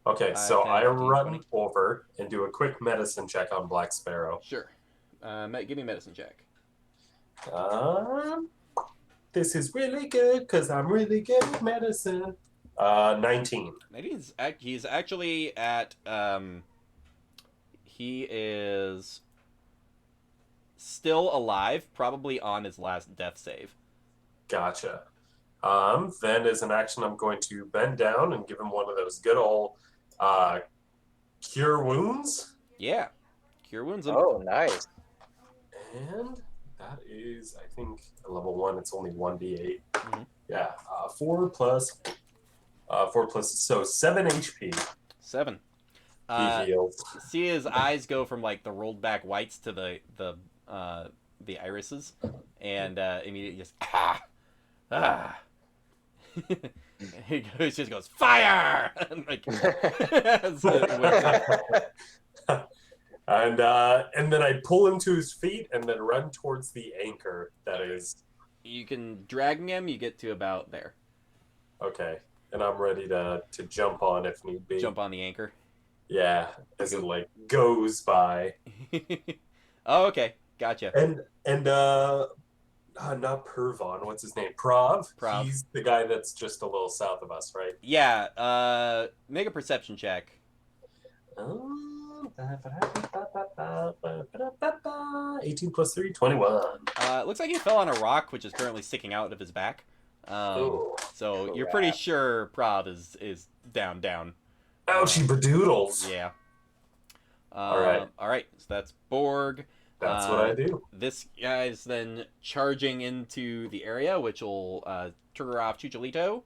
[SPEAKER 3] Okay,
[SPEAKER 1] 5,
[SPEAKER 3] so
[SPEAKER 1] 10,
[SPEAKER 3] I
[SPEAKER 1] 15,
[SPEAKER 3] run
[SPEAKER 1] 20.
[SPEAKER 3] over and do a quick medicine check on Black Sparrow.
[SPEAKER 1] Sure. Give me a medicine check.
[SPEAKER 3] This is really good because I'm really good at medicine. 19.
[SPEAKER 1] He's actually at... he is still alive, probably on his last death save.
[SPEAKER 3] Gotcha. Then as an action, I'm going to bend down and give him one of those good old cure wounds.
[SPEAKER 1] Yeah. Cure wounds.
[SPEAKER 4] Oh, nice.
[SPEAKER 3] And that is, I think, a level 1. It's only 1d8.
[SPEAKER 1] Mhm.
[SPEAKER 3] Yeah. 4 plus, so 7 HP.
[SPEAKER 1] 7.
[SPEAKER 3] He heals.
[SPEAKER 1] See his eyes go from like the rolled back whites to the irises, and immediately just he just goes fire, and like
[SPEAKER 3] and then I pull him to his feet and then run towards the anchor that is
[SPEAKER 1] You can drag him. You get to about there.
[SPEAKER 3] Okay. And I'm ready to jump on if need be.
[SPEAKER 1] Jump on the anchor.
[SPEAKER 3] Yeah, as it like goes by.
[SPEAKER 1] Oh, okay, gotcha.
[SPEAKER 3] And not Pervon. What's his name? Prov.
[SPEAKER 1] Prov.
[SPEAKER 3] He's the guy that's just a little south of us, right?
[SPEAKER 1] Yeah. Make a perception check.
[SPEAKER 3] 18 plus 3, 21.
[SPEAKER 1] Looks like he fell on a rock, which is currently sticking out of his back. So you're pretty sure Prov is down.
[SPEAKER 3] Ouchie badoodles.
[SPEAKER 1] Yeah.
[SPEAKER 3] All right.
[SPEAKER 1] All right. So that's Borg.
[SPEAKER 3] That's what I do.
[SPEAKER 1] This guy's then charging into the area, which will trigger off Chucholito.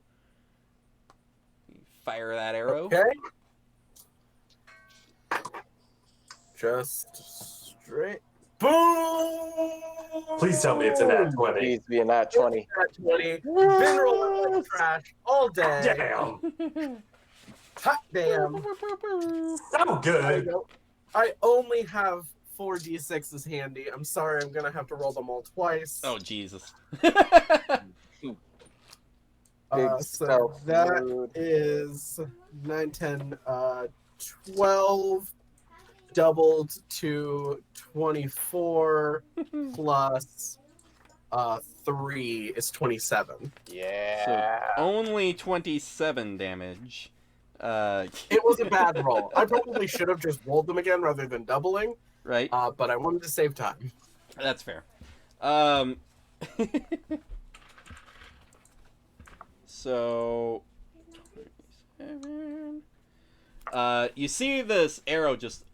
[SPEAKER 1] Fire that arrow.
[SPEAKER 2] Okay. Just straight. Boom!
[SPEAKER 3] Please tell me it's a nat 20.
[SPEAKER 4] Please be a nat 20.
[SPEAKER 2] Nat 20. Been rolling like trash all day.
[SPEAKER 3] Damn.
[SPEAKER 2] Hot damn.
[SPEAKER 3] So good.
[SPEAKER 2] I only have 4d6s handy. I'm sorry, I'm gonna have to roll them all twice.
[SPEAKER 1] Oh, Jesus.
[SPEAKER 2] So
[SPEAKER 4] stealth
[SPEAKER 2] that
[SPEAKER 4] mode.
[SPEAKER 2] is 9, 10, 12 doubled to 24 plus 3 is 27.
[SPEAKER 4] Yeah.
[SPEAKER 1] So only 27 damage.
[SPEAKER 2] It was a bad roll. I probably should have just rolled them again rather than doubling,
[SPEAKER 1] Right?
[SPEAKER 2] but I wanted to save time.
[SPEAKER 1] That's fair. So 27. You see this arrow just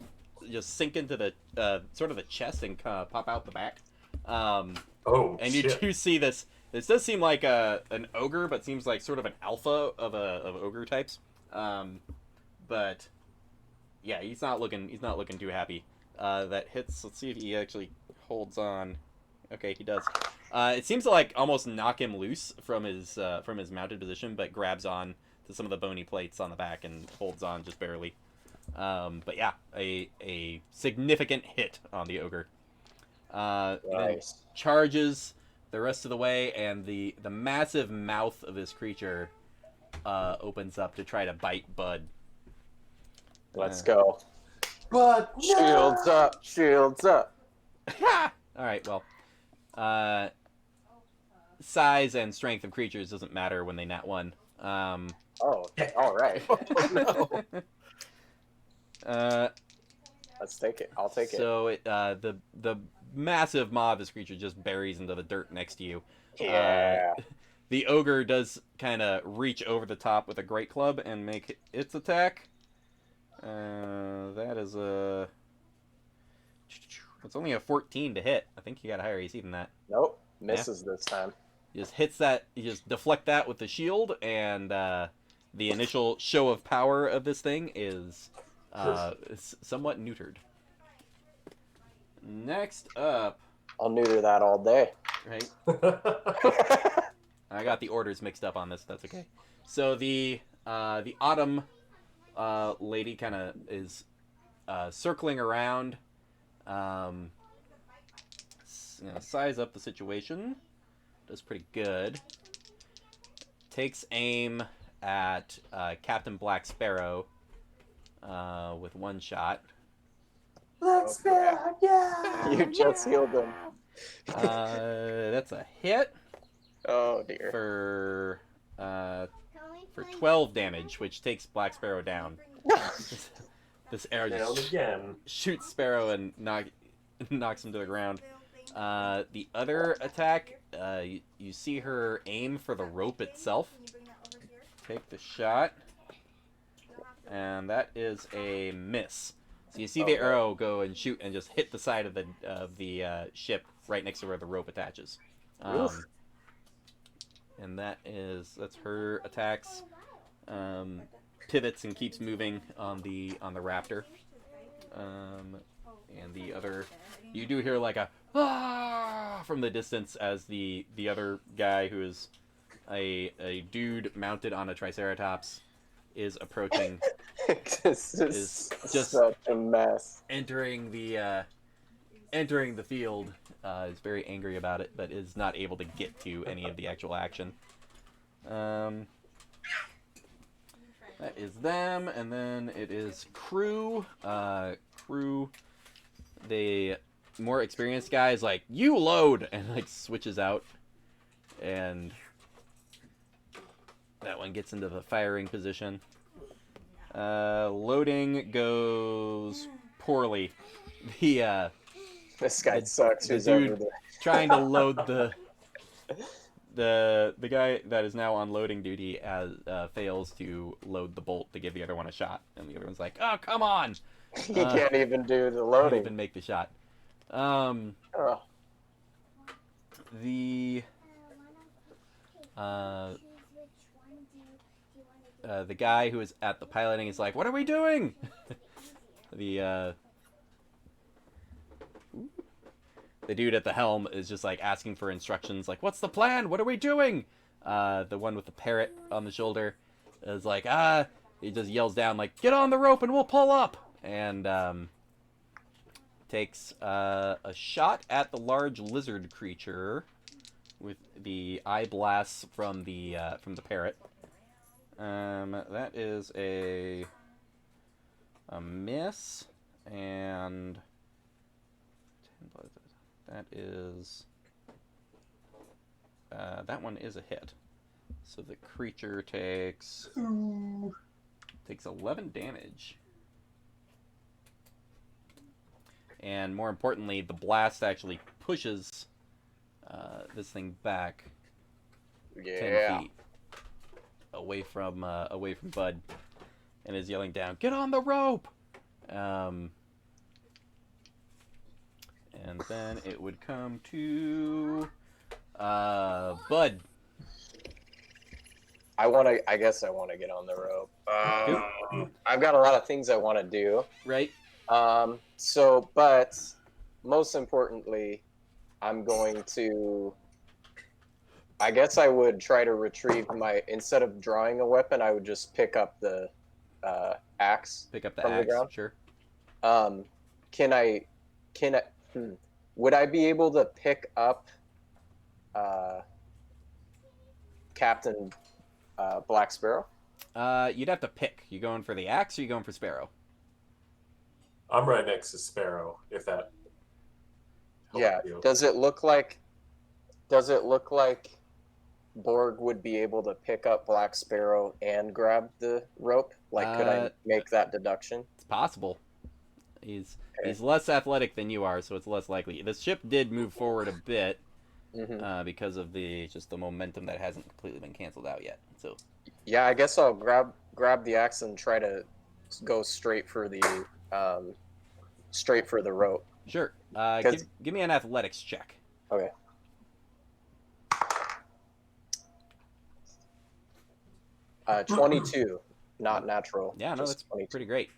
[SPEAKER 1] sink into the sort of the chest and pop out the back. And you
[SPEAKER 3] shit.
[SPEAKER 1] do see this. This does seem like an ogre, but seems like sort of an alpha of ogre types. But yeah, he's not looking too happy. That hits. Let's see if he actually holds on. Okay, he does. It seems to like almost knock him loose from his mounted position, but grabs on to some of the bony plates on the back and holds on just barely. But yeah, a significant hit on the ogre.
[SPEAKER 4] Nice.
[SPEAKER 1] Charges the rest of the way, and the massive mouth of this creature opens up to try to bite Bud.
[SPEAKER 4] Let's go.
[SPEAKER 3] But
[SPEAKER 4] Shields up. Shields up.
[SPEAKER 1] All right, well, size and strength of creatures doesn't matter when they nat one.
[SPEAKER 4] Oh, all right.
[SPEAKER 2] No.
[SPEAKER 4] Let's take it. I'll take it.
[SPEAKER 1] So the massive maw of this creature just buries into the dirt next to you.
[SPEAKER 4] Yeah.
[SPEAKER 1] The ogre does kind of reach over the top with a great club and make its attack. That is it's only a 14 to hit. I think you got a higher AC than that.
[SPEAKER 4] Nope. Misses this time.
[SPEAKER 1] Just hits that. You just deflect that with the shield, and the initial show of power of this thing is somewhat neutered. Next up,
[SPEAKER 4] I'll neuter that all day.
[SPEAKER 1] right? I got the orders mixed up on this. That's okay. So the autumn lady kind of is circling around. Size up the situation. Does pretty good. Takes aim at Captain Black Sparrow with one shot.
[SPEAKER 3] Black Sparrow, yeah.
[SPEAKER 4] You just healed him.
[SPEAKER 1] That's a hit
[SPEAKER 4] Oh dear.
[SPEAKER 1] for 12 damage, which takes Black Sparrow down. This arrow
[SPEAKER 3] Nailed
[SPEAKER 1] just
[SPEAKER 3] again.
[SPEAKER 1] shoots Sparrow and knocks him to the ground. The other attack, you see her aim for the rope itself. Take the shot, and that is a miss. So you see the arrow go and shoot and just hit the side of the ship right next to where the rope attaches. And that's her attacks. Pivots and keeps moving on the raptor. And the other, you do hear like a ah from the distance as the other guy, who is a dude mounted on a triceratops, is approaching.
[SPEAKER 4] This is
[SPEAKER 1] Is just
[SPEAKER 4] such a mess.
[SPEAKER 1] entering the entering the field, is very angry about it, but is not able to get to any of the actual action. That is them, and then it is crew. Crew, the more experienced guy is like, you load, and like switches out, and that one gets into the firing position. Loading goes poorly.
[SPEAKER 4] This guy sucks.
[SPEAKER 1] The
[SPEAKER 4] Who's over
[SPEAKER 1] dude
[SPEAKER 4] there?
[SPEAKER 1] trying to load the guy that is now on loading duty fails to load the bolt to give the other one a shot, and the other one's like, "Oh, come on!"
[SPEAKER 4] He can't even do the
[SPEAKER 1] Can't
[SPEAKER 4] loading.
[SPEAKER 1] even make the shot.
[SPEAKER 4] Oh.
[SPEAKER 1] The guy who is at the piloting is like, "What are we doing?" The dude at the helm is just like asking for instructions, like, "What's the plan? What are we doing?" The one with the parrot on the shoulder is like, he just yells down like, "Get on the rope and we'll pull up!" And takes a shot at the large lizard creature with the eye blasts from the parrot. That is a miss, and that is that one is a hit. So the creature takes 11 damage. And more importantly, the blast actually pushes this thing back 10 feet away from Bud, and is yelling down, "Get on the rope!" And then it would come to Bud.
[SPEAKER 4] I guess I want to get on the rope. I've got a lot of things I want to do.
[SPEAKER 1] Right?
[SPEAKER 4] But most importantly, I'm going to. I guess I would try to retrieve instead of drawing a weapon, I would just pick up the axe.
[SPEAKER 1] Pick up the
[SPEAKER 4] from
[SPEAKER 1] axe.
[SPEAKER 4] the ground.
[SPEAKER 1] Sure.
[SPEAKER 4] Would I be able to pick up Captain Black Sparrow?
[SPEAKER 1] You'd have to pick. You going for the axe or you going for Sparrow?
[SPEAKER 3] I'm right next to Sparrow, if that helps
[SPEAKER 4] Yeah.
[SPEAKER 3] you.
[SPEAKER 4] Does it look like Borg would be able to pick up Black Sparrow and grab the rope? Like, could I make that deduction?
[SPEAKER 1] It's possible. He's less athletic than you are, so it's less likely. The ship did move forward a bit because of the momentum that hasn't completely been canceled out yet. So
[SPEAKER 4] yeah, I guess I'll grab the axe and try to go straight for the rope.
[SPEAKER 1] sure. Give me an athletics check.
[SPEAKER 4] Okay. Uh, 22, not natural.
[SPEAKER 1] Yeah, no,
[SPEAKER 4] just
[SPEAKER 1] that's
[SPEAKER 4] 22.
[SPEAKER 1] pretty great.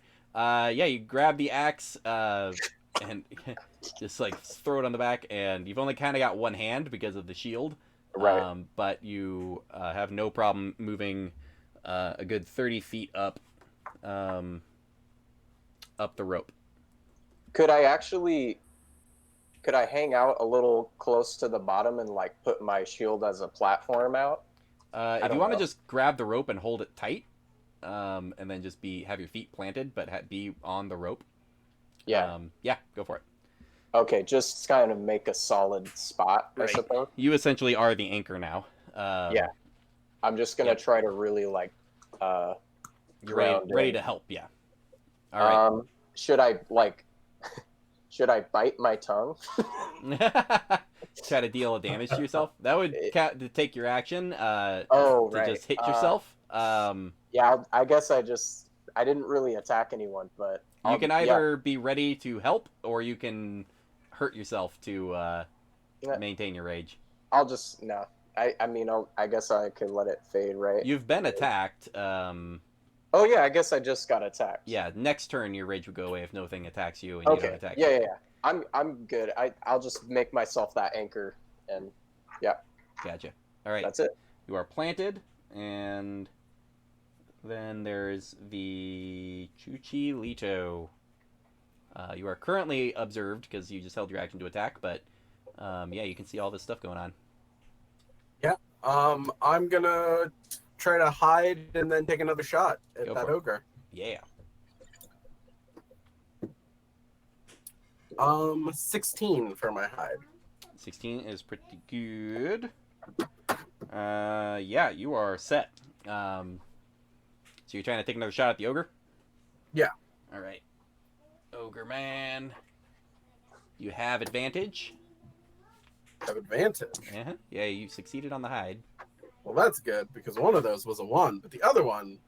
[SPEAKER 1] You grab the axe and just like throw it on the back, and you've only kind of got one hand because of the shield.
[SPEAKER 4] Right.
[SPEAKER 1] But you have no problem moving a good 30 feet up the rope.
[SPEAKER 4] Could I hang out a little close to the bottom and like put my shield as a platform out?
[SPEAKER 1] If you want to just grab the rope and hold it tight, and then just have your feet planted, but be on the rope.
[SPEAKER 4] Yeah.
[SPEAKER 1] Go for it.
[SPEAKER 4] Okay, just kind of make a solid spot, I suppose.
[SPEAKER 1] You essentially are the anchor now.
[SPEAKER 4] Yeah. I'm just gonna try to really like.
[SPEAKER 1] You're ready to help. Yeah. All right.
[SPEAKER 4] Should I bite my tongue?
[SPEAKER 1] Try to deal damage to yourself. That would to take your action. Just hit yourself.
[SPEAKER 4] Yeah, I guess I didn't really attack anyone, but
[SPEAKER 1] you can either be ready to help, or you can hurt yourself to maintain your rage.
[SPEAKER 4] I guess I could let it fade, right?
[SPEAKER 1] You've been attacked.
[SPEAKER 4] Oh yeah, I guess I just got attacked.
[SPEAKER 1] Yeah, next turn your rage would go away if nothing attacks you and you don't attack.
[SPEAKER 4] Yeah. I'm good. I'll just make myself that anchor, and yeah.
[SPEAKER 1] Gotcha. All right.
[SPEAKER 4] That's it.
[SPEAKER 1] You are planted, and then there's the Chuchilito. You are currently observed because you just held your action to attack, but yeah, you can see all this stuff going on.
[SPEAKER 2] Yeah. I'm gonna try to hide and then take another shot at
[SPEAKER 1] Go
[SPEAKER 2] that
[SPEAKER 1] for it.
[SPEAKER 2] ogre.
[SPEAKER 1] Yeah.
[SPEAKER 2] 16 for my hide.
[SPEAKER 1] 16 is pretty good. Yeah, you are set. So you're trying to take another shot at the ogre?
[SPEAKER 2] Yeah.
[SPEAKER 1] All right. Ogre man. You have advantage.
[SPEAKER 2] Have advantage.
[SPEAKER 1] Uh-huh. Yeah, you succeeded on the hide.
[SPEAKER 2] Well, that's good because one of those was a 1, but the other one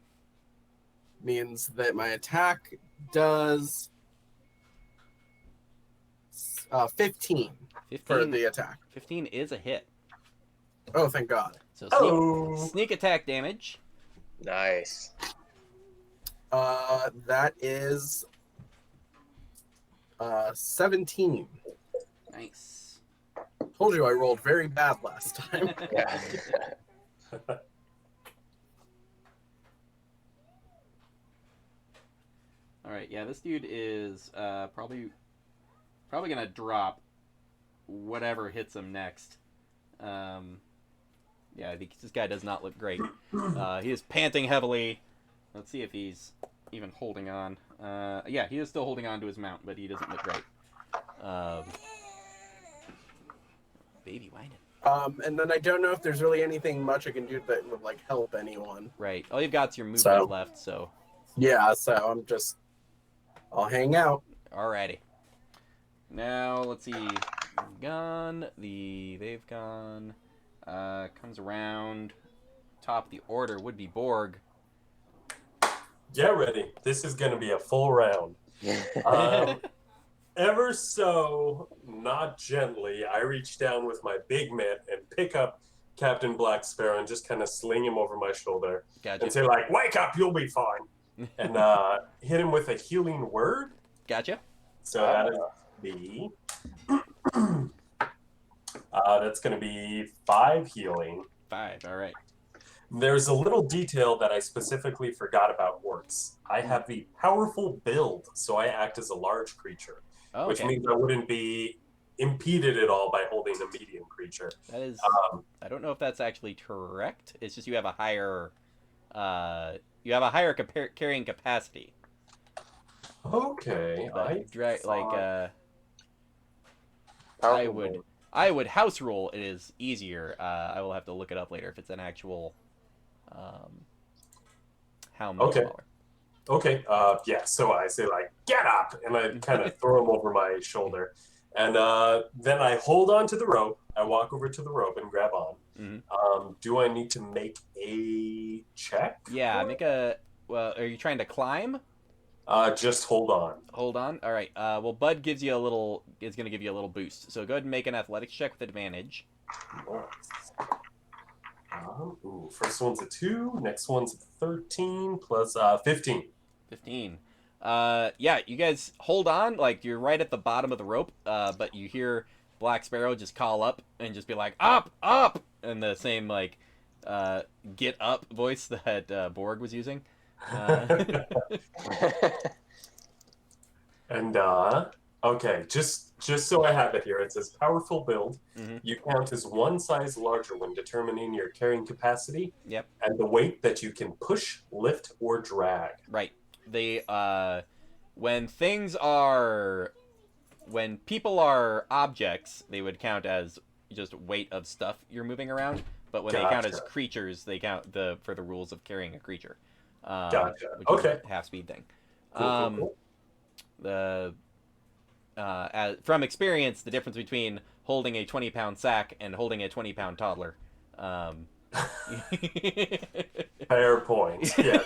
[SPEAKER 2] means that my attack does 15 for
[SPEAKER 1] 15,
[SPEAKER 2] the attack.
[SPEAKER 1] 15 is a hit.
[SPEAKER 2] Oh, thank God.
[SPEAKER 1] So
[SPEAKER 3] Oh,
[SPEAKER 1] sneak attack damage.
[SPEAKER 4] Nice.
[SPEAKER 2] That is 17.
[SPEAKER 1] Nice.
[SPEAKER 2] Told you I rolled very bad last time.
[SPEAKER 4] Yeah.
[SPEAKER 1] All right, yeah, this dude is probably gonna drop whatever hits him next. Yeah, I think this guy does not look great. He is panting heavily. Let's see if he's even holding on. Yeah, he is still holding on to his mount, but he doesn't look great. Baby whining.
[SPEAKER 2] And then I don't know if there's really anything much I can do that would like help anyone.
[SPEAKER 1] Right. All you've got is your movement
[SPEAKER 2] So-
[SPEAKER 1] left, so.
[SPEAKER 2] Yeah, so I'll hang out.
[SPEAKER 1] Alrighty. Now, let's see. They've gone. Comes around. Top of the order would be Borg.
[SPEAKER 3] get ready. This is going to be a full round. Ever so, not gently, I reach down with my big mitt and pick up Captain Black Sparrow and just kind of sling him over my shoulder
[SPEAKER 1] Gotcha.
[SPEAKER 3] and say, like, wake up, you'll be fine. And hit him with a healing word.
[SPEAKER 1] Gotcha.
[SPEAKER 3] So that'll be... that's going to be 5 healing.
[SPEAKER 1] 5, alright.
[SPEAKER 3] There's a little detail that I specifically forgot about orcs. I have the powerful build, so I act as a large creature,
[SPEAKER 1] Oh,
[SPEAKER 3] which
[SPEAKER 1] okay.
[SPEAKER 3] means I wouldn't be impeded at all by holding a medium creature.
[SPEAKER 1] That is. I don't know if that's actually correct. It's just you have a higher. Carrying capacity.
[SPEAKER 3] Okay,
[SPEAKER 1] But
[SPEAKER 3] thought-
[SPEAKER 1] I would house rule. It is easier. I will have to look it up later if it's an actual. How much
[SPEAKER 3] Okay.
[SPEAKER 1] smaller?
[SPEAKER 3] Okay, yeah, so I say, like, get up! And I kind of throw him over my shoulder. And then I hold on to the rope. I walk over to the rope and grab on.
[SPEAKER 1] Mhm.
[SPEAKER 3] Do I need to make a check?
[SPEAKER 1] Yeah, make a. Well, are you trying to climb?
[SPEAKER 3] Just hold on.
[SPEAKER 1] Hold on. All right. Well, Bud gives you a little. Is going to give you a little boost. So go ahead and make an athletics check with advantage.
[SPEAKER 3] First one's a 2, next one's a 13 plus 15.
[SPEAKER 1] 15. Yeah, you guys hold on. Like you're right at the bottom of the rope. But you hear Black Sparrow just call up and just be like, "Up, up!" in the same like, "get up" voice that Borg was using.
[SPEAKER 3] And okay, just so I have it here, it says powerful build.
[SPEAKER 1] Mhm.
[SPEAKER 3] You count as one size larger when determining your carrying capacity.
[SPEAKER 1] Yep.
[SPEAKER 3] And the weight that you can push, lift, or drag.
[SPEAKER 1] Right. They when people are objects, they would count as just weight of stuff you're moving around. But when they count as
[SPEAKER 3] Gotcha.
[SPEAKER 1] creatures, they count for the rules of carrying a creature.
[SPEAKER 3] Gotcha.
[SPEAKER 1] Which
[SPEAKER 3] Okay.
[SPEAKER 1] is a half speed thing.
[SPEAKER 3] Cool.
[SPEAKER 1] From experience, the difference between holding a 20-pound sack and holding a 20-pound toddler.
[SPEAKER 3] Fair point. Yeah,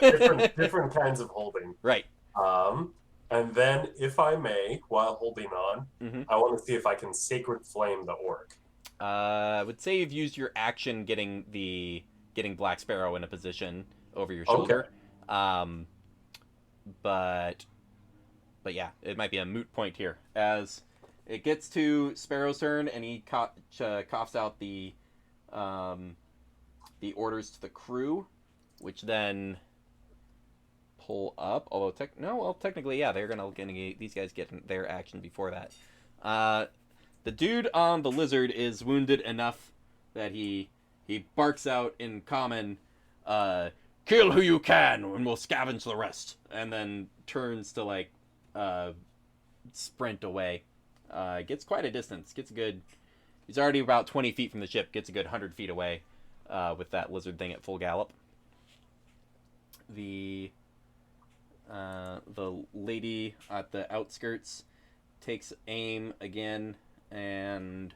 [SPEAKER 3] different kinds of holding.
[SPEAKER 1] Right.
[SPEAKER 3] And then, if I may, while holding on,
[SPEAKER 1] Mhm.
[SPEAKER 3] I want to see if I can sacred flame the orc.
[SPEAKER 1] I would say you've used your action getting Black Sparrow in a position over your shoulder. But yeah, it might be a moot point here as it gets to Sparrow's turn and he coughs out the orders to the crew, which then pull up. Although technically, yeah, they're gonna these guys get their action before that. The dude on the lizard is wounded enough that he barks out in common, "Kill who you can, and we'll scavenge the rest." And then turns to like sprint away. Gets quite a distance. Gets a good. He's already about 20 feet from the ship. Gets a good 100 feet away with that lizard thing at full gallop. The lady at the outskirts takes aim again and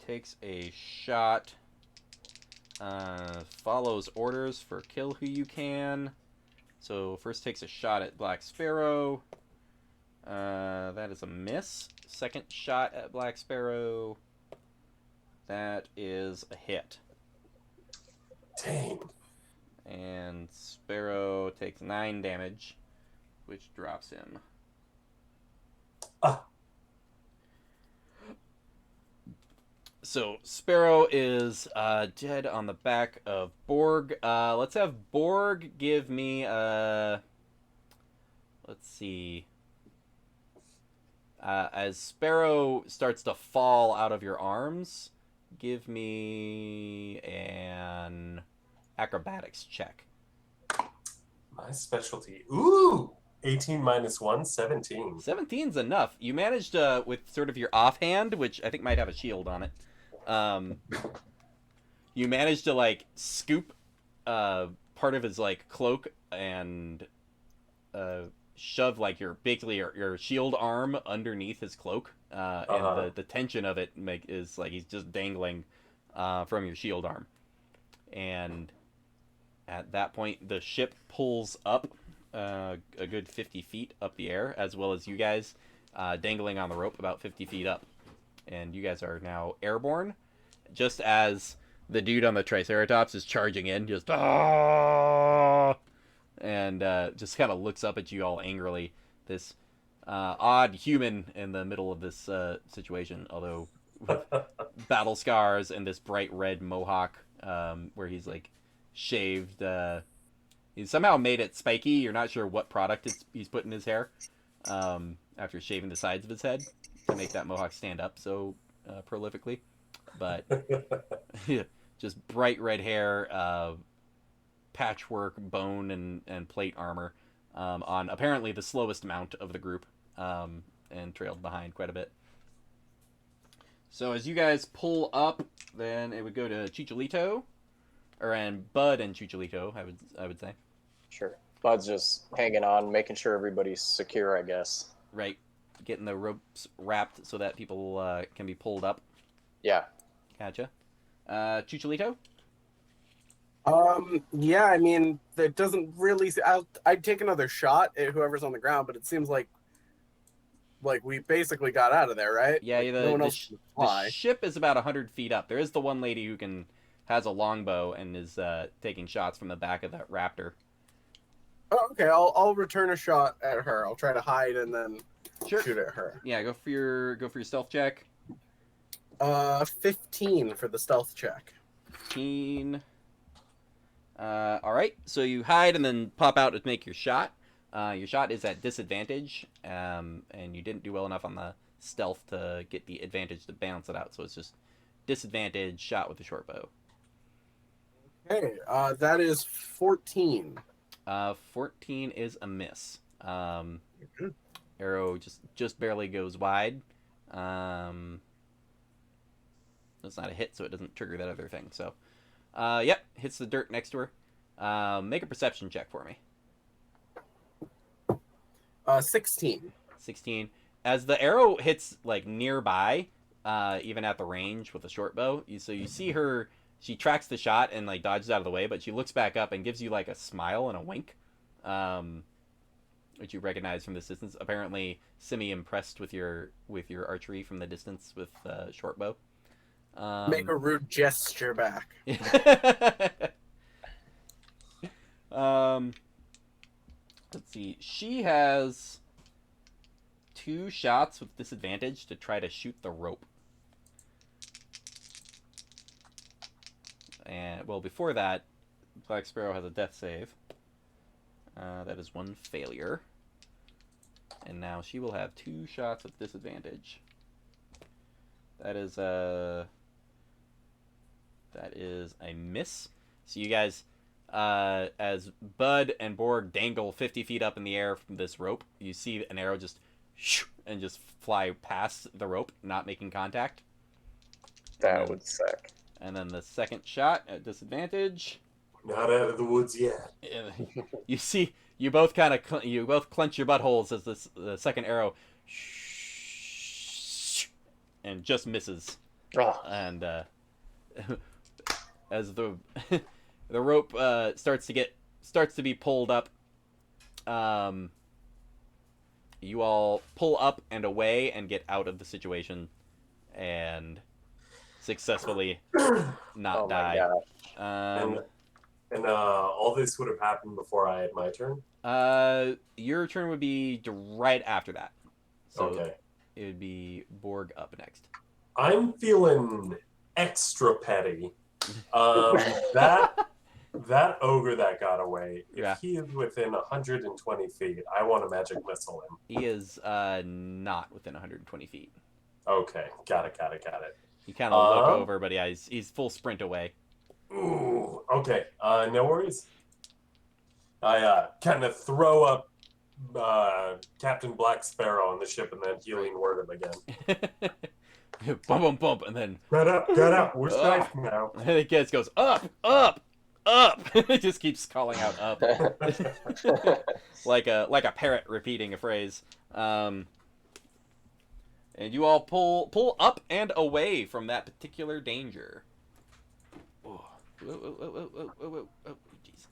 [SPEAKER 1] takes a shot. Follows orders for kill who you can. So first takes a shot at Black Sparrow. That is a miss. Second shot at Black Sparrow. That is a hit.
[SPEAKER 3] Dang.
[SPEAKER 1] And Sparrow takes 9 damage, which drops him. So Sparrow is dead on the back of Borg. Let's have Borg give me let's see. As Sparrow starts to fall out of your arms, give me an acrobatics check.
[SPEAKER 3] My specialty. Ooh! 18 minus 1, 17.
[SPEAKER 1] 17's enough. You managed with sort of your offhand, which I think might have a shield on it. You managed to like scoop part of his like cloak and shove like basically your shield arm underneath his cloak, and the tension of it is like he's just dangling from your shield arm. And at that point, the ship pulls up a good 50 feet up the air, as well as you guys dangling on the rope about 50 feet up. And you guys are now airborne, just as the dude on the Triceratops is charging in, just and just kind of looks up at you all angrily. This odd human in the middle of this situation, although with battle scars and this bright red mohawk, where he's like shaved. He's somehow made it spiky. You're not sure what product he's put in his hair after shaving the sides of his head to make that mohawk stand up so prolifically. But just bright red hair, patchwork bone and plate armor on apparently the slowest mount of the group, and trailed behind quite a bit. So as you guys pull up, then it would go to Chicholito, and Bud and Chicholito, I would say.
[SPEAKER 4] Sure. Bud's just hanging on, making sure everybody's secure, I guess.
[SPEAKER 1] Right. Getting the ropes wrapped so that people can be pulled up.
[SPEAKER 4] Yeah.
[SPEAKER 1] Gotcha. Chicholito?
[SPEAKER 2] Yeah, I mean, that doesn't really... I'd take another shot at whoever's on the ground, but it seems like we basically got out of there, right?
[SPEAKER 1] Yeah,
[SPEAKER 2] like, no one else can fly.
[SPEAKER 1] The ship is about 100 feet up. There is the one lady who has a longbow and is taking shots from the back of that raptor.
[SPEAKER 2] Oh, okay, I'll return a shot at her. I'll try to hide and then shoot at her.
[SPEAKER 1] Yeah, go for your stealth check.
[SPEAKER 2] 15 for the stealth check.
[SPEAKER 1] 15. All right, so you hide and then pop out to make your shot. Your shot is at disadvantage, and you didn't do well enough on the stealth to get the advantage to balance it out. So it's just disadvantage shot with the short bow.
[SPEAKER 2] Okay, that is 14.
[SPEAKER 1] 14 is a miss. Arrow just barely goes wide. It's not a hit, so it doesn't trigger that other thing. So, yep, hits the dirt next to her. Make a perception check for me.
[SPEAKER 2] 16.
[SPEAKER 1] 16. As the arrow hits like nearby, even at the range with a short bow, you see her. She tracks the shot and like dodges out of the way, but she looks back up and gives you like a smile and a wink, which you recognize from this distance. Apparently, semi-impressed with your archery from the distance with short bow.
[SPEAKER 2] Make a rude gesture back.
[SPEAKER 1] Let's see. She has 2 shots with disadvantage to try to shoot the rope. And, well, before that, Black Sparrow has a death save. That is one failure. And now she will have 2 shots with disadvantage. That is a miss. So you guys, as Bud and Borg dangle 50 feet up in the air from this rope, you see an arrow just and just fly past the rope, not making contact.
[SPEAKER 4] That would suck.
[SPEAKER 1] And then the second shot at disadvantage.
[SPEAKER 3] Not out of the woods yet.
[SPEAKER 1] You see, you both clench your buttholes as the second arrow and just misses.
[SPEAKER 4] Oh.
[SPEAKER 1] And as the the rope starts to be pulled up, you all pull up and away and get out of the situation and successfully not die.
[SPEAKER 3] And all this would have happened before I had my turn?
[SPEAKER 1] Your turn would be right after that. So
[SPEAKER 3] okay.
[SPEAKER 1] It would be Borg up next.
[SPEAKER 3] I'm feeling extra petty. That ogre that got away, if he is within 120 feet, I want to magic missile him.
[SPEAKER 1] He is not within 120 feet.
[SPEAKER 3] Okay, got it.
[SPEAKER 1] You kind of look over, but yeah, he's full sprint away.
[SPEAKER 3] Ooh, okay, no worries. I kind of throw up Captain Black Sparrow on the ship and then healing word him again.
[SPEAKER 1] Bump, and then...
[SPEAKER 3] Get up, we're safe now.
[SPEAKER 1] And then the kid goes, up! It just keeps calling out up. like a parrot repeating a phrase. And you all pull up and away from that particular danger. Oh,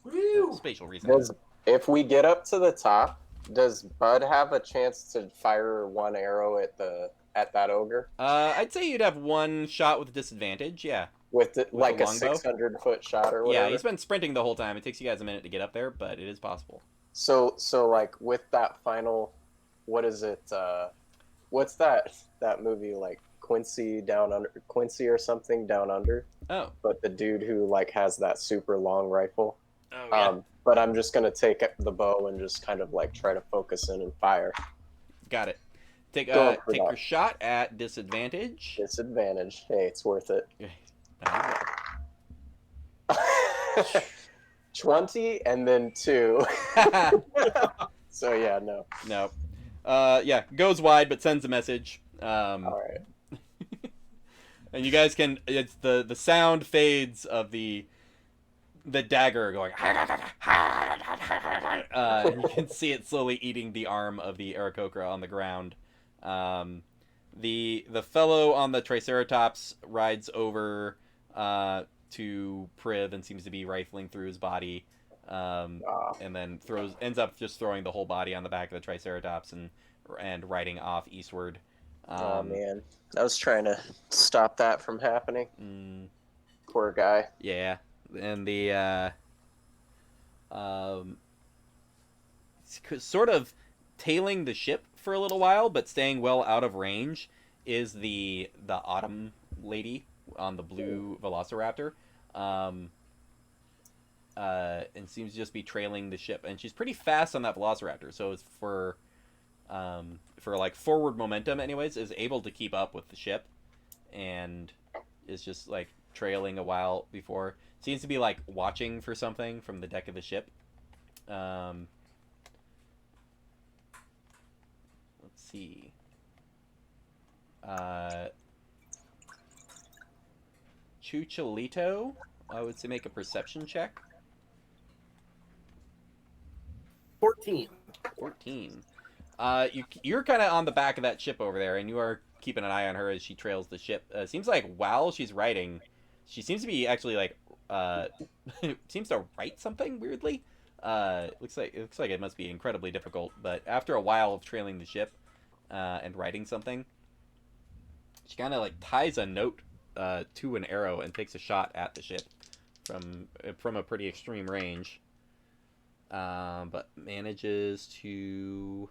[SPEAKER 1] jeez. Spatial reason.
[SPEAKER 4] If we get up to the top, does Bud have a chance to fire one arrow at that ogre?
[SPEAKER 1] I'd say you'd have 1 shot with disadvantage, yeah.
[SPEAKER 4] With like a
[SPEAKER 1] longbow?
[SPEAKER 4] 600-foot shot or whatever?
[SPEAKER 1] Yeah, he's been sprinting the whole time. It takes you guys a minute to get up there, but it is possible.
[SPEAKER 4] So like with that final, what is it? What's that movie, like Quincy or something Down Under?
[SPEAKER 1] Oh.
[SPEAKER 4] But the dude who like has that super long rifle.
[SPEAKER 1] Oh yeah.
[SPEAKER 4] But I'm just gonna take the bow and just kind of like try to focus in and fire.
[SPEAKER 1] Got it. Take your shot at disadvantage.
[SPEAKER 4] Disadvantage. Hey, it's worth it. 20 and then 2. So yeah, no.
[SPEAKER 1] Yeah, goes wide but sends a message.
[SPEAKER 4] All right.
[SPEAKER 1] And you guys can. It's the sound fades of the dagger going. And you can see it slowly eating the arm of the Aarakokra on the ground. The fellow on the Triceratops rides over to Priv and seems to be rifling through his body, and then ends up just throwing the whole body on the back of the Triceratops and riding off eastward.
[SPEAKER 4] Oh man, I was trying to stop that from happening. Poor guy.
[SPEAKER 1] Yeah, and the sort of tailing the ship for a little while, but staying well out of range, is the Autumn lady on the blue Velociraptor, and seems to just be trailing the ship. And she's pretty fast on that Velociraptor, so it's for like forward momentum, anyways, is able to keep up with the ship, and is just like trailing a while before. Seems to be like watching for something from the deck of the ship. Let's see. Chucholito, I would say make a perception check.
[SPEAKER 2] 14.
[SPEAKER 1] 14. You're kind of on the back of that ship over there, and you are keeping an eye on her as she trails the ship. Seems like while she's writing, she seems to be actually like seems to write something weirdly. Looks like it must be incredibly difficult. But after a while of trailing the ship and writing something, she kind of like ties a note to an arrow and takes a shot at the ship from a pretty extreme range. But manages to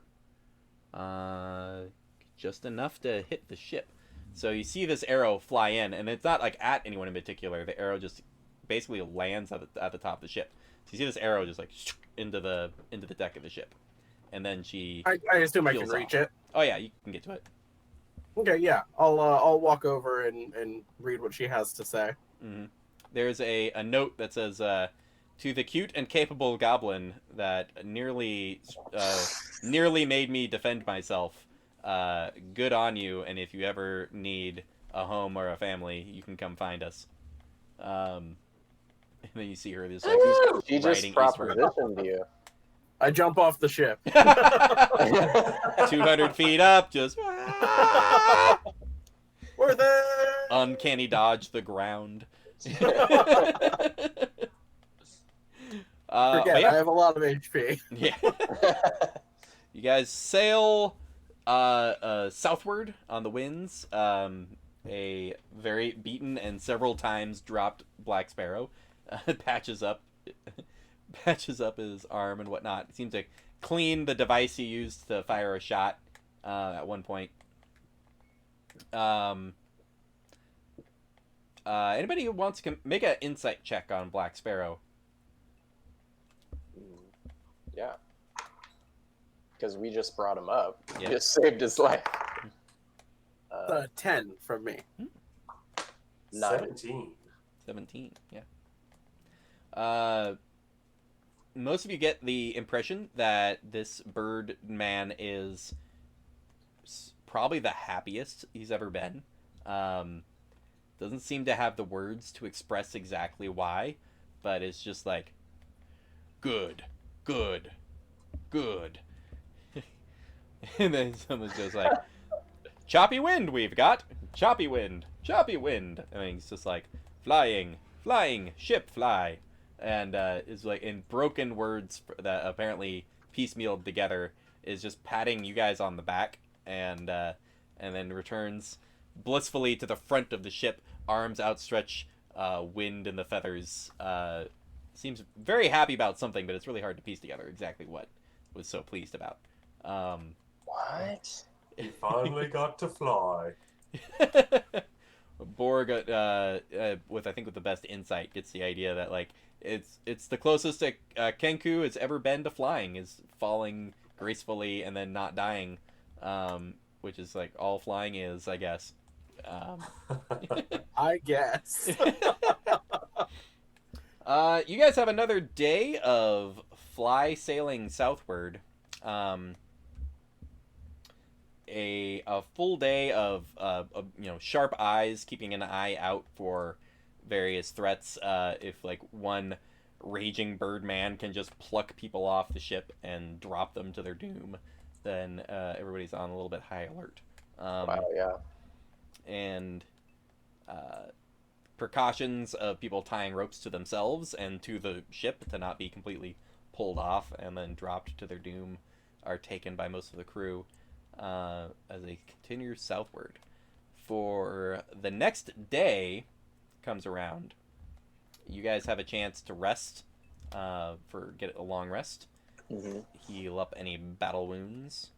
[SPEAKER 1] just enough to hit the ship. So you see this arrow fly in, and it's not like at anyone in particular. The arrow just basically lands at the top of the ship. So you see this arrow just like into the deck of the ship, and then she.
[SPEAKER 2] I assume I can
[SPEAKER 1] peels
[SPEAKER 2] reach
[SPEAKER 1] off.
[SPEAKER 2] it.
[SPEAKER 1] Oh yeah, you can get to it.
[SPEAKER 2] Okay, yeah. I'll walk over and read what she has to say.
[SPEAKER 1] Mm-hmm. There's a note that says, "To the cute and capable goblin that nearly made me defend myself. Good on you, and if you ever need a home or a family, you can come find us." And then you see her just like
[SPEAKER 4] She just
[SPEAKER 1] riding eastward.
[SPEAKER 4] propositioned you.
[SPEAKER 2] I jump off the ship.
[SPEAKER 1] 200 feet up, just
[SPEAKER 2] We're there.
[SPEAKER 1] uncanny dodge the ground.
[SPEAKER 2] Forget,
[SPEAKER 1] but yeah.
[SPEAKER 2] I have a lot of HP.
[SPEAKER 1] Yeah. You guys sail southward on the winds. A very beaten and several times dropped Black Sparrow patches up his arm and whatnot. He seems to clean the device he used to fire a shot at one point. Anybody who wants to make an insight check on Black Sparrow?
[SPEAKER 4] Yeah. Because we just brought him up.
[SPEAKER 1] Yeah.
[SPEAKER 4] Just saved his life.
[SPEAKER 2] 10 from me.
[SPEAKER 4] 9.
[SPEAKER 1] 17, yeah. Most of you get the impression that this bird man is probably the happiest he's ever been. Doesn't seem to have the words to express exactly why, but it's just like, good. And then someone's just like, choppy wind we've got. Choppy wind. And he's just like, flying, ship fly. And is like in broken words that apparently piecemealed together is just patting you guys on the back and then returns blissfully to the front of the ship, arms outstretched, wind in the feathers. Seems very happy about something, but it's really hard to piece together exactly what was so pleased about.
[SPEAKER 4] What?
[SPEAKER 3] He finally got to fly.
[SPEAKER 1] Borg, with the best insight, gets the idea that like it's the closest that Kenku has ever been to flying, is falling gracefully and then not dying, which is like all flying is, I guess.
[SPEAKER 2] I guess.
[SPEAKER 1] You guys have another day of fly sailing southward. A full day of sharp eyes, keeping an eye out for various threats. If like one raging birdman can just pluck people off the ship and drop them to their doom, then everybody's on a little bit high alert.
[SPEAKER 4] Wow, yeah.
[SPEAKER 1] And precautions of people tying ropes to themselves and to the ship to not be completely pulled off and then dropped to their doom are taken by most of the crew as they continue southward. For the next day comes around, you guys have a chance to rest, get a long rest, heal up any battle wounds.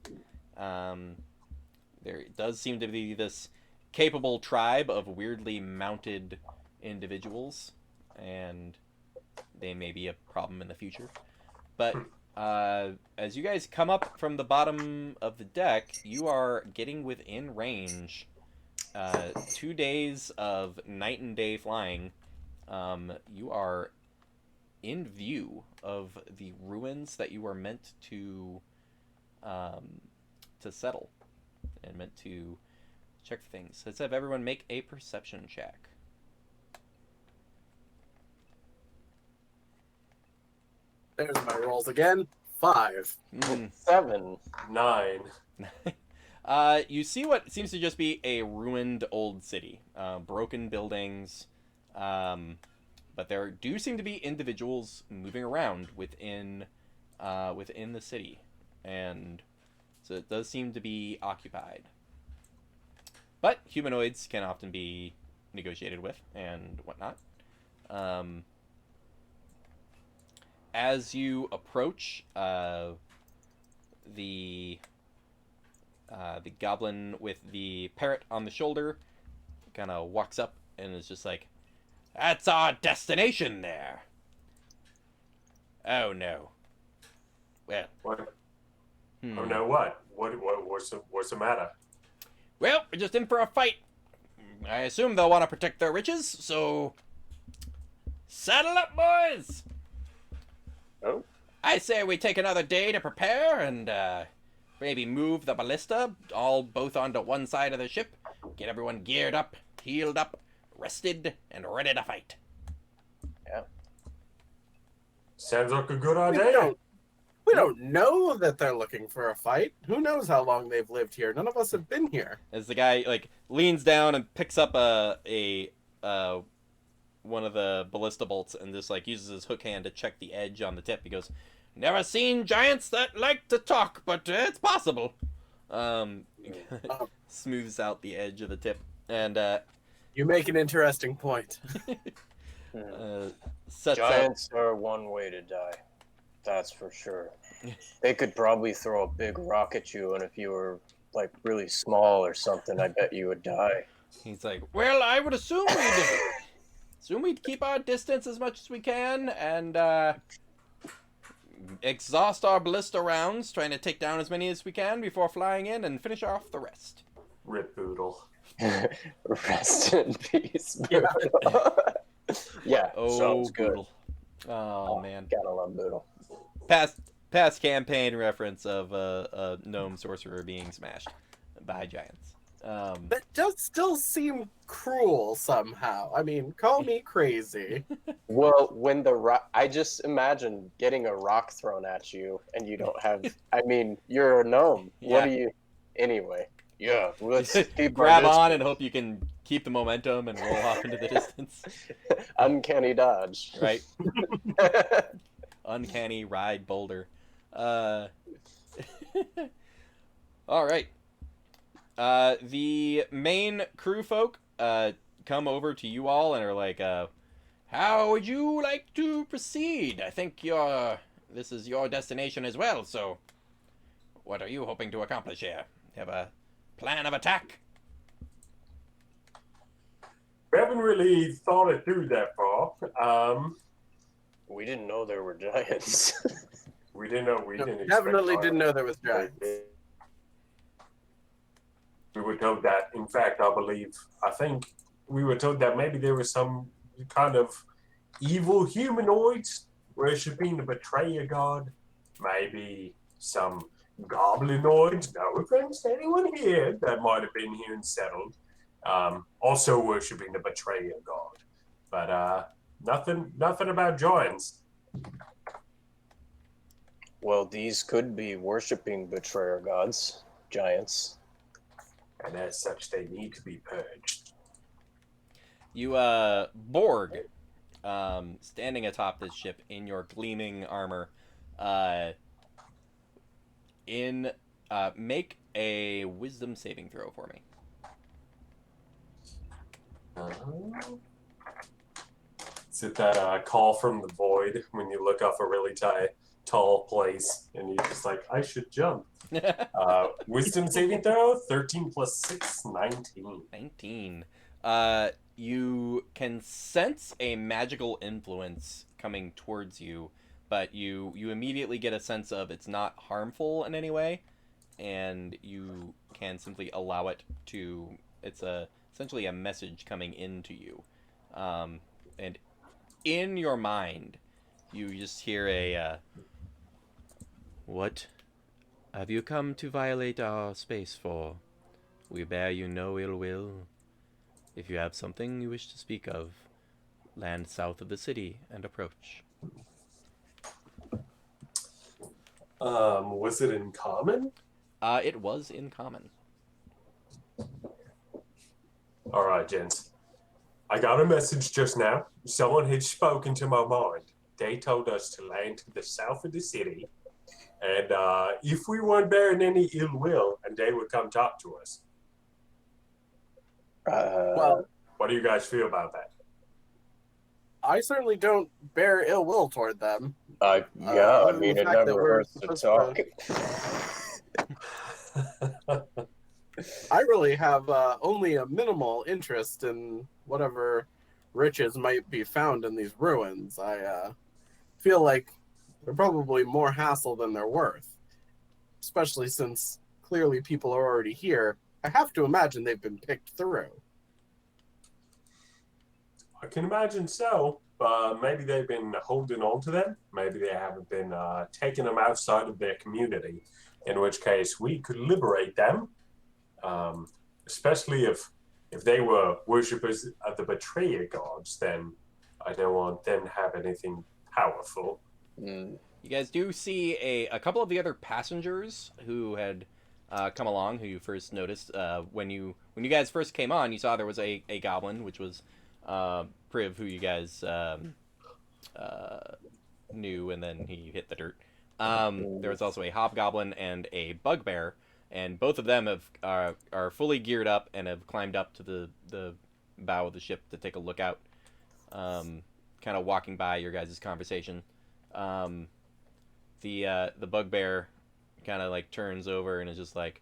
[SPEAKER 1] There does seem to be this capable tribe of weirdly mounted individuals, and they may be a problem in the future. But as you guys come up from the bottom of the deck, you are getting within range. 2 days of night and day flying. You are in view of the ruins that you were meant to settle and meant to check for things. Let's have everyone make a perception check.
[SPEAKER 2] There's my rolls again. 5.
[SPEAKER 4] 7.
[SPEAKER 3] 9.
[SPEAKER 1] You see what seems to just be a ruined old city. Broken buildings. But there do seem to be individuals moving around within the city. And so it does seem to be occupied. But humanoids can often be negotiated with and whatnot. As you approach, the goblin with the parrot on the shoulder kind of walks up and is just like, "That's our destination there." "Oh no, Well,
[SPEAKER 3] What?
[SPEAKER 1] hmm.
[SPEAKER 3] Oh no, what? What's the matter?
[SPEAKER 1] Well, we're just in for a fight. I assume they'll want to protect their riches, so saddle up, boys.
[SPEAKER 4] Oh,
[SPEAKER 1] I say we take another day to prepare and maybe move the ballista both onto one side of the ship. Get everyone geared up, healed up, rested, and ready to fight.
[SPEAKER 4] yeah.
[SPEAKER 3] Sounds like a good
[SPEAKER 2] We
[SPEAKER 3] idea.
[SPEAKER 2] don't know that they're looking for a fight. Who knows how long they've lived here? None of us have been here.
[SPEAKER 1] As the guy leans down and picks up one of the ballista bolts and just uses his hook hand to check the edge on the tip. He goes, "Never seen giants that like to talk, but it's possible." Smooths out the edge of the tip and
[SPEAKER 2] You make an interesting point.
[SPEAKER 1] sets up.
[SPEAKER 4] Giants are one way to die. That's for sure. They could probably throw a big rock at you, and if you were really small or something, I bet you would die.
[SPEAKER 1] He's like, "Well, I would assume we'd keep our distance as much as we can and exhaust our ballista rounds, trying to take down as many as we can before flying in and finish off the rest."
[SPEAKER 3] Rip Boodle.
[SPEAKER 4] Rest in peace. Yeah,
[SPEAKER 1] Oh,
[SPEAKER 4] sounds good.
[SPEAKER 1] Boodle. Oh man,
[SPEAKER 4] Gotta love Boodle.
[SPEAKER 1] past campaign reference of a gnome sorcerer being smashed by giants.
[SPEAKER 2] That does still seem cruel somehow. I mean, call me crazy.
[SPEAKER 4] Well, when the rock, I just imagine getting a rock thrown at you, and you don't have. I mean, you're a gnome. What
[SPEAKER 1] Yeah.
[SPEAKER 4] do you? Anyway, yeah. Let's keep
[SPEAKER 1] Grab
[SPEAKER 4] our
[SPEAKER 1] on and hope you can keep the momentum and roll off into the distance.
[SPEAKER 4] Uncanny dodge.
[SPEAKER 1] Right? Uncanny ride boulder. All right. The main crew folk come over to you all and are like, "How would you like to proceed? I think this is your destination as well. So, what are you hoping to accomplish here? Have a plan of attack?"
[SPEAKER 3] We haven't really thought it through that far.
[SPEAKER 4] We didn't know there were giants.
[SPEAKER 3] We didn't know. We didn't expect
[SPEAKER 2] Definitely
[SPEAKER 3] fire.
[SPEAKER 2] didn't know there was giants.
[SPEAKER 3] We were told that. In fact, I think we were told that maybe there was some kind of evil humanoids worshipping the betrayer god. Maybe some goblinoids. No offense to anyone here that might have been here and settled. Also worshipping the betrayer god. But nothing about giants.
[SPEAKER 4] Well, these could be worshipping betrayer gods, giants.
[SPEAKER 3] And as such, they need to be purged.
[SPEAKER 1] You, Borg, standing atop this ship in your gleaming armor, make a wisdom saving throw for me.
[SPEAKER 3] Is it that call from the void when you look off a really tall place and you're just like, I should jump? Wisdom saving throw, 13 plus 6, 19.
[SPEAKER 1] 19. You can sense a magical influence coming towards you, but you immediately get a sense of it's not harmful in any way, and you can simply allow it to. It's essentially a message coming into you, and in your mind, you just hear a. What have you come to violate our space for? We bear you no ill will. If you have something you wish to speak of, land south of the city and approach.
[SPEAKER 3] Was it in common?
[SPEAKER 1] It was in common.
[SPEAKER 3] All right, gents. I got a message just now. Someone had spoken to my mind. They told us to land to the south of the city, and if we weren't bearing any ill will, and they would come talk to us.
[SPEAKER 2] Well,
[SPEAKER 3] What do you guys feel about that?
[SPEAKER 2] I certainly don't bear ill will toward them.
[SPEAKER 4] I
[SPEAKER 2] other than
[SPEAKER 4] mean,
[SPEAKER 2] the
[SPEAKER 4] it
[SPEAKER 2] fact that
[SPEAKER 4] never
[SPEAKER 2] we're
[SPEAKER 4] hurts to
[SPEAKER 2] supposed
[SPEAKER 4] talk.
[SPEAKER 2] I really have only a minimal interest in whatever riches might be found in these ruins. I feel like They're probably more hassle than they're worth. Especially since clearly people are already here. I have to imagine they've been picked through.
[SPEAKER 3] I can imagine so, but maybe they've been holding on to them. Maybe they haven't been taking them outside of their community, in which case we could liberate them, especially if they were worshippers of the betrayer gods, then I don't want them to have anything powerful.
[SPEAKER 4] Mm.
[SPEAKER 1] You guys do see a couple of the other passengers who had come along, who you first noticed when you guys first came on. You saw there was a goblin, which was Priv, who you guys knew, and then he hit the dirt. There was also a hobgoblin and a bugbear, and both of them are fully geared up and have climbed up to the bow of the ship to take a look out, kind of walking by your guys' conversation. The bugbear kind of like turns over and is just like,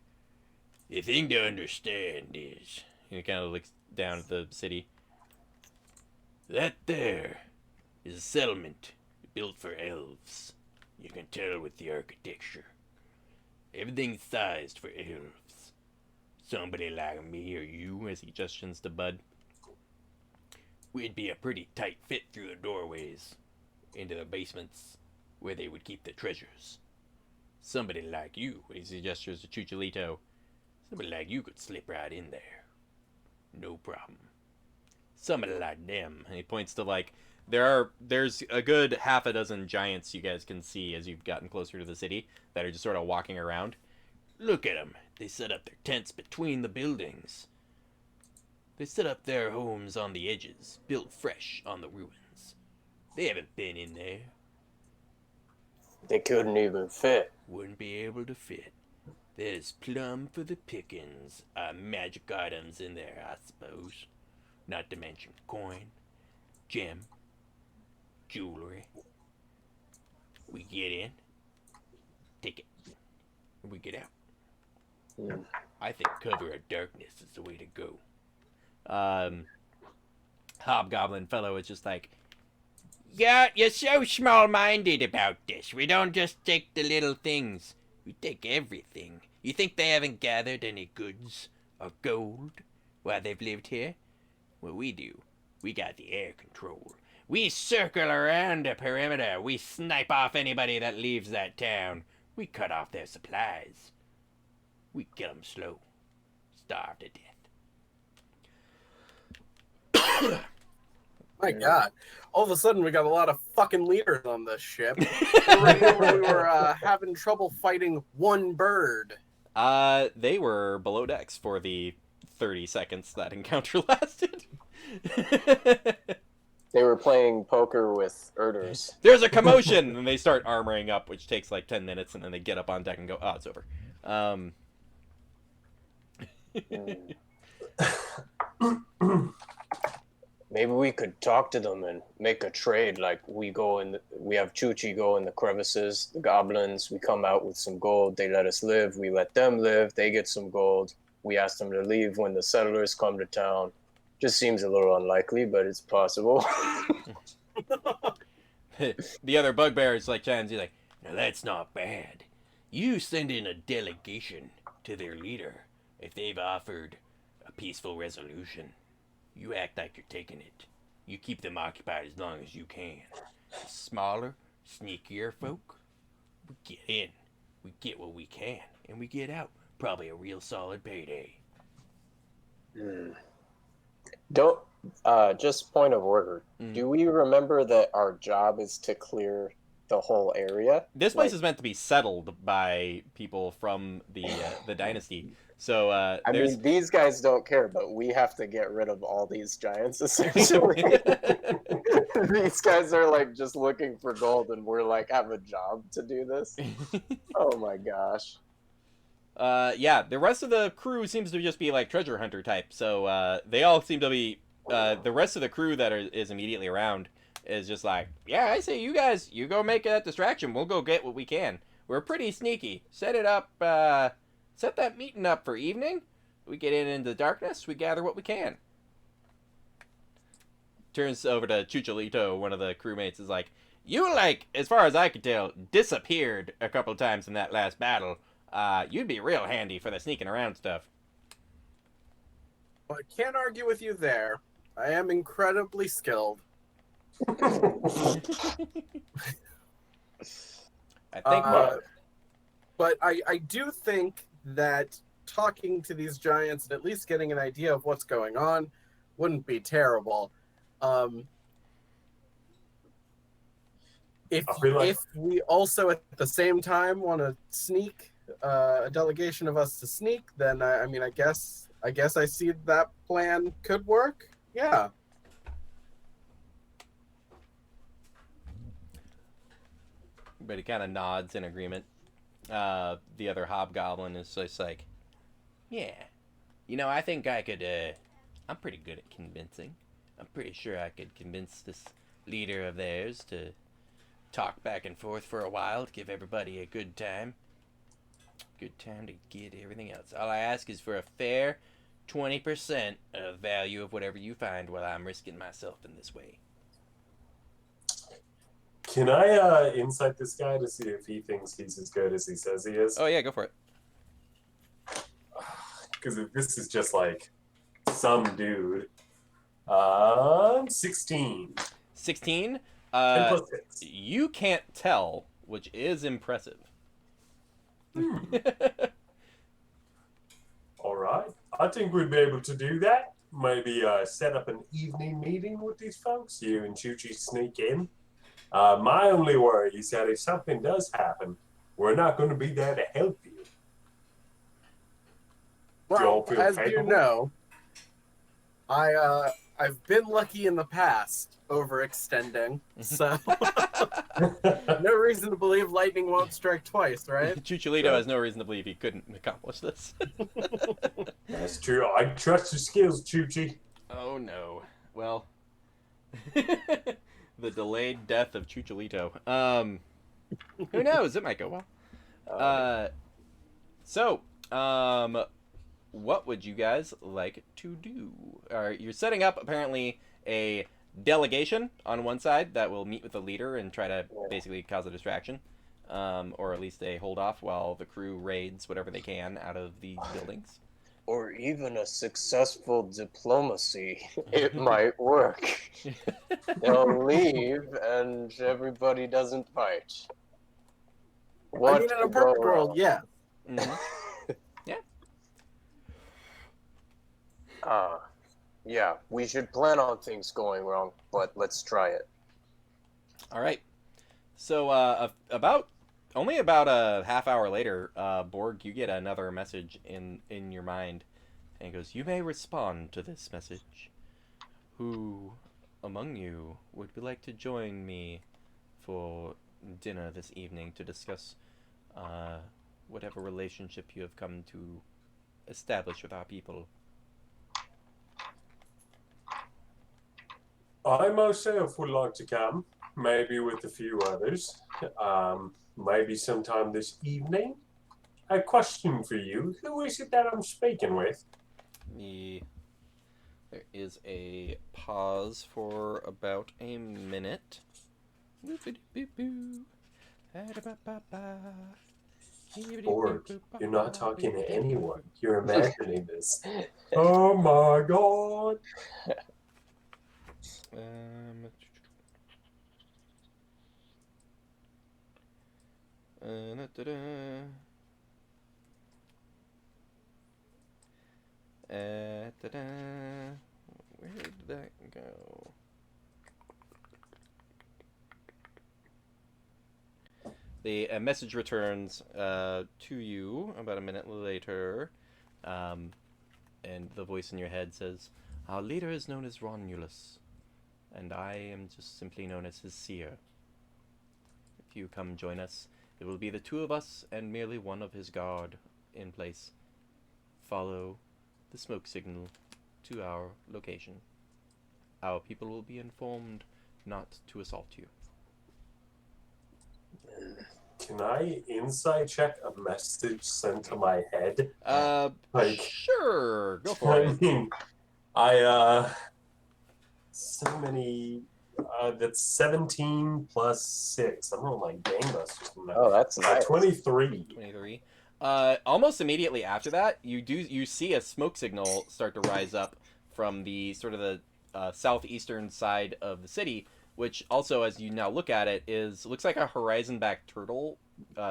[SPEAKER 1] the thing to understand is, and he kind of looks down at the city. That there is a settlement built for elves. You can tell with the architecture. Everything's sized for elves. Somebody like me or you, as he gestures to Bud, we'd be a pretty tight fit through the doorways into the basements where they would keep the treasures. Somebody like you, as he gestures to Chucholito, somebody like you could slip right in there. No problem. Somebody like them, and he points to like there's a good half a dozen giants you guys can see as you've gotten closer to the city that are just sort of walking around. Look at them. They set up their tents between the buildings. They set up their homes on the edges, built fresh on the ruins. They haven't been in there.
[SPEAKER 4] They couldn't even fit.
[SPEAKER 1] Wouldn't be able to fit. There's plum for the pickings. Magic items in there, I suppose. Not to mention coin, gem, jewelry. We get in, take it, and we get out.
[SPEAKER 4] Mm.
[SPEAKER 1] I think cover of darkness is the way to go. Hobgoblin fellow is just like, yeah, you're so small-minded about this. We don't just take the little things. We take everything. You think they haven't gathered any goods or gold while they've lived here? Well, we do. We got the air control. We circle around the perimeter. We snipe off anybody that leaves that town. We cut off their supplies. We kill them slow. Starve to death.
[SPEAKER 2] My God. All of a sudden, we got a lot of fucking leaders on this ship. We were having trouble fighting one bird.
[SPEAKER 1] They were below decks for the 30 seconds that encounter lasted.
[SPEAKER 4] They were playing poker with Erders.
[SPEAKER 1] There's a commotion, and they start armoring up, which takes like 10 minutes, and then they get up on deck and go, oh, it's over.
[SPEAKER 4] Maybe we could talk to them and make a trade. Like we have Chuchi go in the crevices, the goblins. We come out with some gold. They let us live. We let them live. They get some gold. We ask them to leave when the settlers come to town. Just seems a little unlikely, but it's possible.
[SPEAKER 1] The other bugbear is like Chan's. He's like, now that's not bad. You send in a delegation to their leader if they've offered a peaceful resolution. You act like you're taking it. You keep them occupied as long as you can. The smaller, sneakier folk, we get in. We get what we can, and we get out. Probably a real solid payday.
[SPEAKER 4] Don't just point of order. Do we remember that our job is to clear the whole area?
[SPEAKER 1] This place is meant to be settled by people from the dynasty. So
[SPEAKER 4] I mean, these guys don't care, but we have to get rid of all these giants, essentially. These guys are like just looking for gold, and we're like have a job to do this. Oh my gosh.
[SPEAKER 1] Yeah, the rest of the crew seems to just be like treasure hunter type. So they all seem to be the rest of the crew that is immediately around is just like, yeah, I say you guys, you go make that distraction. We'll go get what we can. We're pretty sneaky. Set it up. Set that meeting up for evening. We get into the darkness. We gather what we can. Turns over to Chucholito, one of the crewmates, is like, You, like, as far as I could tell, disappeared a couple times in that last battle. You'd be real handy for the sneaking around stuff.
[SPEAKER 2] Well, I can't argue with you there. I am incredibly skilled.
[SPEAKER 1] I think.
[SPEAKER 2] But I do think that talking to these giants and at least getting an idea of what's going on wouldn't be terrible. If we also at the same time want to sneak a delegation of us to sneak, then I mean I guess I see that plan could work. Yeah.
[SPEAKER 1] But he kind of nods in agreement. The other hobgoblin is just like, yeah, I think I could. I'm pretty good at convincing. I'm pretty sure I could convince this leader of theirs to talk back and forth for a while to give everybody a good time. Good time to get everything else. All I ask is for a fair 20% of value of whatever you find while I'm risking myself in this way.
[SPEAKER 3] Can I insight this guy to see if he thinks he's as good as he says he is?
[SPEAKER 1] Oh, yeah, go for it.
[SPEAKER 3] Because if this is just like some dude. 16.
[SPEAKER 1] 16?
[SPEAKER 3] 10 plus 6.
[SPEAKER 1] You can't tell, which is impressive.
[SPEAKER 3] All right. I think we'd be able to do that. Maybe set up an evening meeting with these folks. You and Chuchi sneak in. My only worry is that if something does happen, we're not going to be there to help you.
[SPEAKER 2] Well, as you know, I've been lucky in the past overextending, so no reason to believe lightning won't strike twice, right?
[SPEAKER 1] Chuchulito has no reason to believe he couldn't accomplish this.
[SPEAKER 3] That's true. I trust your skills, Chuchi.
[SPEAKER 1] Oh no. Well, the delayed death of Chuchulito. Who knows? It might go well. What would you guys like to do? You're setting up apparently a delegation on one side that will meet with the leader and try to basically cause a distraction, or at least a hold off while the crew raids whatever they can out of the buildings.
[SPEAKER 4] Or even a successful diplomacy. It might work. They'll leave and everybody doesn't fight.
[SPEAKER 2] I mean, in a perfect world, yeah.
[SPEAKER 1] Mm-hmm.
[SPEAKER 4] Yeah, we should plan on things going wrong, but let's try it.
[SPEAKER 1] All right. So, about a half hour later, Borg, you get another message in your mind, and it goes, "You may respond to this message. Who among you would like to join me for dinner this evening to discuss whatever relationship you have come to establish with our people?"
[SPEAKER 3] I myself would like to come, maybe with a few others, maybe sometime this evening. A question for you. Who is it that I'm speaking with?
[SPEAKER 1] There is a pause for about a minute.
[SPEAKER 3] Borg, you're not talking to anyone. You're imagining this. Oh my god.
[SPEAKER 1] Where did that go? The message returns to you about a minute later, and the voice in your head says, "Our leader is known as Romulus, and I am just simply known as his seer. If you come join us, it will be the two of us and merely one of his guard in place. Follow the smoke signal to our location. Our people will be informed not to assault you."
[SPEAKER 3] Can I insight check a message sent to my head?
[SPEAKER 1] Sure, go for it.
[SPEAKER 3] I mean, so many. That's 17 plus 6. I'm rolling like gangbusters.
[SPEAKER 4] Oh, that's nice.
[SPEAKER 3] 23.
[SPEAKER 1] 23. Almost immediately after that, you see a smoke signal start to rise up from the sort of the southeastern side of the city, which also, as you now look at it, looks like a horizon-back turtle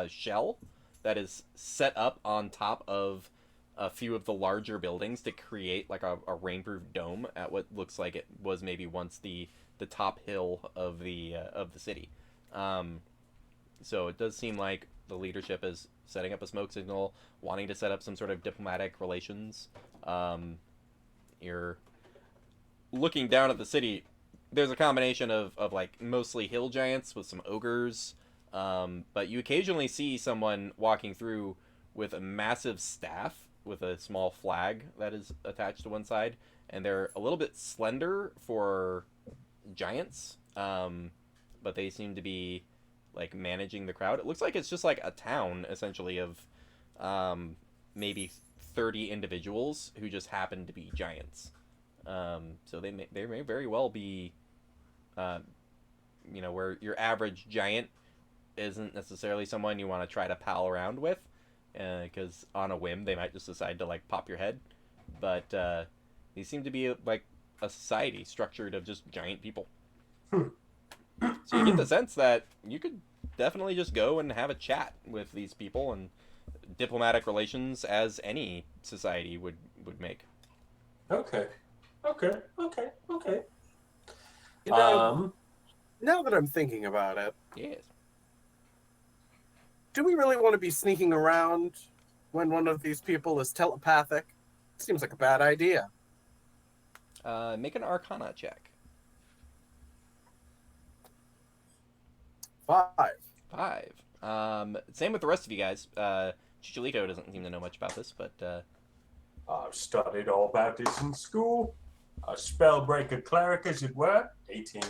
[SPEAKER 1] shell that is set up on top of a few of the larger buildings to create like a rainproof dome at what looks like it was maybe once the top hill of the city. So it does seem like the leadership is setting up a smoke signal, wanting to set up some sort of diplomatic relations. You're looking down at the city. There's a combination of like mostly hill giants with some ogres, but you occasionally see someone walking through with a massive staff with a small flag that is attached to one side, and they're a little bit slender for giants, but they seem to be like managing the crowd. It looks like it's just like a town essentially of maybe 30 individuals who just happen to be giants. So they may very well be where your average giant isn't necessarily someone you want to try to pal around with, because on a whim they might just decide to like pop your head. But these seem to be like a society structured of just giant people. So you get the sense that you could definitely just go and have a chat with these people, and diplomatic relations as any society would make.
[SPEAKER 3] Okay.
[SPEAKER 2] You know, now that I'm thinking about it,
[SPEAKER 1] Yes.
[SPEAKER 2] do we really want to be sneaking around when one of these people is telepathic? Seems like a bad idea.
[SPEAKER 1] Make an Arcana check.
[SPEAKER 2] 5.
[SPEAKER 1] 5. Same with the rest of you guys. Chicholito doesn't seem to know much about this, but
[SPEAKER 3] I've studied all about this in school. A spellbreaker cleric, as it were. 18.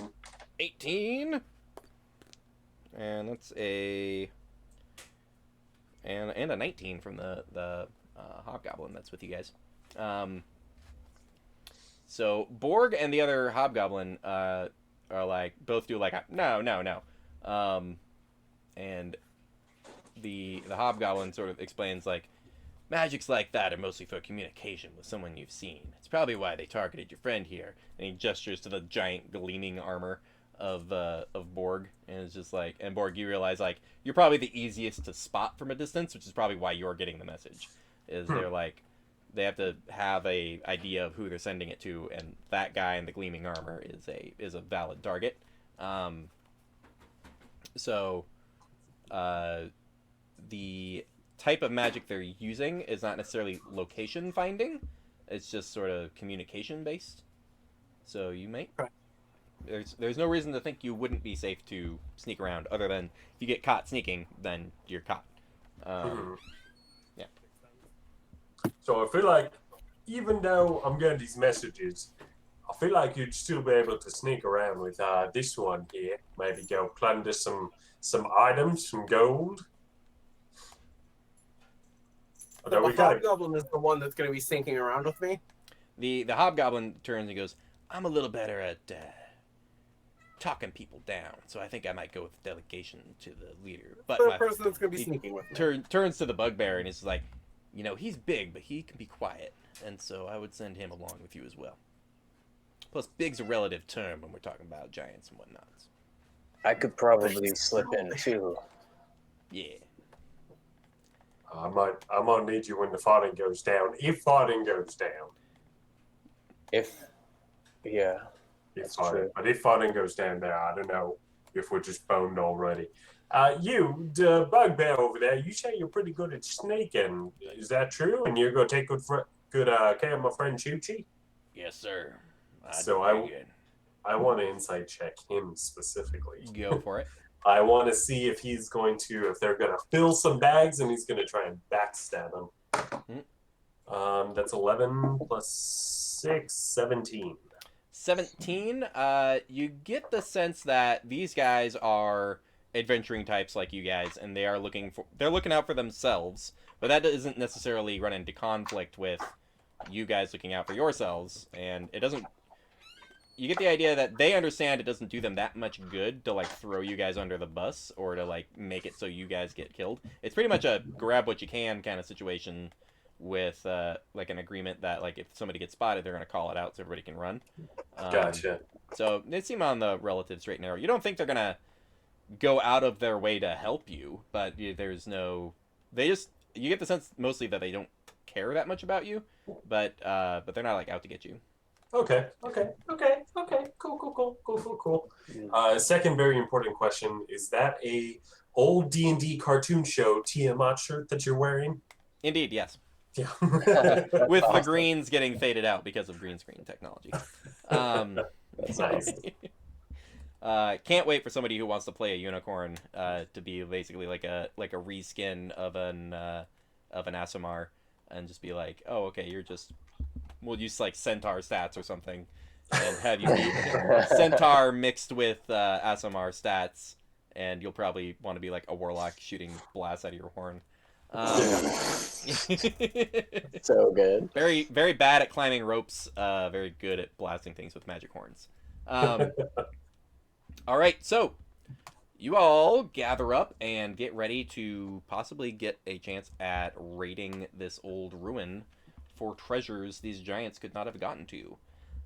[SPEAKER 1] 18. And that's a 19 from the hobgoblin that's with you guys. So Borg and the other hobgoblin are like both do like a, no. And the hobgoblin sort of explains like, magics like that are mostly for communication with someone you've seen. It's probably why they targeted your friend here. And he gestures to the giant gleaming armor of Borg, and it's just like, and Borg, you realize like you're probably the easiest to spot from a distance, which is probably why you're getting the message. Is they're like, they have to have a idea of who they're sending it to, and that guy in the gleaming armor is a valid target. So the type of magic they're using is not necessarily location finding. It's just sort of communication based. So you may there's no reason to think you wouldn't be safe to sneak around, other than if you get caught sneaking, then you're caught. Yeah.
[SPEAKER 3] So I feel like, even though I'm getting these messages, I feel like you'd still be able to sneak around with this one here. Maybe go plunder some items, some gold.
[SPEAKER 2] The hobgoblin is the one that's going to be sneaking around with me.
[SPEAKER 1] The hobgoblin turns and goes, I'm a little better at talking people down, so I think I might go with delegation to the leader. But
[SPEAKER 2] the person that's going to be sneaking with me
[SPEAKER 1] turns to the bugbear and is like, he's big, but he can be quiet, and so I would send him along with you as well. Plus, big's a relative term when we're talking about giants and whatnot.
[SPEAKER 4] I could probably slip in too.
[SPEAKER 1] Yeah.
[SPEAKER 3] I might need you when the fighting goes down. If fighting goes down. If fighting goes down there, I don't know if we're just boned already. You, the bugbear over there, you say you're pretty good at snaking. Is that true? And you're going to take good care of my friend Chuchi?
[SPEAKER 1] Yes, sir.
[SPEAKER 3] I want to insight check him specifically.
[SPEAKER 1] Go for it.
[SPEAKER 3] I want to see if if they're going to fill some bags and he's going to try and backstab him. That's 11 plus 6, 17.
[SPEAKER 1] 17. You get the sense that these guys are adventuring types like you guys, and they're looking out for themselves, but that doesn't necessarily run into conflict with you guys looking out for yourselves, and it doesn't. you get the idea that they understand it doesn't do them that much good to like throw you guys under the bus or to like make it so you guys get killed. It's pretty much a grab what you can kind of situation with like an agreement that like if somebody gets spotted, they're gonna call it out so everybody can run.
[SPEAKER 3] Gotcha.
[SPEAKER 1] So they seem on the relative straight and narrow. You don't think they're gonna go out of their way to help you, but there's no. They just you get the sense mostly that they don't care that much about you, but they're not like out to get you.
[SPEAKER 3] Okay. Cool. Second very important question: is that a old D&D cartoon show Tiamat shirt that you're wearing?
[SPEAKER 1] Indeed, yes.
[SPEAKER 3] Yeah.
[SPEAKER 1] With
[SPEAKER 4] awesome.
[SPEAKER 1] the greens getting faded out because of green screen technology.
[SPEAKER 3] Nice.
[SPEAKER 1] Can't wait for somebody who wants to play a unicorn to be basically like a reskin of an Asomar, and just be like, oh, okay, we'll use like centaur stats or something, and have you be centaur mixed with Asomar stats, and you'll probably want to be like a warlock shooting blasts out of your horn.
[SPEAKER 4] So good.
[SPEAKER 1] Very, very bad at climbing ropes. Very good at blasting things with magic horns. All right, so you all gather up and get ready to possibly get a chance at raiding this old ruin for treasures these giants could not have gotten to.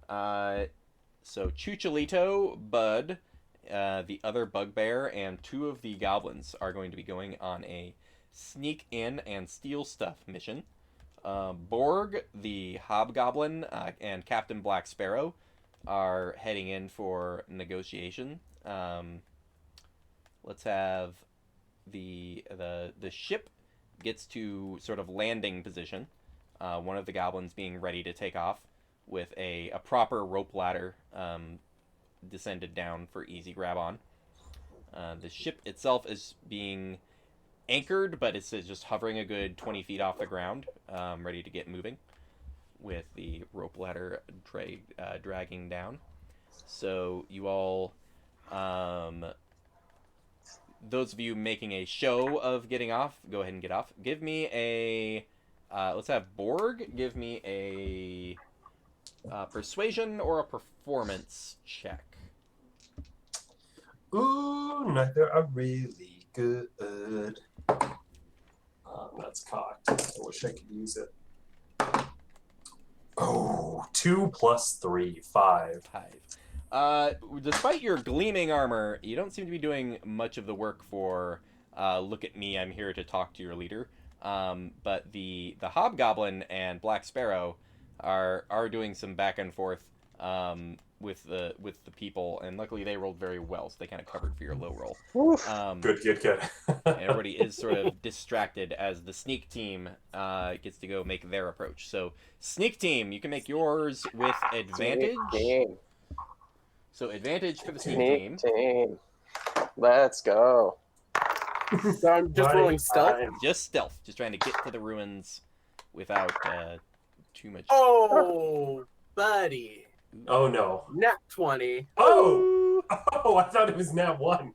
[SPEAKER 1] So Chucholito, Bud, the other bugbear, and 2 of the goblins are going to be going on a sneak in and steal stuff mission. Borg, the hobgoblin, and Captain Black Sparrow are heading in for negotiation. Let's have the ship gets to sort of landing position. One of the goblins being ready to take off with a proper rope ladder descended down for easy grab on. The ship itself is being anchored, but it's just hovering a good 20 feet off the ground, ready to get moving, with the rope ladder dragging down. So you all, those of you making a show of getting off, go ahead and get off. Give me a, let's have Borg give me a persuasion or a performance check.
[SPEAKER 3] Ooh, neither are really good. That's cocked. I wish I could use it. Oh, 2 + 3, 5.
[SPEAKER 1] 5. Despite your gleaming armor, you don't seem to be doing much of the work for look at me, I'm here to talk to your leader. But the hobgoblin and Black Sparrow are doing some back and forth with the people, and luckily they rolled very well, so they kind of covered for your low roll.
[SPEAKER 3] Good.
[SPEAKER 1] Everybody is sort of distracted as the sneak team gets to go make their approach. So sneak team, you can make yours with advantage. So advantage for the sneak team.
[SPEAKER 4] Let's go.
[SPEAKER 2] So I'm just rolling stealth.
[SPEAKER 1] Just stealth. Just trying to get to the ruins without too much.
[SPEAKER 2] Oh, buddy.
[SPEAKER 3] Oh no.
[SPEAKER 2] Nat 20.
[SPEAKER 3] Oh, I thought it was nat 1.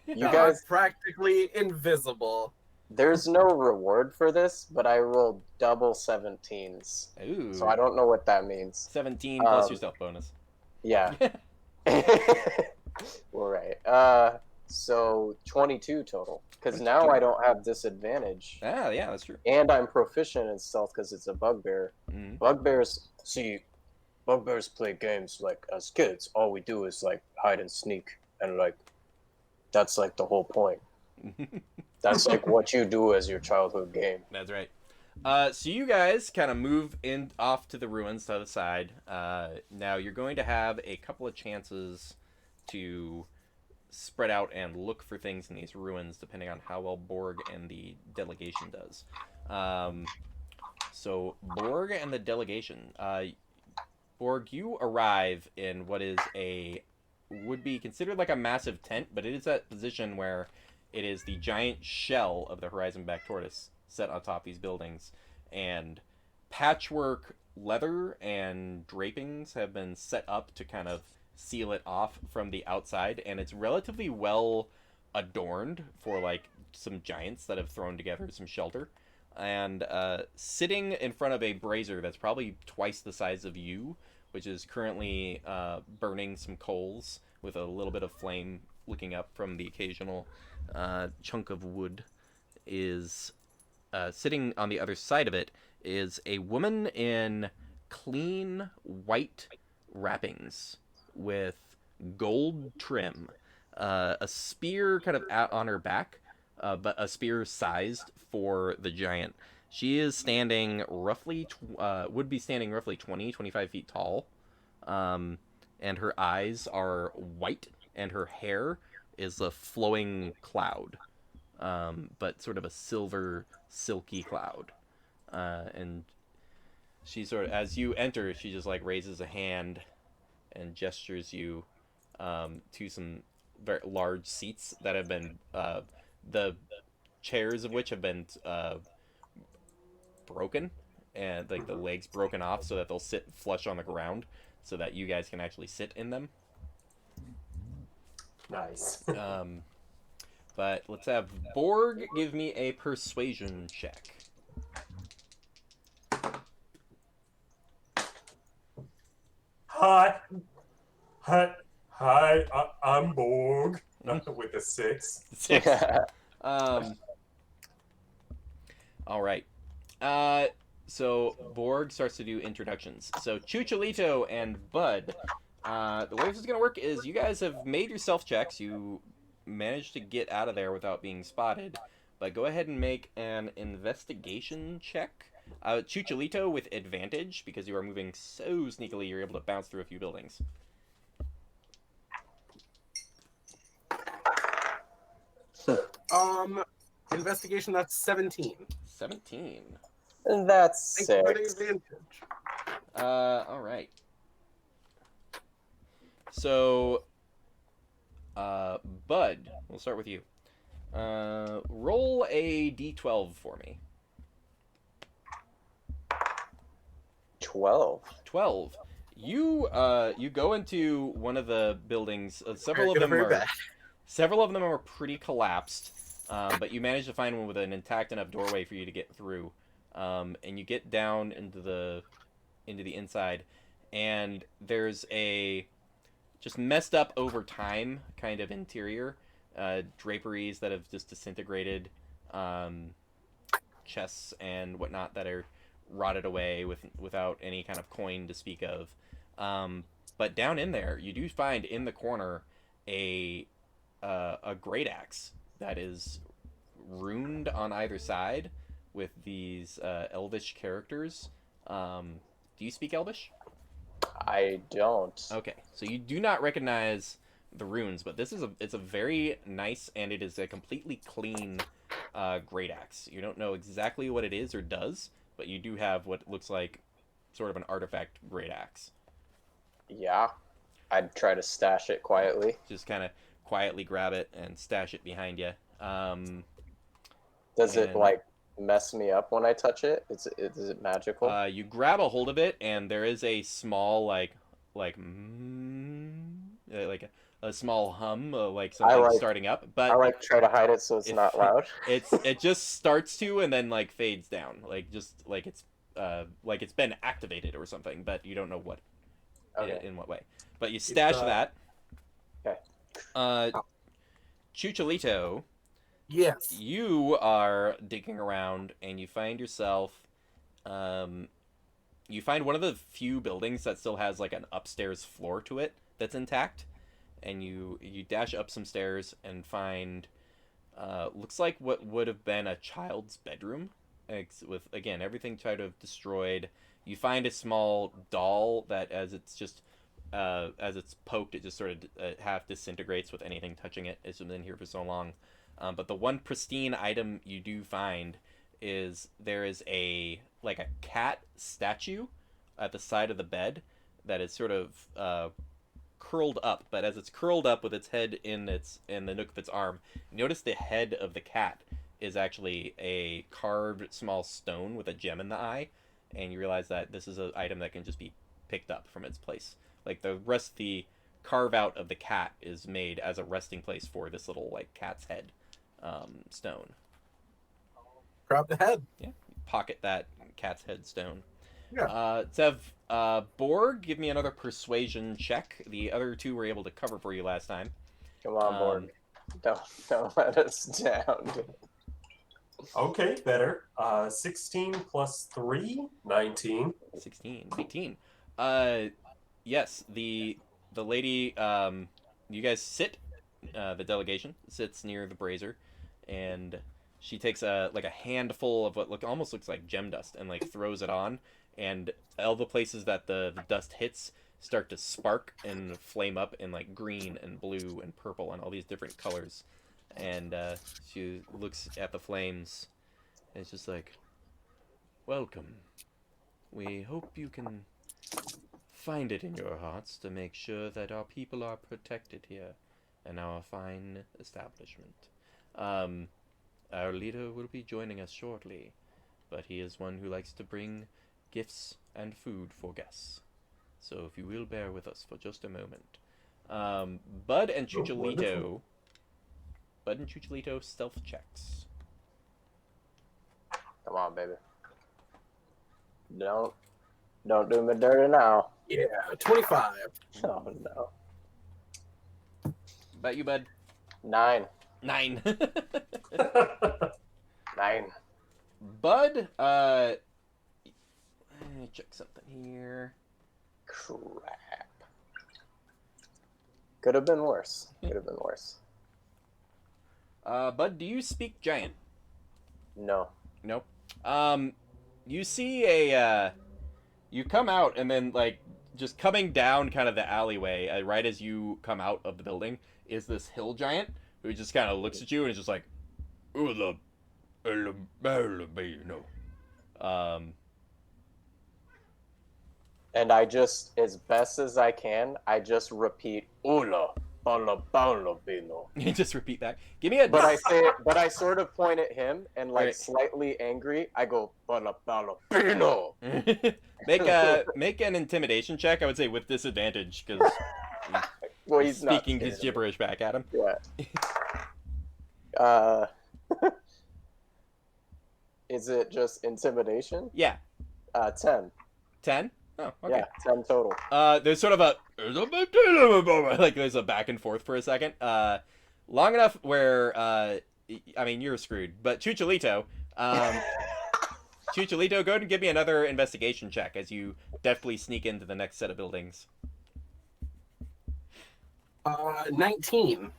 [SPEAKER 4] You
[SPEAKER 2] I'm
[SPEAKER 4] guys,
[SPEAKER 2] practically invisible.
[SPEAKER 4] there's no reward for this, but I rolled double 17s.
[SPEAKER 1] Ooh.
[SPEAKER 4] So I don't know what that means.
[SPEAKER 1] 17 plus your stealth bonus.
[SPEAKER 4] Yeah. All right. So 22 total. Because now I don't have disadvantage.
[SPEAKER 1] Ah, yeah, that's true.
[SPEAKER 4] And I'm proficient in stealth because it's a bugbear.
[SPEAKER 1] Mhm.
[SPEAKER 4] Bugbears play games like as kids. All we do is like hide and sneak, and like that's like the whole point. That's like what you do as your childhood game.
[SPEAKER 1] That's right. So you guys kind of move in off to the ruins to the side. Now you're going to have a couple of chances to spread out and look for things in these ruins, depending on how well Borg and the delegation does. So Borg and the delegation. Borg, you arrive in what would be considered like a massive tent, but it is that position where it is the giant shell of the horizon-back tortoise set on top of these buildings, and patchwork leather and drapings have been set up to kind of seal it off from the outside, and it's relatively well adorned for like some giants that have thrown together some shelter. And sitting in front of a brazier that's probably twice the size of you, which is currently burning some coals with a little bit of flame looking up from the occasional chunk of wood, is sitting on the other side of it is a woman in clean white wrappings with gold trim, a spear kind of out on her back, but a spear sized for the giant. She is standing roughly, would be standing roughly 20, 25 feet tall. And her eyes are white, and her hair is a flowing cloud, but sort of a silver, silky cloud. And she sort of, as you enter, she just like raises a hand and gestures you to some very large seats that have been, the chairs of which have been broken, and like the legs broken off so that they'll sit flush on the ground so that you guys can actually sit in them.
[SPEAKER 3] Nice.
[SPEAKER 1] But let's have Borg give me a persuasion check.
[SPEAKER 3] Hi, I'm Borg with a 6.
[SPEAKER 1] 6. All right. So Borg starts to do introductions. So Chucholito and Bud. The way this is gonna work is you guys have made your self checks. You managed to get out of there without being spotted. But go ahead and make an investigation check. Chucholito with advantage because you are moving so sneakily. You're able to bounce through a few buildings.
[SPEAKER 2] Investigation, that's 17.
[SPEAKER 1] 17.
[SPEAKER 4] That's
[SPEAKER 2] Thank you for the
[SPEAKER 4] 6.
[SPEAKER 2] advantage.
[SPEAKER 1] All right. So, Bud, we'll start with you. Roll a d12 for me.
[SPEAKER 4] 12.
[SPEAKER 1] 12. You go into one of the buildings. Several of them are pretty collapsed, but you manage to find one with an intact enough doorway for you to get through. And you get down into the inside, and there's a just messed up over time kind of interior, draperies that have just disintegrated, chests and whatnot that are rotted away without any kind of coin to speak of. But down in there, you do find in the corner a great axe that is runed on either side with these elvish characters. Do you speak Elvish?
[SPEAKER 4] I don't.
[SPEAKER 1] Okay, so you do not recognize the runes, but it's a very nice, and it is a completely clean great axe. You don't know exactly what it is or does, but you do have what looks like sort of an artifact great axe.
[SPEAKER 4] Yeah. I'd try to stash it quietly.
[SPEAKER 1] Just kind of quietly grab it and stash it behind you.
[SPEAKER 4] Does it, like, mess me up when I touch it? Is it magical?
[SPEAKER 1] You grab a hold of it, and there is a small, like a small hum, like something starting up. But
[SPEAKER 4] I try to hide it so it's not loud.
[SPEAKER 1] It just starts to and then like fades down, like it's been activated or something, but you don't know what, in what way. But you stash that.
[SPEAKER 4] Okay.
[SPEAKER 1] Chucholito.
[SPEAKER 2] Yes.
[SPEAKER 1] You are digging around and you find yourself, you find one of the few buildings that still has like an upstairs floor to it that's intact, and you dash up some stairs and find, looks like what would have been a child's bedroom, with again everything kind of destroyed. You find a small doll that as it's poked, it just sort of half disintegrates with anything touching it. It's been in here for so long. But the one pristine item you do find is there is a cat statue at the side of the bed that is sort of curled up. But as it's curled up with its head in the nook of its arm, notice the head of the cat is actually a carved small stone with a gem in the eye, and you realize that this is an item that can just be picked up from its place. Like the rest of the carve out of the cat is made as a resting place for this little like cat's head stone.
[SPEAKER 2] Grab the head.
[SPEAKER 1] Yeah, pocket that cat's head stone.
[SPEAKER 2] Yeah.
[SPEAKER 1] Sev, Borg, give me another persuasion check. The other two were able to cover for you last time.
[SPEAKER 4] Come on, Borg. Don't let us down.
[SPEAKER 3] Okay, better. 16 plus 3, 19.
[SPEAKER 1] 16, 18. Yes, the lady, you guys sit, the delegation sits near the brazier, and she takes a handful of what almost looks like gem dust and throws it on, and all the places that the dust hits start to spark and flame up in green and blue and purple and all these different colors, and she looks at the flames, and it's just like, welcome. We hope you can find it in your hearts to make sure that our people are protected here in our fine establishment. Our leader will be joining us shortly, but he is one who likes to bring gifts and food for guests. So if you will bear with us for just a moment. Bud and Chucholito stealth checks.
[SPEAKER 4] Come on, baby. Don't do me dirty now.
[SPEAKER 2] Yeah, 25.
[SPEAKER 4] Oh no.
[SPEAKER 1] About you, Bud?
[SPEAKER 4] 9.
[SPEAKER 1] 9.
[SPEAKER 4] 9.
[SPEAKER 1] Bud, let me check something here.
[SPEAKER 4] Crap. Could have been worse.
[SPEAKER 1] Bud, do you speak giant?
[SPEAKER 4] No.
[SPEAKER 1] Nope. You see you come out, and then just coming down kind of the alleyway, right as you come out of the building, is this hill giant who just kind of looks at you and is just like,
[SPEAKER 4] And I just, as best as I can, I just repeat "Ula, bala, bala, bino."
[SPEAKER 1] you just repeat that. Give me a.
[SPEAKER 4] But I sort of point at him and
[SPEAKER 1] Right.
[SPEAKER 4] slightly angry. I go "bala, bala, bino."
[SPEAKER 1] make an intimidation check. I would say with disadvantage because
[SPEAKER 4] Well, he's not
[SPEAKER 1] speaking his gibberish back at him.
[SPEAKER 4] Yeah. Is it just intimidation?
[SPEAKER 1] Yeah.
[SPEAKER 4] 10.
[SPEAKER 1] 10. Oh, okay.
[SPEAKER 4] Yeah, 10 total.
[SPEAKER 1] There's sort of a there's a back and forth for a second. Long enough where you're screwed. But Chucholito, Chucholito, go ahead and give me another investigation check as you deftly sneak into the next set of buildings.
[SPEAKER 2] 19.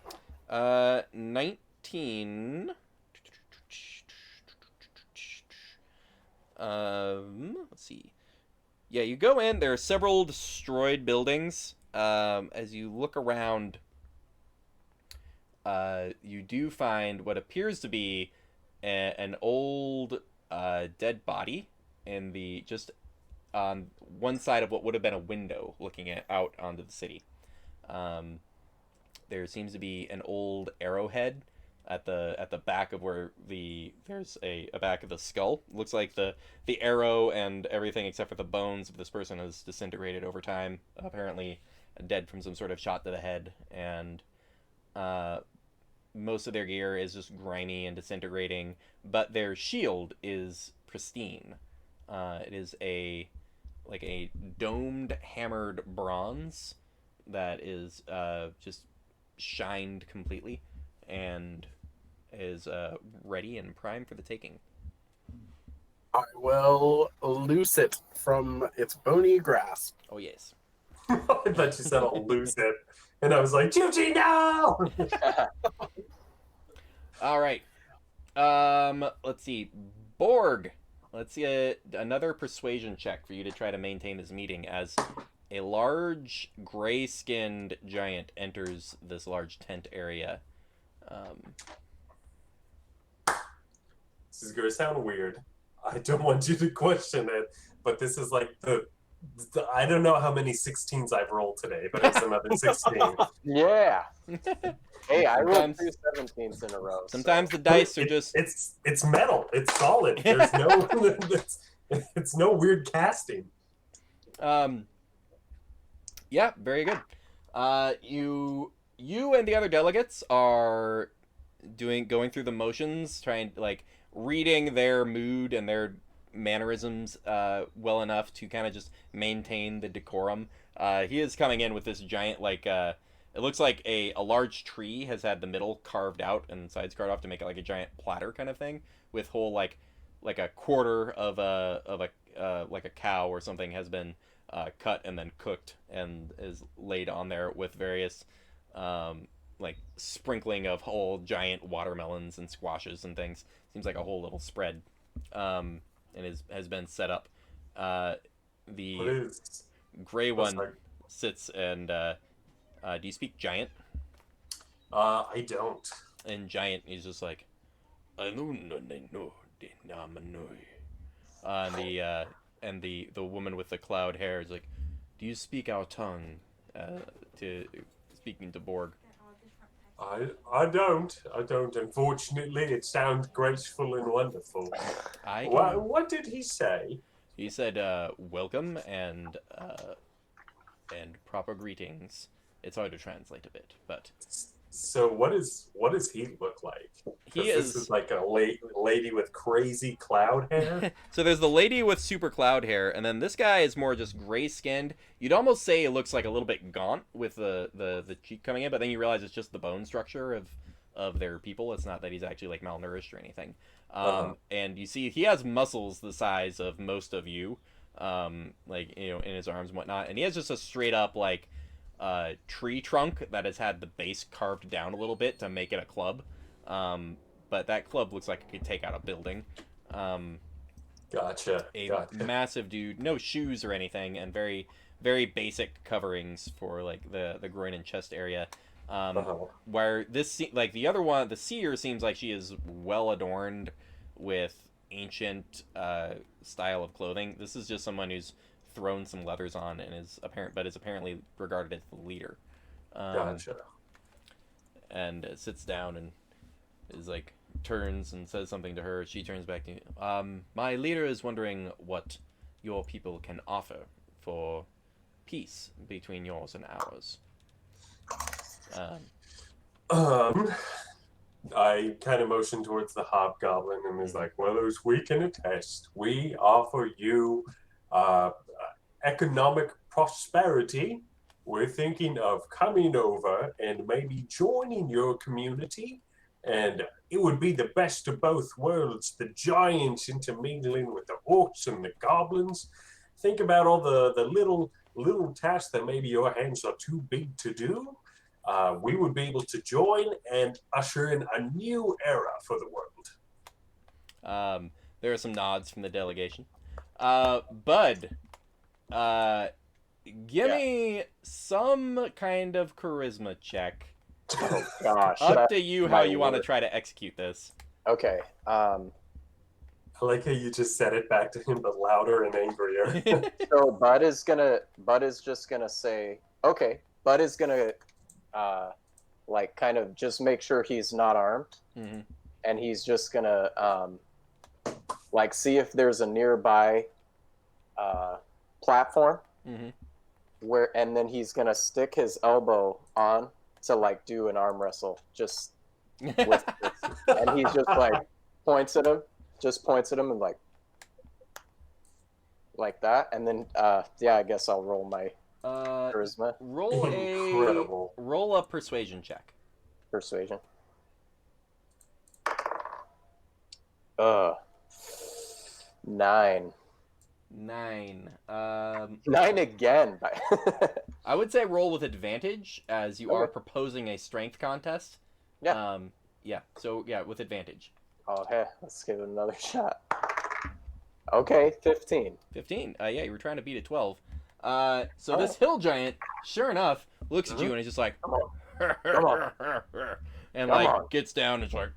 [SPEAKER 1] 19. Let's see. Yeah, you go in. There are several destroyed buildings. As you look around, you do find what appears to be an old dead body in the just on one side of what would have been a window looking out onto the city. There seems to be an old arrowhead at the back of where there's a back of the skull. Looks like the arrow and everything except for the bones of this person has disintegrated over time. Apparently dead from some sort of shot to the head, and most of their gear is just grimy and disintegrating, but their shield is pristine. It is a domed hammered bronze that is just shined completely and is ready and primed for the taking.
[SPEAKER 2] I will loose it from its bony grasp.
[SPEAKER 1] Oh yes.
[SPEAKER 3] I thought you said I'll lose it. And I was like, Chuchi, no!
[SPEAKER 1] All right. Let's see. Borg. Let's see another persuasion check for you to try to maintain this meeting as a large gray-skinned giant enters this large tent area.
[SPEAKER 3] This is going to sound weird. I don't want you to question it, but this is like the I don't know how many 16s I've rolled today, but it's another 16.
[SPEAKER 4] Yeah. Hey, I rolled
[SPEAKER 1] Sometimes-
[SPEAKER 4] 2 17s in a row.
[SPEAKER 1] Sometimes the dice are just...
[SPEAKER 3] It's metal. It's solid. There's no it's no weird casting.
[SPEAKER 1] Yeah, very good. You and the other delegates are going through the motions, trying reading their mood and their mannerisms well enough to kind of just maintain the decorum. He is coming in with this giant, like, it looks like a large tree has had the middle carved out and sides carved off to make it like a giant platter kind of thing, with whole, like a quarter of a like a cow or something has been cut and then cooked and is laid on there with various like sprinkling of whole giant watermelons and squashes and things. Seems like a whole little spread, and has been set up. The gray one sits and do you speak Giant?
[SPEAKER 3] I don't.
[SPEAKER 1] And Giant is just like, and the woman with the cloud hair is like, do you speak our tongue? To speaking to Borg.
[SPEAKER 3] I don't. Unfortunately, it sounds graceful and wonderful. What did he say?
[SPEAKER 1] He said, welcome and proper greetings. It's hard to translate a bit, but...
[SPEAKER 3] So what does he look like? This is like a lady with crazy cloud hair.
[SPEAKER 1] So there's the lady with super cloud hair, and then this guy is more just gray-skinned. You'd almost say it looks like a little bit gaunt with the cheek coming in, but then you realize it's just the bone structure of their people. It's not that he's actually like malnourished or anything. And you see he has muscles the size of most of you, like, you know, in his arms and whatnot, and he has just a straight up like tree trunk that has had the base carved down a little bit to make it a club, but that club looks like it could take out a building.
[SPEAKER 3] Gotcha.
[SPEAKER 1] Massive dude, no shoes or anything, and very, very basic coverings for like the groin and chest area. Where this, like the other one, the seer, seems like she is well adorned with ancient style of clothing. This is just someone who's thrown some leathers on and is apparently regarded as the leader.
[SPEAKER 3] Gotcha.
[SPEAKER 1] And sits down and is like, turns and says something to her. She turns back to you. My leader is wondering what your people can offer for peace between yours and ours.
[SPEAKER 3] I kind of motion towards the hobgoblin and is like, well, as we can attest, we offer you economic prosperity. We're thinking of coming over and maybe joining your community, and it would be the best of both worlds, the giants intermingling with the orcs and the goblins. Think about all the little tasks that maybe your hands are too big to do. We would be able to join and usher in a new era for the world.
[SPEAKER 1] There are some nods from the delegation. Bud, give me some kind of charisma check.
[SPEAKER 4] Oh gosh.
[SPEAKER 1] Up to you how you want to try to execute this.
[SPEAKER 4] Okay.
[SPEAKER 3] I like how you just said it back to him, but louder and angrier.
[SPEAKER 4] So Bud is just gonna say, okay. Bud is gonna like kind of just make sure he's not armed, and he's just gonna like see if there's a nearby platform, and then he's gonna stick his elbow on to like do an arm wrestle just with this. And he's just like points at him and like that, and then yeah, I guess I'll roll my charisma.
[SPEAKER 1] Roll a persuasion check.
[SPEAKER 4] Persuasion. 9.
[SPEAKER 1] 9.
[SPEAKER 4] 9 again.
[SPEAKER 1] I would say roll with advantage, as you are proposing a strength contest.
[SPEAKER 4] Yeah.
[SPEAKER 1] Yeah. So yeah, with advantage.
[SPEAKER 4] Oh hey, let's give it another shot. Okay, 15.
[SPEAKER 1] 15. Yeah, you were trying to beat a 12. So this hill giant, sure enough, looks at you and is just like,
[SPEAKER 4] Come on.
[SPEAKER 1] and
[SPEAKER 4] Come
[SPEAKER 1] like
[SPEAKER 4] on.
[SPEAKER 1] gets down and is like,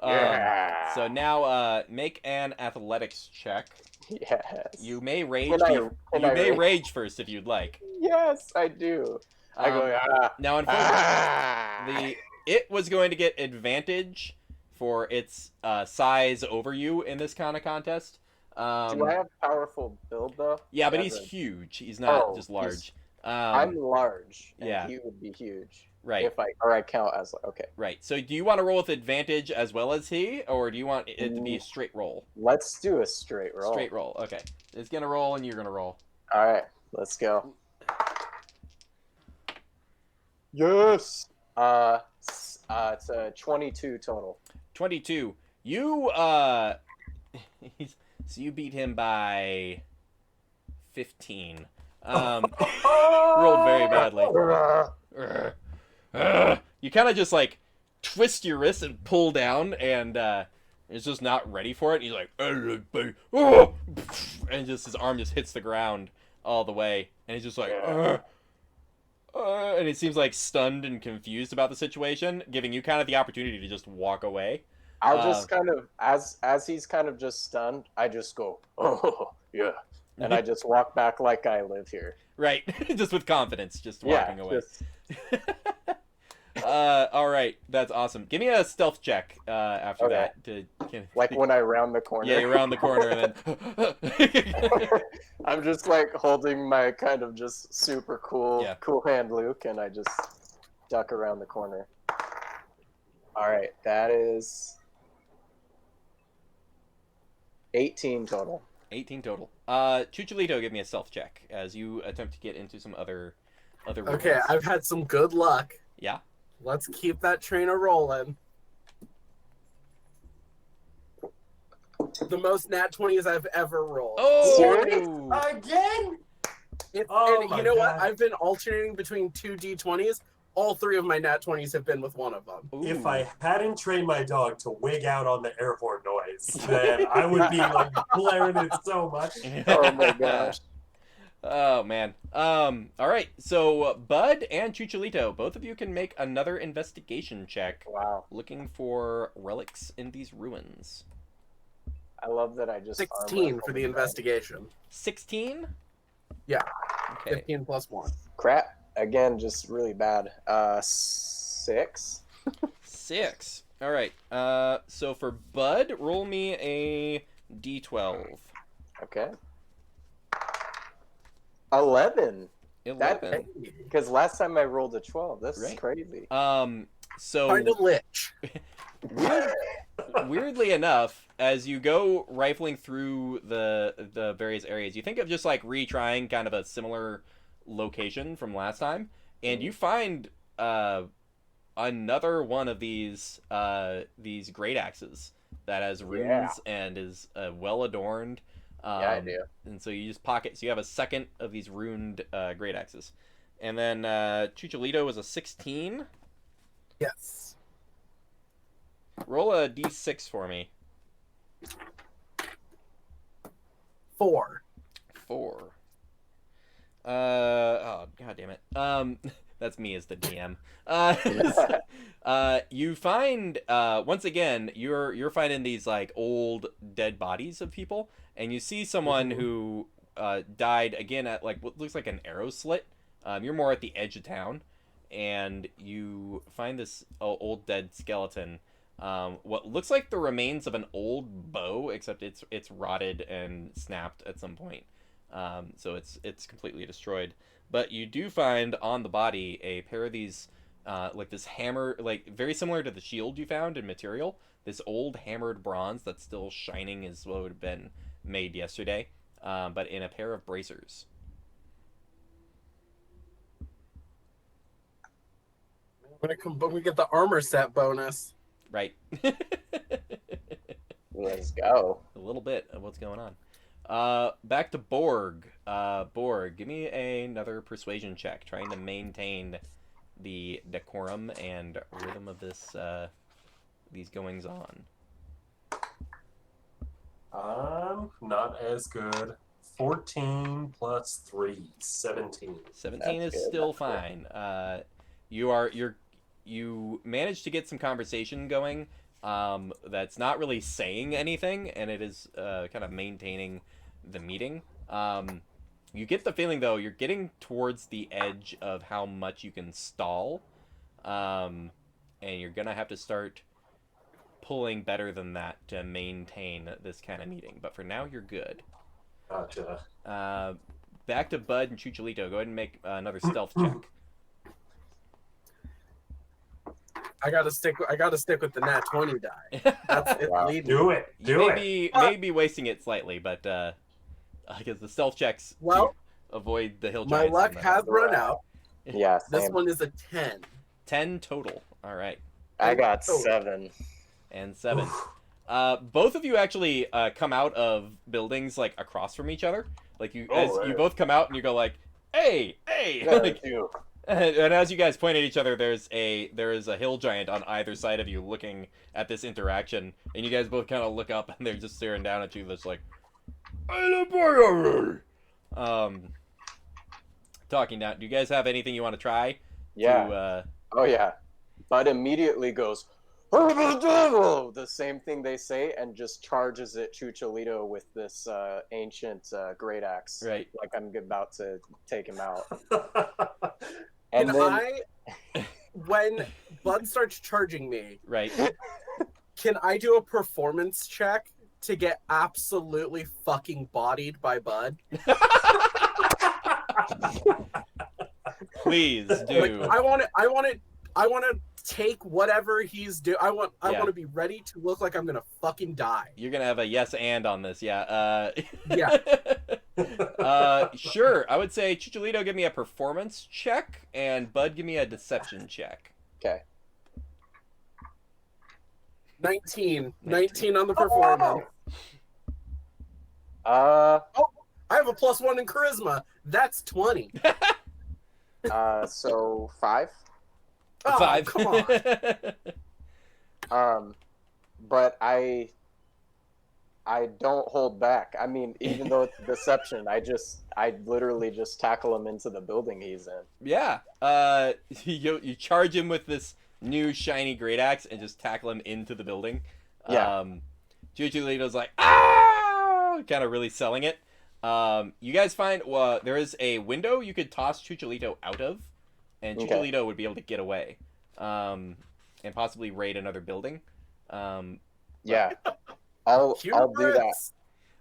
[SPEAKER 4] Yeah.
[SPEAKER 1] So now make an athletics check.
[SPEAKER 4] Yes.
[SPEAKER 1] You may rage.
[SPEAKER 4] Can I rage?
[SPEAKER 1] Rage first if you'd like.
[SPEAKER 4] Yes, I do. I go.
[SPEAKER 1] Now, unfortunately, it was going to get advantage for its size over you in this kind of contest.
[SPEAKER 4] Do I have powerful build though?
[SPEAKER 1] Yeah, but he's huge. He's not just large.
[SPEAKER 4] I'm large, and
[SPEAKER 1] yeah.
[SPEAKER 4] he would be huge.
[SPEAKER 1] Right.
[SPEAKER 4] If I count as okay.
[SPEAKER 1] Right. So do you want to roll with advantage as well as he, or do you want it to be a straight roll?
[SPEAKER 4] Let's do a straight roll.
[SPEAKER 1] Straight roll. Okay. It's gonna roll, and you're gonna roll.
[SPEAKER 4] All right, let's go. Yes. It's a 22 total.
[SPEAKER 1] 22. You so you beat him by 15. Rolled very badly. You kind of just like twist your wrist and pull down, and it's just not ready for it. And he's like, and just his arm just hits the ground all the way, and he's just like, and he seems like stunned and confused about the situation, giving you kind of the opportunity to just walk away.
[SPEAKER 4] I'll just kind of, as he's kind of just stunned, I just go, oh yeah, and I just walk back like I live here.
[SPEAKER 1] Right, just with confidence, just walking away.
[SPEAKER 4] Just...
[SPEAKER 1] all right, that's awesome. Give me a stealth check after that.
[SPEAKER 4] Like when I round the corner.
[SPEAKER 1] Yeah, you round the corner and
[SPEAKER 4] then. I'm just like holding my kind of just super cool hand Luke, and I just duck around the corner. All right, that is 18 total.
[SPEAKER 1] 18 total. Chucholito, give me a stealth check as you attempt to get into some other rooms.
[SPEAKER 2] Okay, I've had some good luck.
[SPEAKER 1] Yeah.
[SPEAKER 2] Let's keep that train a rolling. The most nat 20s I've ever rolled.
[SPEAKER 1] Oh!
[SPEAKER 3] Again?
[SPEAKER 2] And you know what? I've been alternating between 2 D20s. All 3 of my nat 20s have been with one of them.
[SPEAKER 1] Ooh.
[SPEAKER 3] If I hadn't trained my dog to wig out on the air horn noise, then I would be like blaring it so much.
[SPEAKER 4] Oh my gosh.
[SPEAKER 1] Oh man. All right. So Bud and Chucholito, both of you can make another investigation check.
[SPEAKER 4] Wow.
[SPEAKER 1] Looking for relics in these ruins.
[SPEAKER 4] I love that I just
[SPEAKER 2] 16 for the investigation.
[SPEAKER 1] 16?
[SPEAKER 2] Yeah.
[SPEAKER 1] Okay.
[SPEAKER 2] 15 plus 1.
[SPEAKER 4] Crap. Again, just really bad. 6.
[SPEAKER 1] 6. All right. So for Bud, roll me a D12.
[SPEAKER 4] Okay. 11.
[SPEAKER 1] 11.
[SPEAKER 4] Because last time I rolled a 12. That's
[SPEAKER 1] Right.
[SPEAKER 4] crazy.
[SPEAKER 1] So
[SPEAKER 2] Kind of lich.
[SPEAKER 1] weirdly enough, as you go rifling through the various areas, you think of just like retrying kind of a similar location from last time, and you find another one of these great axes that has runes and is well adorned.
[SPEAKER 4] I do.
[SPEAKER 1] And so you just pocket. So you have a second of these ruined great axes, and then Chucholito is a 16.
[SPEAKER 2] Yes.
[SPEAKER 1] Roll a d6 for me.
[SPEAKER 2] 4.
[SPEAKER 1] 4. Oh god damn it. That's me as the DM. You find once again you're finding these like old dead bodies of people, and you see someone who died again at like what looks like an arrow slit. You're more at the edge of town, and you find this old dead skeleton. What looks like the remains of an old bow, except it's rotted and snapped at some point. So it's completely destroyed. But you do find on the body a pair of these, like this hammer, like very similar to the shield you found in material. This old hammered bronze that's still shining as what would have been made yesterday, but in a pair of bracers.
[SPEAKER 2] When we get the armor set bonus.
[SPEAKER 1] Right.
[SPEAKER 4] Let's go.
[SPEAKER 1] A little bit of what's going on. Back to Borg. Borg, give me another persuasion check, trying to maintain the decorum and rhythm of this these goings on.
[SPEAKER 3] Not as good. 14 plus 3, 17.
[SPEAKER 1] 17
[SPEAKER 4] That's
[SPEAKER 1] is
[SPEAKER 4] good.
[SPEAKER 1] still fine. You managed to get some conversation going. That's not really saying anything, and it is kind of maintaining the meeting. You get the feeling, though, you're getting towards the edge of how much you can stall, and you're gonna have to start pulling better than that to maintain this kind of meeting. But for now, you're good.
[SPEAKER 3] Gotcha.
[SPEAKER 1] back to Bud and Chucholito. Go ahead and make another stealth check.
[SPEAKER 2] I gotta stick with the nat 20 die. That's it's
[SPEAKER 4] Wow.
[SPEAKER 2] leading.
[SPEAKER 3] Do it.
[SPEAKER 1] You
[SPEAKER 3] Do
[SPEAKER 1] may
[SPEAKER 3] it.
[SPEAKER 1] be wasting it slightly, but because the stealth checks
[SPEAKER 2] Well,
[SPEAKER 1] to avoid the hill
[SPEAKER 2] my
[SPEAKER 1] giants.
[SPEAKER 2] luck
[SPEAKER 1] and
[SPEAKER 2] has run out.
[SPEAKER 4] Yeah,
[SPEAKER 2] This
[SPEAKER 4] same.
[SPEAKER 2] one is a 10.
[SPEAKER 1] 10 total. All right.
[SPEAKER 4] I got
[SPEAKER 2] Oh.
[SPEAKER 4] 7.
[SPEAKER 1] And 7. Both of you actually come out of buildings like across from each other. Like you,
[SPEAKER 4] Oh,
[SPEAKER 1] as
[SPEAKER 4] right.
[SPEAKER 1] you both come out and you go like, "Hey, hey!"
[SPEAKER 4] Yeah,
[SPEAKER 1] like,
[SPEAKER 4] you.
[SPEAKER 1] and as you guys point at each other, there is a hill giant on either side of you looking at this interaction, and you guys both kind of look up and they're just staring down at you. That's like, talking down. Do you guys have anything you want to try?
[SPEAKER 4] Yeah. Oh, yeah. Bud immediately goes, the same thing they say, and just charges at Chucholito with this ancient great axe.
[SPEAKER 1] Right.
[SPEAKER 4] Like I'm about to take him out.
[SPEAKER 2] And
[SPEAKER 4] And then
[SPEAKER 2] when Bud starts charging me,
[SPEAKER 1] Right.
[SPEAKER 2] can I do a performance check to get absolutely fucking bodied by Bud?
[SPEAKER 1] Please
[SPEAKER 2] Like,
[SPEAKER 1] do.
[SPEAKER 2] I want to take whatever he's doing. I want
[SPEAKER 1] Yeah.
[SPEAKER 2] to be ready to look like I'm gonna fucking die.
[SPEAKER 1] You're gonna have a yes and on this, yeah.
[SPEAKER 2] Yeah.
[SPEAKER 1] Sure. I would say Chicholito, give me a performance check, and Bud, give me a deception check.
[SPEAKER 4] okay.
[SPEAKER 2] 19 on the performance.
[SPEAKER 4] Uh,
[SPEAKER 2] I have a +1 in charisma. That's 20.
[SPEAKER 4] so 5.
[SPEAKER 2] Oh,
[SPEAKER 1] 5.
[SPEAKER 2] come on.
[SPEAKER 4] But I don't hold back. I mean, even though it's deception, I literally just tackle him into the building he's in.
[SPEAKER 1] Yeah. You charge him with this new shiny great axe and just tackle him into the building.
[SPEAKER 4] Yeah.
[SPEAKER 1] Chicholito's like, ah, kind of really selling it. You guys find there is a window you could toss Chucholito out of, and
[SPEAKER 4] Okay.
[SPEAKER 1] Chucholito would be able to get away, and possibly raid another building.
[SPEAKER 4] Yeah. I'll do that.
[SPEAKER 2] Hubris.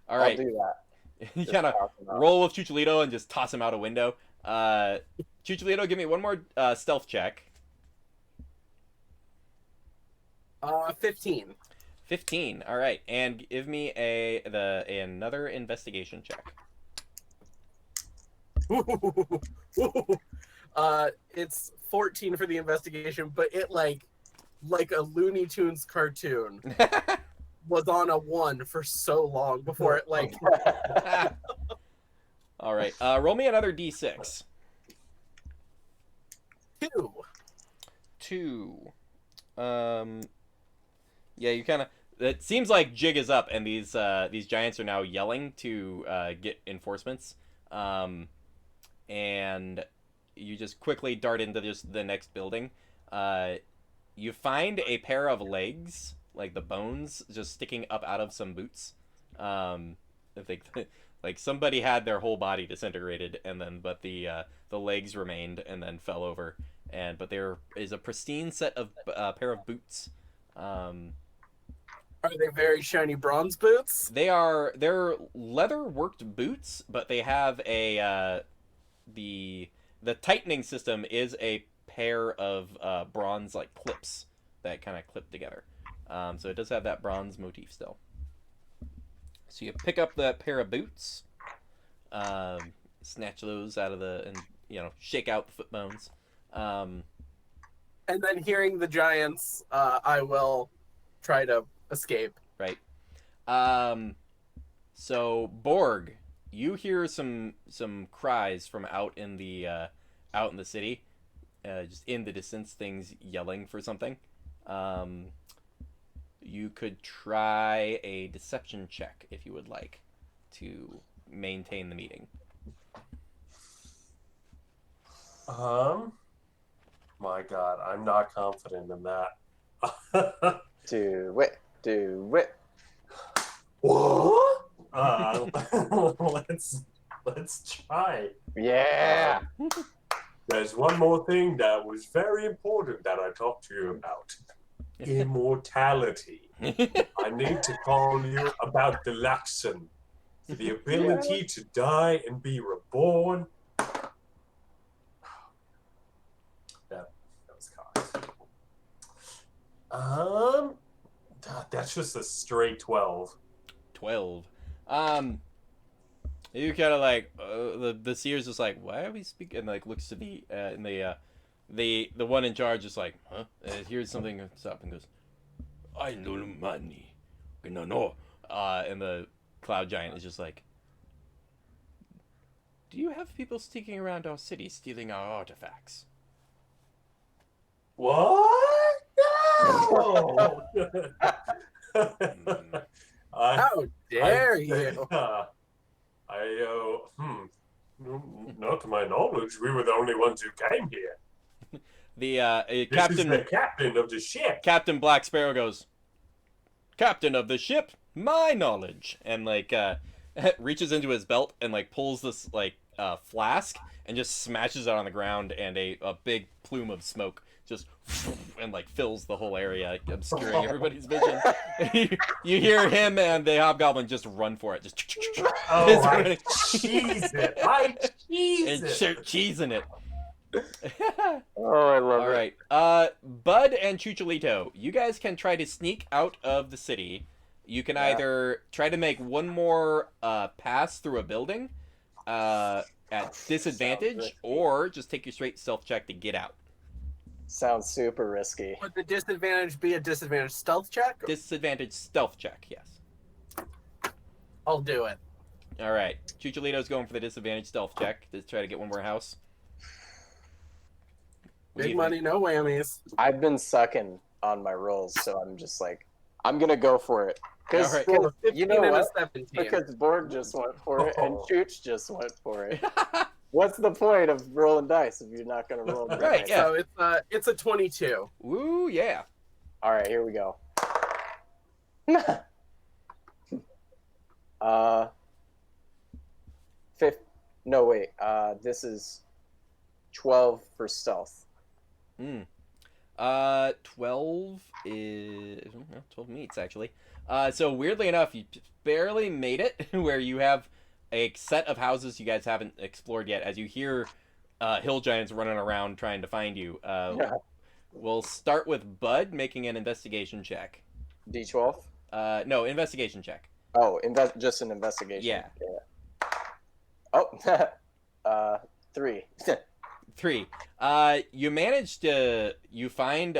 [SPEAKER 1] All right,
[SPEAKER 4] I'll do that.
[SPEAKER 1] you
[SPEAKER 4] Just
[SPEAKER 1] kind of
[SPEAKER 4] toss him out.
[SPEAKER 1] roll with Chucholito and just toss him out a window. Chucholito, give me one more stealth check.
[SPEAKER 2] 15.
[SPEAKER 1] 15. All right, and give me another investigation check.
[SPEAKER 2] It's 14 for the investigation, but it like a Looney Tunes cartoon was on a 1 for so long before it like
[SPEAKER 1] All right, roll me another d6.
[SPEAKER 2] 2.
[SPEAKER 1] 2. Yeah, you kind of. It seems like jig is up, and these giants are now yelling to get reinforcements. And you just quickly dart into just the next building. You find a pair of legs, like the bones, just sticking up out of some boots. If they, like somebody had their whole body disintegrated, and then but the legs remained and then fell over. But there is a pristine set of pair of boots.
[SPEAKER 2] Are they very shiny bronze boots?
[SPEAKER 1] They're leather worked boots, but they have a the tightening system is a pair of bronze like clips that kind of clip together. So it does have that bronze motif still. So you pick up that pair of boots, snatch those out of and shake out the foot bones.
[SPEAKER 2] And then hearing the giants, I will try to escape.
[SPEAKER 1] Right. So Borg, you hear some cries from out in the city, just in the distance, things yelling for something. You could try a deception check if you would like to maintain the meeting.
[SPEAKER 3] My God, I'm not confident in that.
[SPEAKER 4] Do it.
[SPEAKER 3] What? Let's try.
[SPEAKER 4] Yeah.
[SPEAKER 3] There's one more thing that was very important that I talked to you about. Immortality. I need to call you about the Laxon. The ability to die and be reborn. born. That was cocked. That's just a straight 12.
[SPEAKER 1] 12. You kind of like the seer's just like, why are we speaking? And like looks to the one in charge is like, huh? Here's something that's up and goes, I know money, no. And the cloud giant is just like, do you have people sneaking around our city stealing our artifacts?
[SPEAKER 3] What? No!
[SPEAKER 2] How dare you?
[SPEAKER 3] Not to my knowledge, we were the only ones who came here.
[SPEAKER 1] The
[SPEAKER 3] This is the captain of the ship.
[SPEAKER 1] Captain Black Sparrow goes, Captain of the ship, my knowledge, and like reaches into his belt and like pulls this like flask and just smashes it on the ground, and a big plume of smoke just and like fills the whole area, obscuring everybody's vision. You hear him and the hobgoblin just run for it, just
[SPEAKER 3] Oh, I cheese it! I cheese
[SPEAKER 1] and
[SPEAKER 3] it!
[SPEAKER 1] cheesing it.
[SPEAKER 4] Oh, I love
[SPEAKER 1] All
[SPEAKER 4] it.
[SPEAKER 1] right, Bud and Chucholito, you guys can try to sneak out of the city. You can either try to make one more pass through a building at disadvantage, or just take your straight stealth check to get out.
[SPEAKER 4] Sounds super risky.
[SPEAKER 2] Would the disadvantage be a disadvantage stealth check?
[SPEAKER 1] Disadvantage stealth check, yes.
[SPEAKER 2] I'll do it.
[SPEAKER 1] All right, Chucholito's going for the disadvantage stealth check to try to get one more house. What do
[SPEAKER 2] Big
[SPEAKER 1] you
[SPEAKER 2] money,
[SPEAKER 1] think?
[SPEAKER 2] no whammies.
[SPEAKER 4] I've been sucking on my rolls, so I'm just like, I'm gonna go for it. Because
[SPEAKER 1] All right.
[SPEAKER 2] Roll a 15
[SPEAKER 4] you know
[SPEAKER 2] and a
[SPEAKER 4] what?
[SPEAKER 2] 17.
[SPEAKER 4] Because Borg just went for it and
[SPEAKER 3] Oh.
[SPEAKER 4] Chooch just went for it. What's the point of rolling dice if you're not gonna roll the
[SPEAKER 1] Right,
[SPEAKER 4] dice?
[SPEAKER 1] yeah.
[SPEAKER 2] So it's a 22.
[SPEAKER 1] Woo, yeah.
[SPEAKER 4] All right, here we go. No, wait. This is 12 for stealth.
[SPEAKER 1] 12 is 12 meets actually. So weirdly enough, you barely made it where you have a set of houses you guys haven't explored yet. As you hear hill giants running around trying to find you. We'll start with Bud making an investigation check.
[SPEAKER 4] D12.
[SPEAKER 1] No, investigation check.
[SPEAKER 4] Oh, just an investigation.
[SPEAKER 1] Yeah.
[SPEAKER 4] Oh, 3.
[SPEAKER 1] 3. You managed to. You find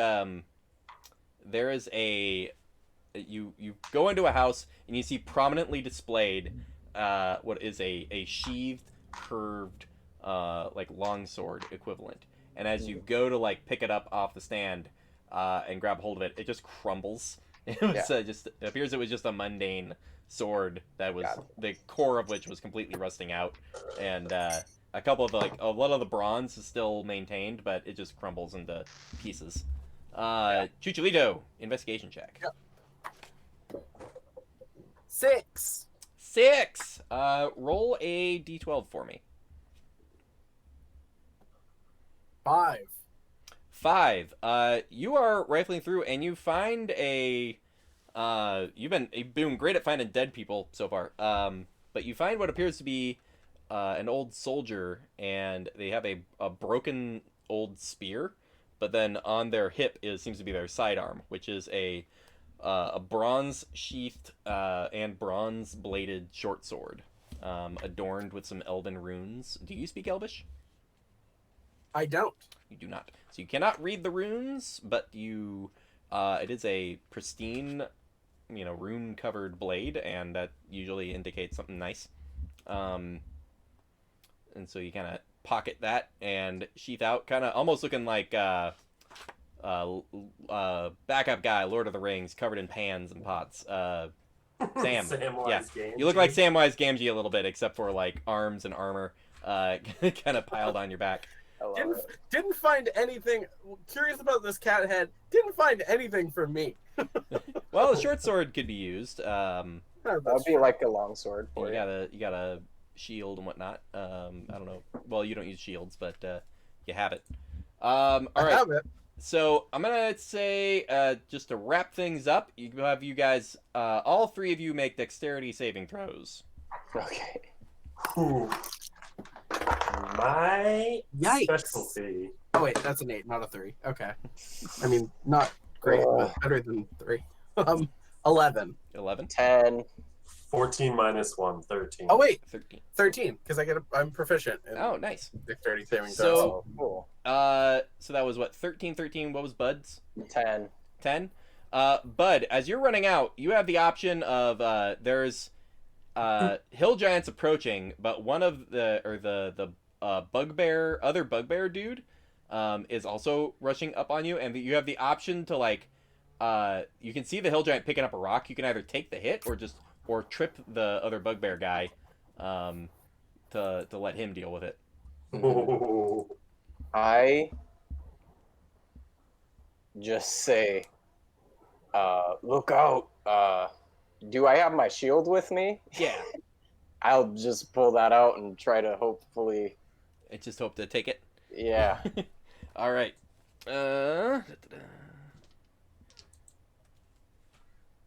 [SPEAKER 1] there is a. You go into a house and you see prominently displayed what is a sheathed, curved, like longsword equivalent. And as you go to like pick it up off the stand and grab hold of it, it just crumbles. It was just it appears it was just a mundane sword that was the core of which was completely rusting out, and a couple of a lot of the bronze is still maintained, but it just crumbles into pieces. Chucholito, investigation check.
[SPEAKER 2] Yep. 6.
[SPEAKER 1] 6. Roll a d12 for me.
[SPEAKER 2] 5.
[SPEAKER 1] 5. You are rifling through and you find a. You've been doing great at finding dead people so far. But you find what appears to be an old soldier, and they have a broken old spear. But then on their hip seems to be their sidearm, which is a bronze sheathed and bronze bladed short sword, adorned with some elven runes. Do you speak Elvish?
[SPEAKER 2] I don't.
[SPEAKER 1] You do not. So you cannot read the runes, but you, it is a pristine, rune-covered blade, and that usually indicates something nice. And so you kind of pocket that and sheath out, kind of almost looking like backup guy, Lord of the Rings, covered in pans and pots. Sam.
[SPEAKER 3] Samwise Gamgee.
[SPEAKER 1] You look like Samwise Gamgee a little bit, except for like arms and armor, kind of piled on your back.
[SPEAKER 4] I love it.
[SPEAKER 2] Didn't find anything. Curious about this cat head. Didn't find anything for me.
[SPEAKER 1] Well, a short sword could be used.
[SPEAKER 4] That would be like a long sword.
[SPEAKER 1] You got a shield and whatnot. I don't know. Well, you don't use shields, but you have it. All
[SPEAKER 2] I
[SPEAKER 1] right.
[SPEAKER 2] have it.
[SPEAKER 1] So I'm gonna say just to wrap things up, you guys, all 3 of you make dexterity saving throws.
[SPEAKER 4] Okay.
[SPEAKER 3] Ooh. My
[SPEAKER 2] Yikes.
[SPEAKER 3] specialty.
[SPEAKER 2] Oh wait, that's an 8, not a 3. Okay. I mean, not great, but better than 3. 11.
[SPEAKER 1] 11.
[SPEAKER 4] 10.
[SPEAKER 3] 14 minus 1, 13.
[SPEAKER 2] Oh wait,
[SPEAKER 1] 13.
[SPEAKER 2] 13, because I'm proficient in
[SPEAKER 1] Oh, nice.
[SPEAKER 2] dexterity saving throws.
[SPEAKER 1] So,
[SPEAKER 4] Cool.
[SPEAKER 1] so that was what, 13, 13. What was Bud's?
[SPEAKER 4] 10.
[SPEAKER 1] 10. Bud, as you're running out, you have the option of there's hill giants approaching, but one of the other bugbear dude is also rushing up on you, and you have the option to like you can see the hill giant picking up a rock. You can either take the hit or trip the other bugbear guy to let him deal with it.
[SPEAKER 3] Oh.
[SPEAKER 4] I just say, look out. Do I have my shield with me?
[SPEAKER 1] Yeah.
[SPEAKER 4] I'll just pull that out and try to hopefully.
[SPEAKER 1] I just hope to take it.
[SPEAKER 4] Yeah.
[SPEAKER 1] All right.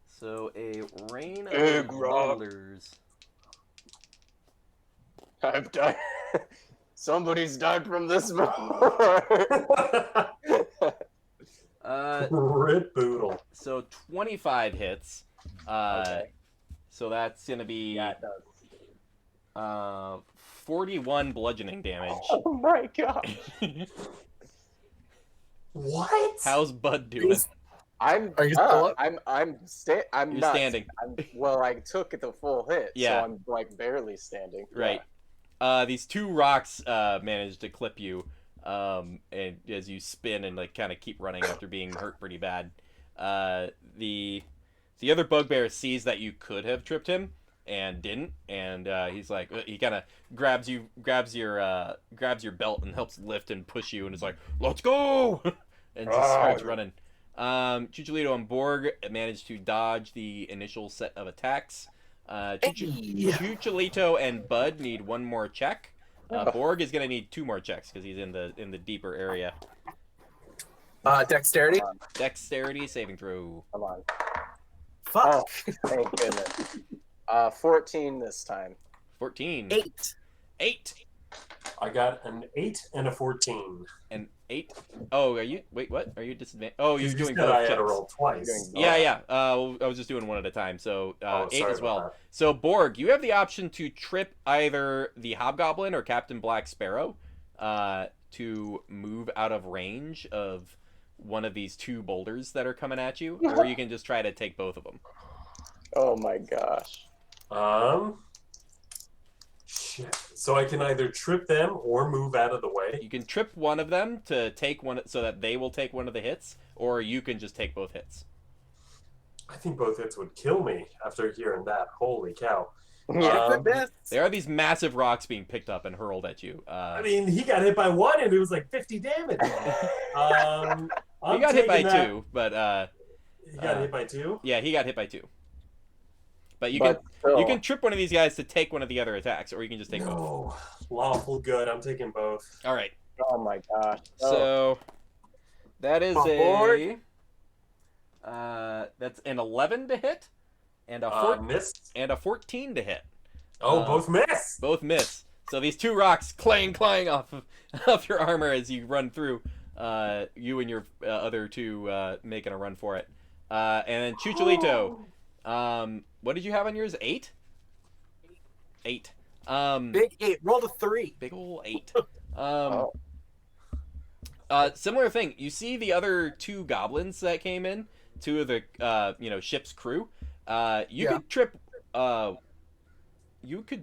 [SPEAKER 1] So a rain of
[SPEAKER 4] Big rock.
[SPEAKER 1] boulders.
[SPEAKER 4] I've died. Somebody's died from this before.
[SPEAKER 3] Rip Boodle.
[SPEAKER 1] So 25 hits.
[SPEAKER 4] Okay.
[SPEAKER 1] So that's gonna be
[SPEAKER 4] Yeah, it does.
[SPEAKER 1] 41 bludgeoning damage.
[SPEAKER 4] Oh my god.
[SPEAKER 3] What?
[SPEAKER 1] How's Bud doing?
[SPEAKER 4] I'm.
[SPEAKER 2] Are you still up?
[SPEAKER 4] I'm
[SPEAKER 1] You're
[SPEAKER 4] not
[SPEAKER 1] standing.
[SPEAKER 4] Well, I took the full hit,
[SPEAKER 1] Yeah.
[SPEAKER 4] so I'm like barely standing.
[SPEAKER 1] Right. These two rocks managed to clip you, and as you spin and like kind of keep running after being hurt pretty bad. The other bugbear sees that you could have tripped him and didn't, and he's like, he kind of grabs your belt and helps lift and push you, and is like, "Let's go!" and just starts running. Chicholito and Borg managed to dodge the initial set of attacks. Chicholito and Bud need one more check. Borg is gonna need 2 more checks because he's in the deeper area.
[SPEAKER 2] Dexterity.
[SPEAKER 1] Dexterity saving throw.
[SPEAKER 4] Come on.
[SPEAKER 2] Fuck.
[SPEAKER 4] Oh, thank goodness. 14 this time.
[SPEAKER 1] 14.
[SPEAKER 2] 8.
[SPEAKER 3] I got an 8 and a 14.
[SPEAKER 1] And 8. Oh, are you? Wait, what? Are you disadvantaged? Oh, you're
[SPEAKER 3] You
[SPEAKER 1] doing
[SPEAKER 3] said
[SPEAKER 1] both
[SPEAKER 3] I had to
[SPEAKER 1] checks.
[SPEAKER 3] roll twice.
[SPEAKER 1] Yeah. I was just doing one at a time. So 8
[SPEAKER 3] sorry
[SPEAKER 1] as well.
[SPEAKER 3] about
[SPEAKER 1] So Borg, you have the option to trip either the Hobgoblin or Captain Black Sparrow to move out of range of one of these 2 boulders that are coming at you, or you can just try to take both of them.
[SPEAKER 4] Oh my gosh.
[SPEAKER 3] Shit. So I can either trip them or move out of the way.
[SPEAKER 1] You can trip one of them to take one so that they will take one of the hits, or you can just take both hits.
[SPEAKER 3] I think both hits would kill me after hearing that. Holy cow.
[SPEAKER 4] Yeah.
[SPEAKER 1] There are these massive rocks being picked up and hurled at you.
[SPEAKER 3] I mean, he got hit by 1 and it was like 50 damage.
[SPEAKER 1] He got hit by 2, but
[SPEAKER 3] He got hit by 2?
[SPEAKER 1] yeah, he got hit by 2. But you
[SPEAKER 4] Still.
[SPEAKER 1] can trip one of these guys to take one of the other attacks, or you can just take both.
[SPEAKER 3] No. Lawful good. I'm taking both.
[SPEAKER 1] All right.
[SPEAKER 4] Oh my gosh.
[SPEAKER 1] So that is
[SPEAKER 2] Come
[SPEAKER 1] that's an 11 to hit, and a
[SPEAKER 3] Missed.
[SPEAKER 1] and a 14 to hit.
[SPEAKER 3] Oh, both miss.
[SPEAKER 1] Both miss. So these 2 rocks clang off of your armor as you run through. You and your other 2 making a run for it. And then Chicholito. What did you have on yours? 8? 8.
[SPEAKER 2] Big 8. Rolled a 3.
[SPEAKER 1] Big ol' 8.
[SPEAKER 4] Oh.
[SPEAKER 1] Similar thing. You see the other 2 goblins that came in, 2 of the ship's crew. You could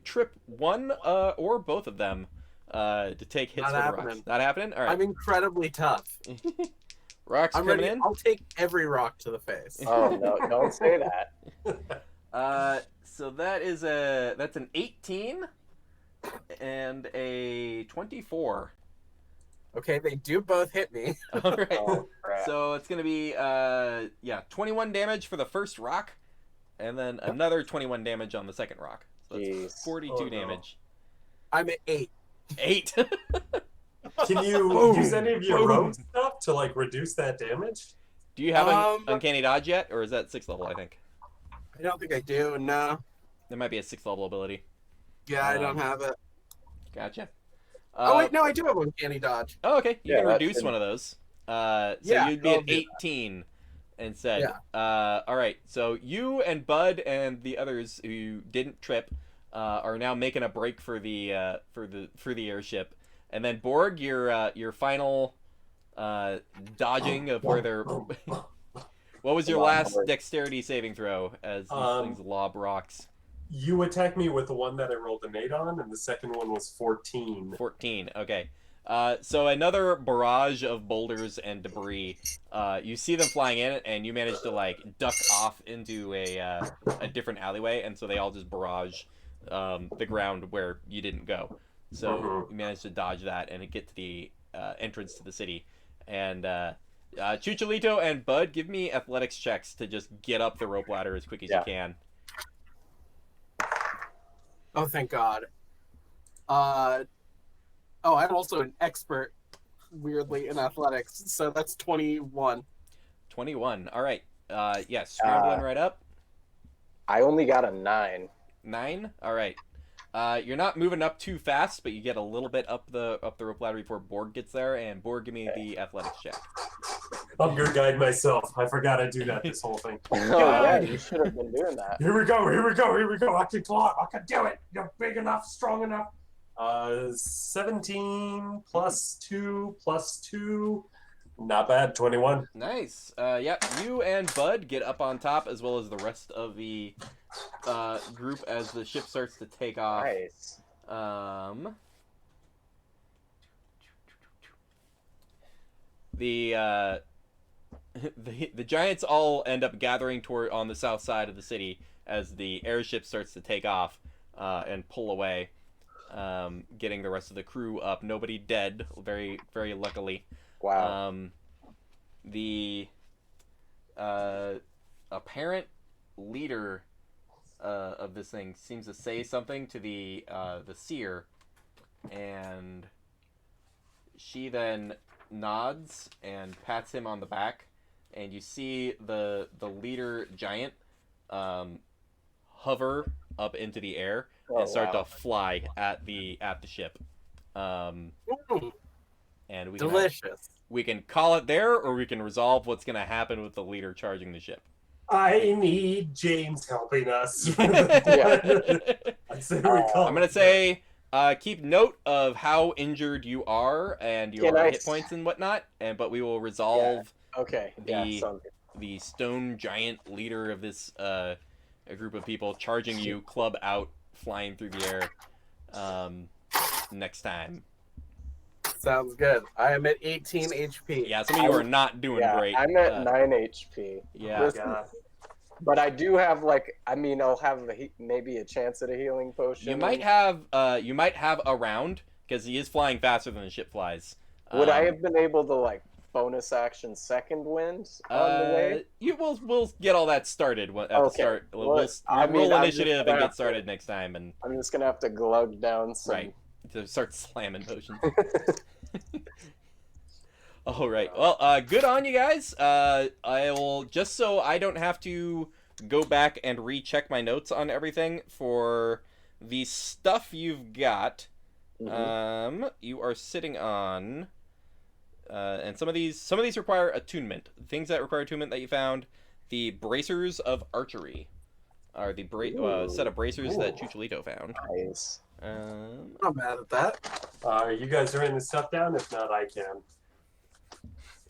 [SPEAKER 1] trip one or both of them to take hits
[SPEAKER 2] Not
[SPEAKER 1] for the
[SPEAKER 2] happening.
[SPEAKER 1] rocks. Not happening. All right.
[SPEAKER 2] I'm incredibly tough.
[SPEAKER 1] Rocks
[SPEAKER 2] I'm
[SPEAKER 1] coming
[SPEAKER 2] ready.
[SPEAKER 1] in.
[SPEAKER 2] I'll take every rock to the face.
[SPEAKER 4] Oh no! Don't say that.
[SPEAKER 1] So that's an 18 and a 24.
[SPEAKER 2] Okay, they do both hit me.
[SPEAKER 1] All right.
[SPEAKER 4] Oh, crap.
[SPEAKER 1] So it's gonna be 21 damage for the first rock, and then another 21 damage on the second rock. So that's
[SPEAKER 4] Jeez.
[SPEAKER 1] 42
[SPEAKER 3] Oh, no.
[SPEAKER 1] damage.
[SPEAKER 2] I'm at 8.
[SPEAKER 1] 8.
[SPEAKER 3] Can you
[SPEAKER 1] Boom.
[SPEAKER 3] use any of your
[SPEAKER 1] Boom.
[SPEAKER 3] rogue stuff to like reduce that damage?
[SPEAKER 1] Do you have an
[SPEAKER 2] Um,
[SPEAKER 1] uncanny dodge yet, or is that 6th level? I think
[SPEAKER 2] I don't think I do. No.
[SPEAKER 1] that might be a 6th level ability.
[SPEAKER 2] Yeah, I don't have it.
[SPEAKER 1] Gotcha.
[SPEAKER 2] Oh wait, no, I do have uncanny dodge.
[SPEAKER 1] Oh, okay. You
[SPEAKER 4] Yeah,
[SPEAKER 1] can
[SPEAKER 4] that
[SPEAKER 1] reduce
[SPEAKER 4] should-
[SPEAKER 1] one of those. So
[SPEAKER 2] Yeah,
[SPEAKER 1] you'd be
[SPEAKER 2] I'll
[SPEAKER 1] at
[SPEAKER 2] do that.
[SPEAKER 1] 18 instead.
[SPEAKER 2] Yeah.
[SPEAKER 1] All right. So you and Bud and the others who didn't trip are now making a break for the airship, and then Borg, your final dodging of where they're. What was your
[SPEAKER 4] Come on,
[SPEAKER 1] last
[SPEAKER 4] Borg.
[SPEAKER 1] dexterity saving throw as these things lob rocks?
[SPEAKER 3] You attacked me with the one that I rolled an 8 on, and the second one was 14.
[SPEAKER 1] 14. Okay. So another barrage of boulders and debris. You see them flying in, and you manage to like duck off into a different alleyway, and so they all just barrage the ground where you didn't go. So you managed to dodge that and get to the entrance to the city. And Chucholito and Bud, give me athletics checks to just get up the rope ladder as quick as you can.
[SPEAKER 2] Oh, thank God. I'm also an expert, weirdly, in athletics, so that's 21.
[SPEAKER 1] 21. All right. Scrambling right up.
[SPEAKER 4] I only got a 9.
[SPEAKER 1] 9. All right. You're not moving up too fast, but you get a little bit up the rope ladder before Borg gets there. And Borg, give me the athletics check.
[SPEAKER 3] I'm your guide myself. I forgot I do that this whole thing.
[SPEAKER 4] Oh yeah, you should have been doing that.
[SPEAKER 3] Here we go. I can climb. I can do it. You're big enough, strong enough. 17 plus 2. Not bad. 21.
[SPEAKER 1] Nice. You and Bud get up on top as well as the rest of the group as the ship starts to take off.
[SPEAKER 4] Nice.
[SPEAKER 1] The giants all end up gathering toward on the south side of the city as the airship starts to take off and pull away, getting the rest of the crew up. Nobody dead, very very luckily.
[SPEAKER 4] Wow.
[SPEAKER 1] The apparent leader of this thing seems to say something to the seer, and she then nods and pats him on the back, and you see the leader giant hover up into the air and start to fly at the ship. And we can
[SPEAKER 2] Delicious.
[SPEAKER 1] we can call it there, or we can resolve what's going to happen with the leader charging the ship.
[SPEAKER 3] I need James helping us.
[SPEAKER 4] Yeah.
[SPEAKER 3] I say we call
[SPEAKER 1] I'm going to say keep note of how injured you are and your hit points and whatnot, but we will resolve
[SPEAKER 4] Okay.
[SPEAKER 1] the stone giant leader of this a group of people charging you, club out, flying through the air next time.
[SPEAKER 2] Sounds good. I am at 18 HP.
[SPEAKER 1] Yeah, some of you are not doing great.
[SPEAKER 4] I'm at 9 HP.
[SPEAKER 1] Yeah.
[SPEAKER 4] Listen, but I do have I'll have maybe a chance at a healing potion.
[SPEAKER 1] You might have a round because he is flying faster than the ship flies.
[SPEAKER 4] Would I have been able to bonus action second wind on the way?
[SPEAKER 1] We'll get all that started at the start. We'll roll initiative and get started next time. And
[SPEAKER 4] I'm just gonna have to glug down some.
[SPEAKER 1] Right. To start slamming potions. All right. Well, good on you guys. I'll just so I don't have to go back and recheck my notes on everything for the stuff you've got. You are sitting on, and some of these require attunement. Things that require attunement that you found, the bracers of archery, are the set of bracers that Chucholito found.
[SPEAKER 4] Nice.
[SPEAKER 2] I'm not mad at that.
[SPEAKER 3] You guys are writing this stuff down? If not, I can.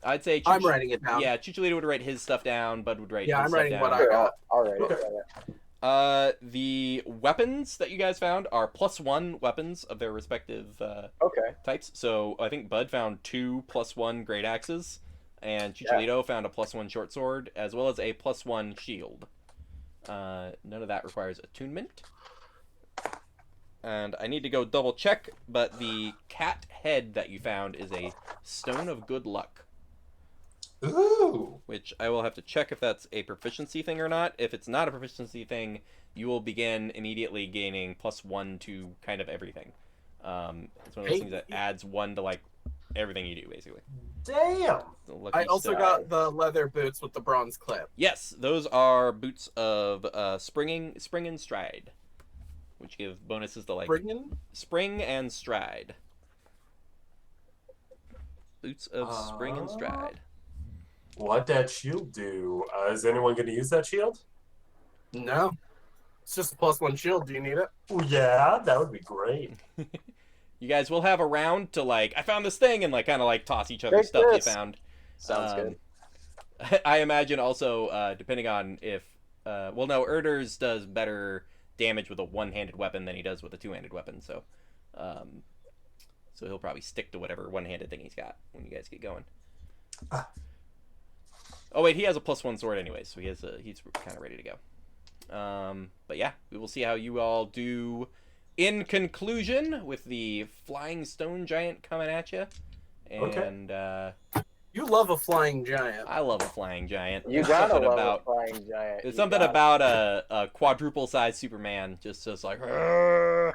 [SPEAKER 1] I'd say
[SPEAKER 2] I'm writing it down.
[SPEAKER 1] Yeah, Chucholito would write his stuff down. Bud would write.
[SPEAKER 2] Yeah,
[SPEAKER 1] his
[SPEAKER 2] I'm writing
[SPEAKER 1] stuff down.
[SPEAKER 2] what I got.
[SPEAKER 4] All right.
[SPEAKER 1] The weapons that you guys found are +1 weapons of their respective types. So I think Bud found 2 +1 great axes, and Chucholito found a +1 short sword as well as a +1 shield. None of that requires attunement. And I need to go double check, but the cat head that you found is a stone of good luck.
[SPEAKER 3] Ooh.
[SPEAKER 1] Which I will have to check if that's a proficiency thing or not. If it's not a proficiency thing, you will begin immediately gaining +1 to kind of everything. It's one of those things that adds 1 to everything you do, basically.
[SPEAKER 3] Damn.
[SPEAKER 2] I also got the leather boots with the bronze clip.
[SPEAKER 1] Yes, those are boots of spring and stride, which give bonuses to spring and stride. Boots of Spring and Stride.
[SPEAKER 3] What that shield do? Is anyone going to use that shield?
[SPEAKER 2] No. It's just a +1 shield. Do you need it?
[SPEAKER 3] Oh, yeah, that would be great.
[SPEAKER 1] You guys will have a round to like, I found this thing, and like kind of like toss each other
[SPEAKER 4] Take
[SPEAKER 1] stuff
[SPEAKER 4] this.
[SPEAKER 1] you found.
[SPEAKER 4] Sounds good.
[SPEAKER 1] I imagine also, depending on if, well, no, Erders does better damage with a one-handed weapon than he does with a two-handed weapon, so he'll probably stick to whatever one-handed thing he's got when you guys get going. Oh wait, he has a +1 sword anyway, so he's kind of ready to go. But yeah, we will see how you all do in conclusion with the flying stone giant coming at you. And
[SPEAKER 2] You love a flying giant.
[SPEAKER 1] I love a flying giant.
[SPEAKER 4] You gotta love a flying giant.
[SPEAKER 1] There's something about a quadruple-sized Superman just like. I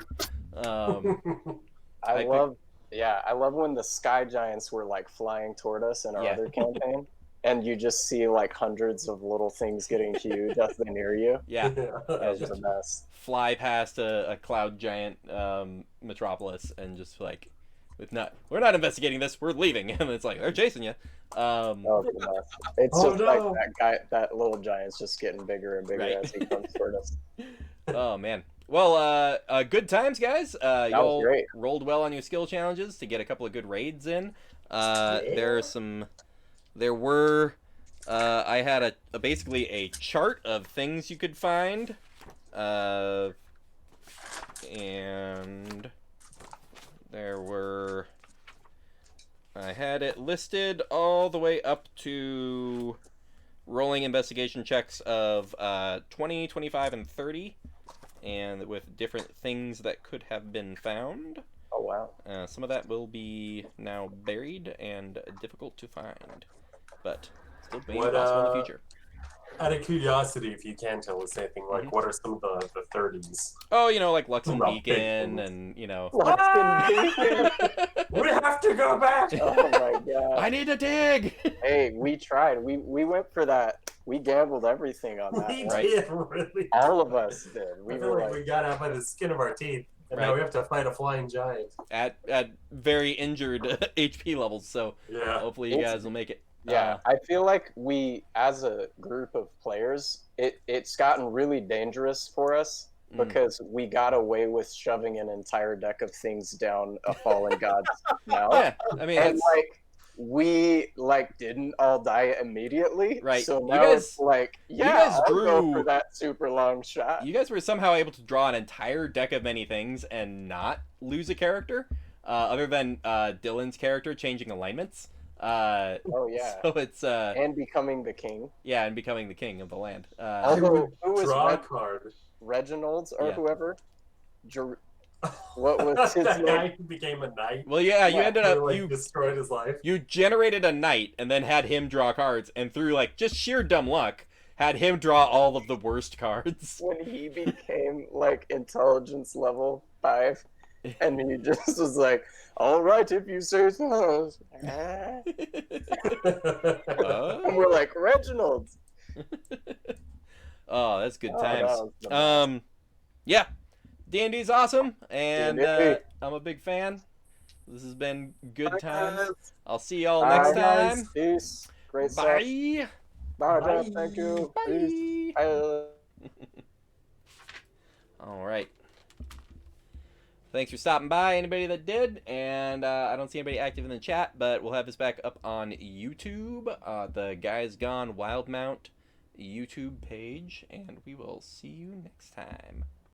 [SPEAKER 4] love when the sky giants were like flying toward us in our other campaign, and you just see like hundrds of little things getting huge as they near you.
[SPEAKER 1] Yeah,
[SPEAKER 4] that was the best.
[SPEAKER 1] Fly past a cloud giant metropolis and just like, we're not investigating this. We're leaving, and it's like they're chasing you.
[SPEAKER 4] It's just like that little giant's just getting bigger and bigger as he comes toward us.
[SPEAKER 1] Oh man. Well, good times, guys. You all
[SPEAKER 4] great.
[SPEAKER 1] rolled well on your skill challenges to get a couple of good raids in. I had basically a chart of things you could find, and I had it listed all the way up to rolling investigation checks of 20, 25, and 30. And with different things that could have been found.
[SPEAKER 4] Oh, wow.
[SPEAKER 1] Some of that will be now buried and difficult to find. But still being possible in the future.
[SPEAKER 3] Out of curiosity, if you can tell us anything, like what are some of the 30s?
[SPEAKER 1] Oh, like Luxon Beacon and,
[SPEAKER 4] Luxon Beacon!
[SPEAKER 3] We have to go back!
[SPEAKER 4] Oh my god.
[SPEAKER 1] I need to dig!
[SPEAKER 4] Hey, we tried. We went for that. We gambled everything on that.
[SPEAKER 3] We
[SPEAKER 4] right?
[SPEAKER 3] did, really.
[SPEAKER 4] All of us did.
[SPEAKER 3] I feel like we got out by the skin of our teeth. And now we have to fight a flying giant.
[SPEAKER 1] At very injured HP levels, so hopefully you guys will make it.
[SPEAKER 4] Yeah, I feel like we, as a group of players, it's gotten really dangerous for us because we got away with shoving an entire deck of things down a fallen god's mouth.
[SPEAKER 1] Yeah, I mean,
[SPEAKER 4] and we didn't all die immediately.
[SPEAKER 1] Right.
[SPEAKER 4] So now it's like, I'll go for that super long shot.
[SPEAKER 1] You guys were somehow able to draw an entire deck of many things and not lose a character, other than Dylan's character changing alignments.
[SPEAKER 4] Oh yeah.
[SPEAKER 1] So it's
[SPEAKER 4] and becoming the king.
[SPEAKER 1] Yeah, and becoming the king of the land.
[SPEAKER 4] Although who was
[SPEAKER 3] draw a card.
[SPEAKER 4] Reginald's or whoever? What was his
[SPEAKER 3] that
[SPEAKER 4] name?
[SPEAKER 3] guy who became a knight.
[SPEAKER 1] Well, yeah, you ended up
[SPEAKER 3] you destroyed his life.
[SPEAKER 1] You generated a knight and then had him draw cards, and through just sheer dumb luck, had him draw all of the worst cards.
[SPEAKER 4] When he became intelligence level 5, and he just was like, "All right, if you say so." And we're like, Reginald.
[SPEAKER 1] Oh, that's good times. Yeah. D&D's awesome, and I'm a big fan. This has been good times. I'll see y'all next time.
[SPEAKER 4] Peace. Great
[SPEAKER 1] Bye.
[SPEAKER 4] Bye, Jeff. Thank you.
[SPEAKER 1] Bye.
[SPEAKER 4] Peace. Bye.
[SPEAKER 1] All right. Thanks for stopping by, anybody that did. And I don't see anybody active in the chat, but we'll have this back up on YouTube, the Guys Gone Wildemount YouTube page, and we will see you next time.